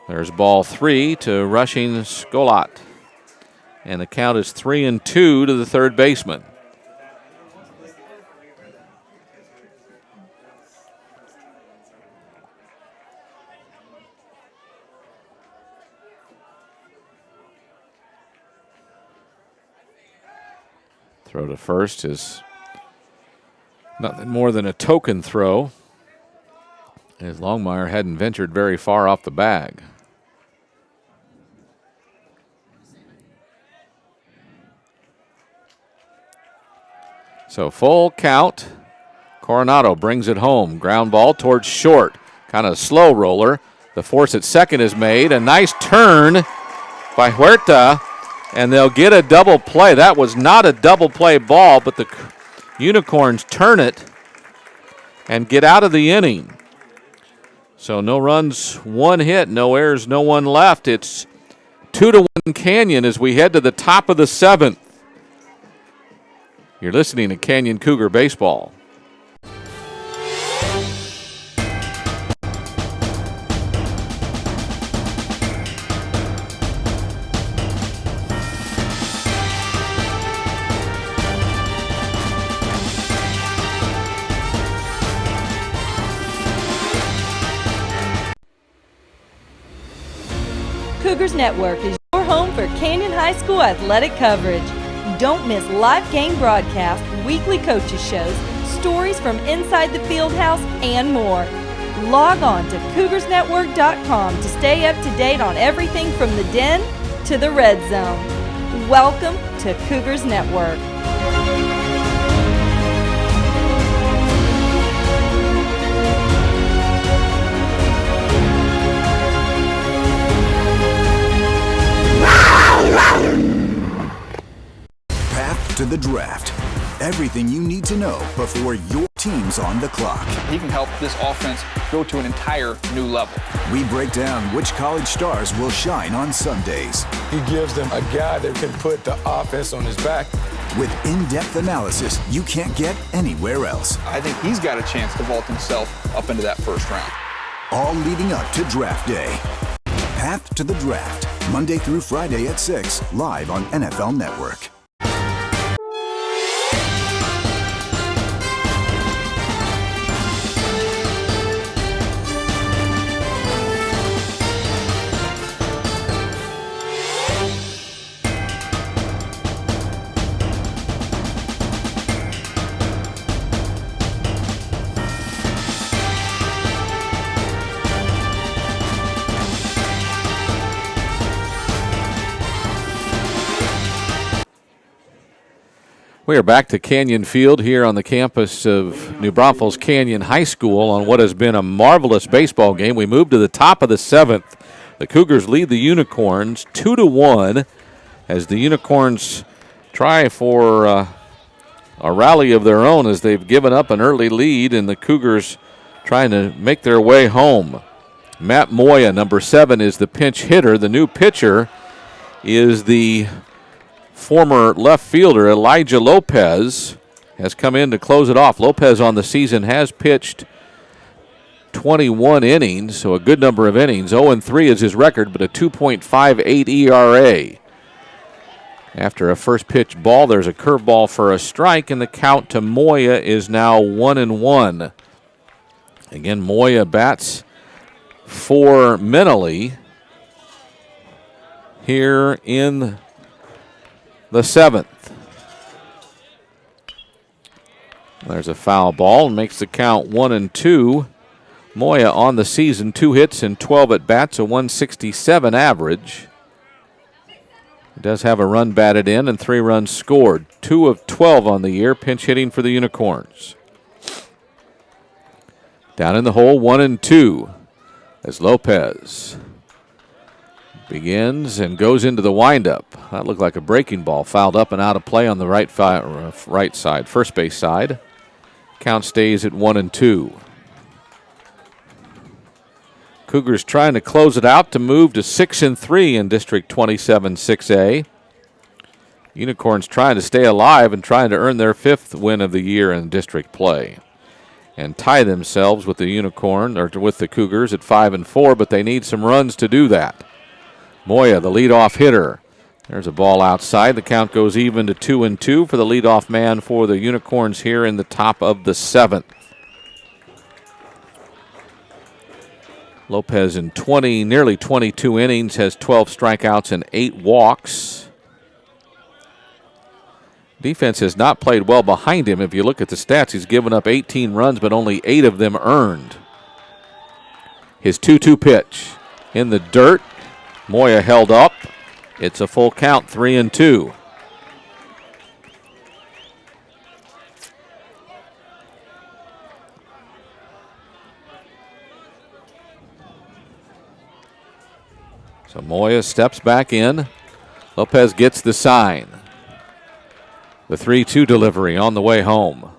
there's ball 3 to rushing Scolat. And the count is 3-2 to the third baseman. Throw to first is nothing more than a token throw, as Longmire hadn't ventured very far off the bag. So full count. Coronado brings it home. Ground ball towards short. Kind of a slow roller. The force at second is made. A nice turn by Huerta, and they'll get a double play. That was not a double play ball, but the Unicorns turn it and get out of the inning. So no runs, 1 hit, no errors, no one left. It's 2-1 Canyon as we head to the top of the 7th. You're listening to Canyon Cougar Baseball. Cougars Network is your home for Canyon High School athletic coverage. Don't miss live game broadcasts, weekly coaches shows, stories from inside the field house, and more. Log on to cougarsnetwork.com to stay up to date on everything from the den to the red zone. Welcome to Cougars Network. Path to the draft. Everything you need to know before your team's on the clock. He can help this offense go to an entire new level. We break down which college stars will shine on Sundays. He gives them a guy that can put the offense on his back. With in-depth analysis you can't get anywhere else. I think he's got a chance to vault himself up into that first round. All leading up to draft day. Path to the Draft, Monday through Friday at 6, live on NFL Network. We are back to Canyon Field here on the campus of New Braunfels Canyon High School on what has been a marvelous baseball game. We move to the top of the 7th. The Cougars lead the Unicorns 2-1 as the Unicorns try for a rally of their own as they've given up an early lead and the Cougars trying to make their way home. Matt Moya, number 7, is the pinch hitter. The new pitcher is the former left fielder Elijah Lopez, has come in to close it off. Lopez on the season has pitched 21 innings, so a good number of innings. 0-3 is his record, but a 2.58 ERA. After a first pitch ball, there's a curveball for a strike, and the count to Moya is now 1-1. Again, Moya bats for mentally here in the 7th. There's a foul ball and makes the count 1-2. Moya on the season, 2 hits and 12 at-bats, a 167 average. He does have a run batted in and 3 runs scored. 2 of 12 on the year, pinch hitting for the Unicorns. Down in the hole, 1-2 as Lopez begins and goes into the windup. That looked like a breaking ball, fouled up and out of play on the right side, first base side. Count stays at 1-2. Cougars trying to close it out to move to 6-3 in District 27 6A. Unicorns trying to stay alive and trying to earn their 5th win of the year in district play and tie themselves with the Cougars at 5-4, but they need some runs to do that. Moya, the leadoff hitter. There's a ball outside. The count goes even to 2-2 for the leadoff man for the Unicorns here in the top of the 7th. Lopez in nearly 22 innings has 12 strikeouts and 8 walks. Defense has not played well behind him. If you look at the stats, he's given up 18 runs, but only 8 of them earned. His 2-2 pitch in the dirt. Moya held up. It's a full count, 3-2. So Moya steps back in. Lopez gets the sign. The 3-2 delivery on the way home.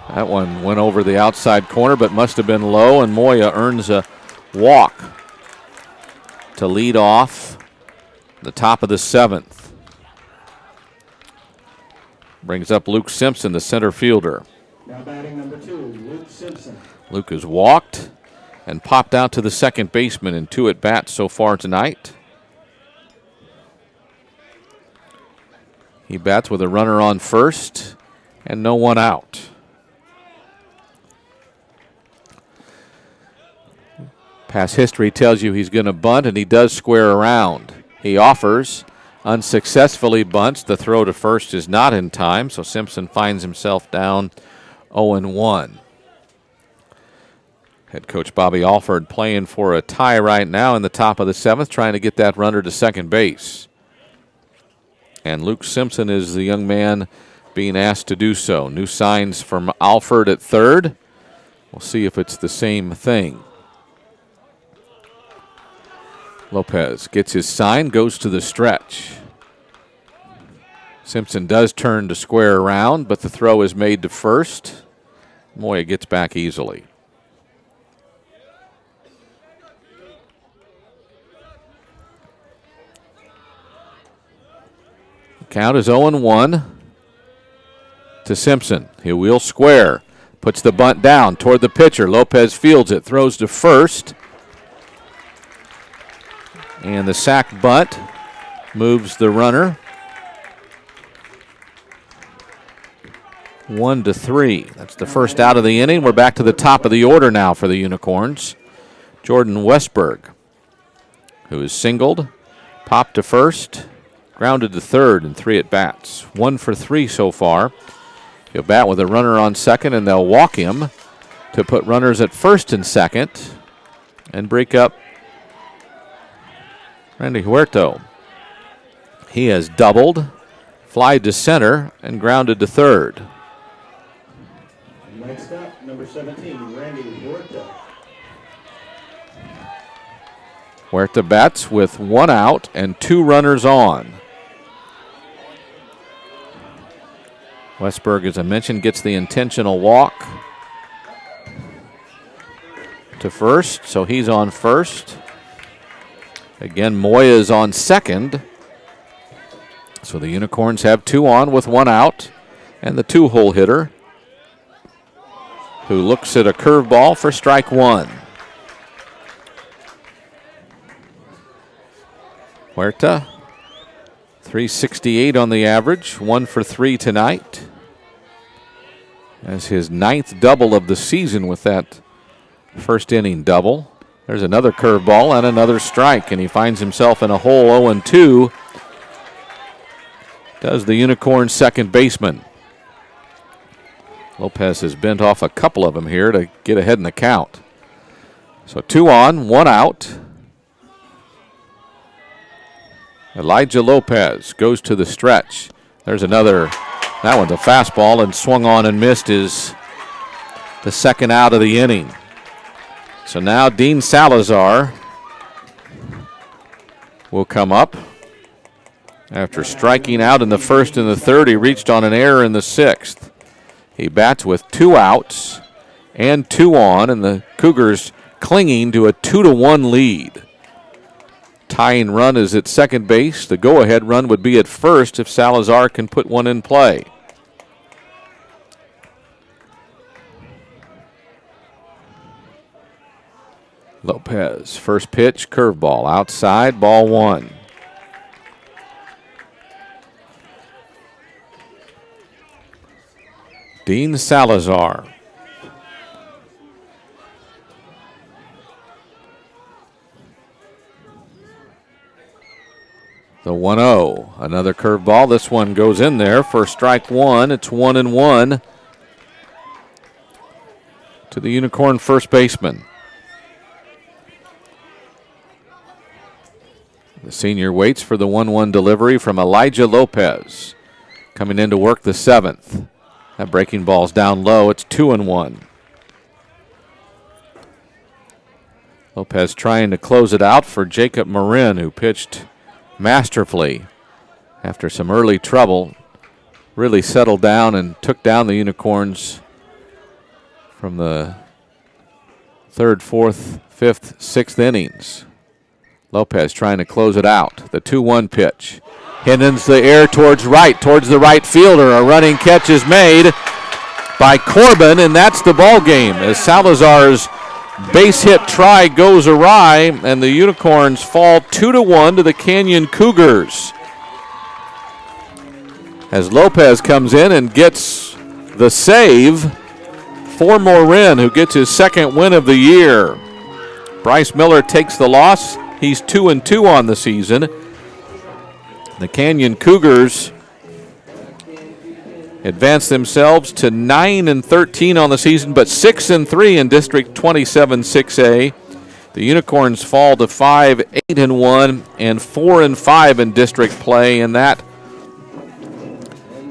That one went over the outside corner, but must have been low, and Moya earns a walk to lead off the top of the 7th. Brings up Luke Simpson, the center fielder. Now batting number 2, Luke Simpson. Luke has walked and popped out to the second baseman in 2 at-bats so far tonight. He bats with a runner on first and no one out. Past history tells you he's going to bunt, and he does square around. He offers, unsuccessfully bunts. The throw to first is not in time, so Simpson finds himself down 0-1. Head coach Bobby Alford playing for a tie right now in the top of the 7th, trying to get that runner to second base. And Luke Simpson is the young man being asked to do so. New signs from Alford at third. We'll see if it's the same thing. Lopez gets his sign, goes to the stretch. Simpson does turn to square around, but the throw is made to first. Moya gets back easily. The count is 0-1 to Simpson. He will square, puts the bunt down toward the pitcher. Lopez fields it, throws to first. And the sac bunt moves the runner 1-3. That's the first out of the inning. We're back to the top of the order now for the Unicorns. Jordan Westberg, who is singled, popped to first, grounded to third in 3 at-bats. 1 for 3 so far. He'll bat with a runner on second, and they'll walk him to put runners at first and second and break up Randy Huerto. He has doubled, flied to center, and grounded to third. Next up, number 17, Randy Huerta. Huerta bats with 1 out and 2 runners on. Westberg, as I mentioned, gets the intentional walk to first, so he's on first. Again, Moya is on second. So the Unicorns have 2 on with 1 out. And the 2-hole hitter, who looks at a curveball for strike 1. Huerta, 368 on the average, 1 for 3 tonight. That's his 9th double of the season with that first inning double. There's another curveball and another strike, and he finds himself in a hole 0-2. does the Unicorns' second baseman. Lopez has bent off a couple of them here to get ahead in the count. So 2 on, 1 out. Elijah Lopez goes to the stretch. There's another, that one's a fastball, and swung on and missed is the second out of the inning. So now Dean Salazar will come up. After striking out in the first and the third, he reached on an error in the sixth. He bats with 2 outs and 2 on, and the Cougars clinging to a 2-1 lead. Tying run is at second base. The go-ahead run would be at first if Salazar can put one in play. Lopez, first pitch, curveball, outside, ball 1. Dean Salazar. The 1-0, another curveball. This one goes in there for strike 1. It's 1-1 to the Unicorn first baseman. The senior waits for the 1-1 delivery from Elijah Lopez. Coming in to work the 7th. That breaking ball's down low. It's 2-1. Lopez trying to close it out for Jacob Marin, who pitched masterfully after some early trouble. Really settled down and took down the Unicorns from the 3rd, 4th, 5th, 6th innings. Lopez trying to close it out. The 2-1 pitch. Hinnens the air towards right, towards the right fielder. A running catch is made by Corbin, and that's the ball game as Salazar's base hit try goes awry, and the Unicorns fall 2-1 to the Canyon Cougars. As Lopez comes in and gets the save for Morin, who gets his second win of the year. Bryce Miller takes the loss. He's 2-2 on the season. The Canyon Cougars advance themselves to 9-13 on the season, but 6-3 in District 27 6A. The Unicorns fall to 5-8-1 and 4-5 in district play, and that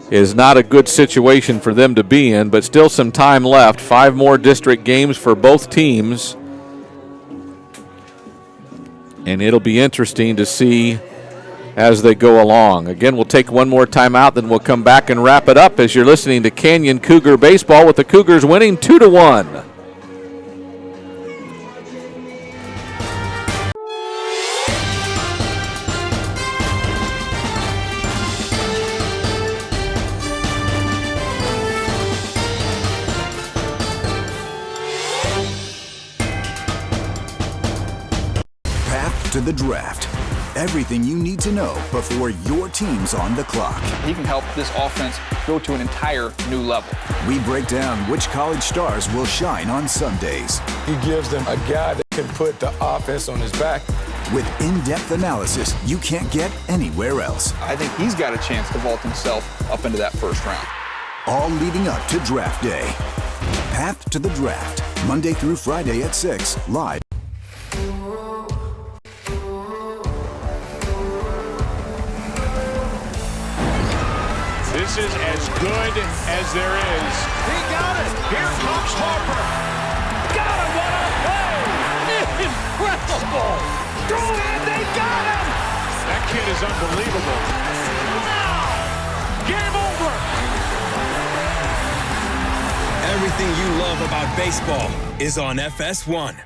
is not a good situation for them to be in, but still some time left. 5 more district games for both teams, and it'll be interesting to see as they go along. Again, we'll take one more timeout, then we'll come back and wrap it up as you're listening to Canyon Cougar Baseball with the Cougars winning 2-1. Path to the draft. Everything you need to know before your team's on the clock. He can help this offense go to an entire new level. We break down which college stars will shine on Sundays. He gives them a guy that can put the offense on his back. With in-depth analysis you can't get anywhere else. I think he's got a chance to vault himself up into that first round. All leading up to draft day. Path to the Draft, Monday through Friday at 6, live. This is as good as there is. He got it. Here comes Harper. Got him. What a play. Incredible. And they got him. That kid is unbelievable. Game over. Everything you love about baseball is on FS1.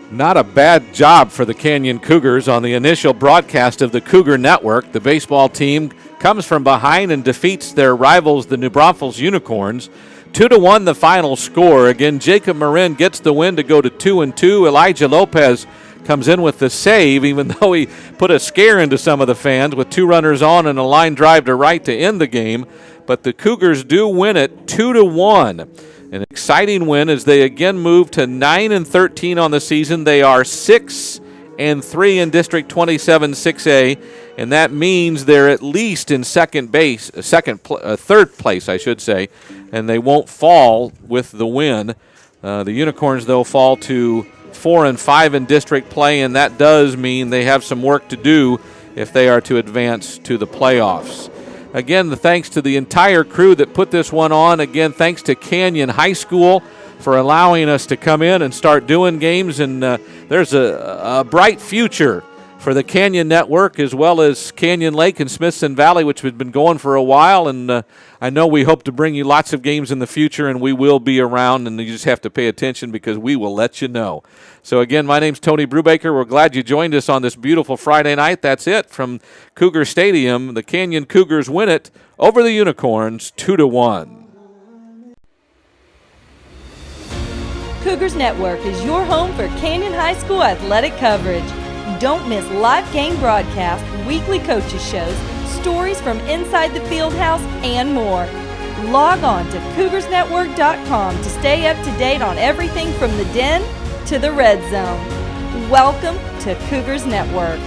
Not a bad job for the Canyon Cougars on the initial broadcast of the Cougar Network. The baseball team comes from behind and defeats their rivals, the New Braunfels Unicorns. 2-1 the final score. Again, Jacob Marin gets the win to go to 2-2. Elijah Lopez comes in with the save, even though he put a scare into some of the fans with 2 runners on and a line drive to right to end the game. But the Cougars do win it 2-1. An exciting win as they again move to 9-13 on the season. They are 6-8 and 3 in District 27 6A, and that means they're at least in third place, I should say, and they won't fall with the win. The Unicorns, though, fall to 4 and 5 in district play, and that does mean they have some work to do if they are to advance to the playoffs. Again, the thanks to the entire crew that put this one on. Again, thanks to Canyon High School for allowing us to come in and start doing games, and there's a bright future for the Canyon Network as well as Canyon Lake and Smithson Valley, which has been going for a while, and I know we hope to bring you lots of games in the future, and we will be around, and you just have to pay attention because we will let you know. So again, my name's Tony Brubaker. We're glad you joined us on this beautiful Friday night. That's it from Cougar Stadium. The Canyon Cougars win it over the Unicorns 2-1. Cougars Network is your home for Canyon High School athletic coverage. Don't miss live game broadcasts, weekly coaches shows, stories from inside the field house, and more. Log on to cougarsnetwork.com to stay up to date on everything from the Den to the Red Zone. Welcome to Cougars Network.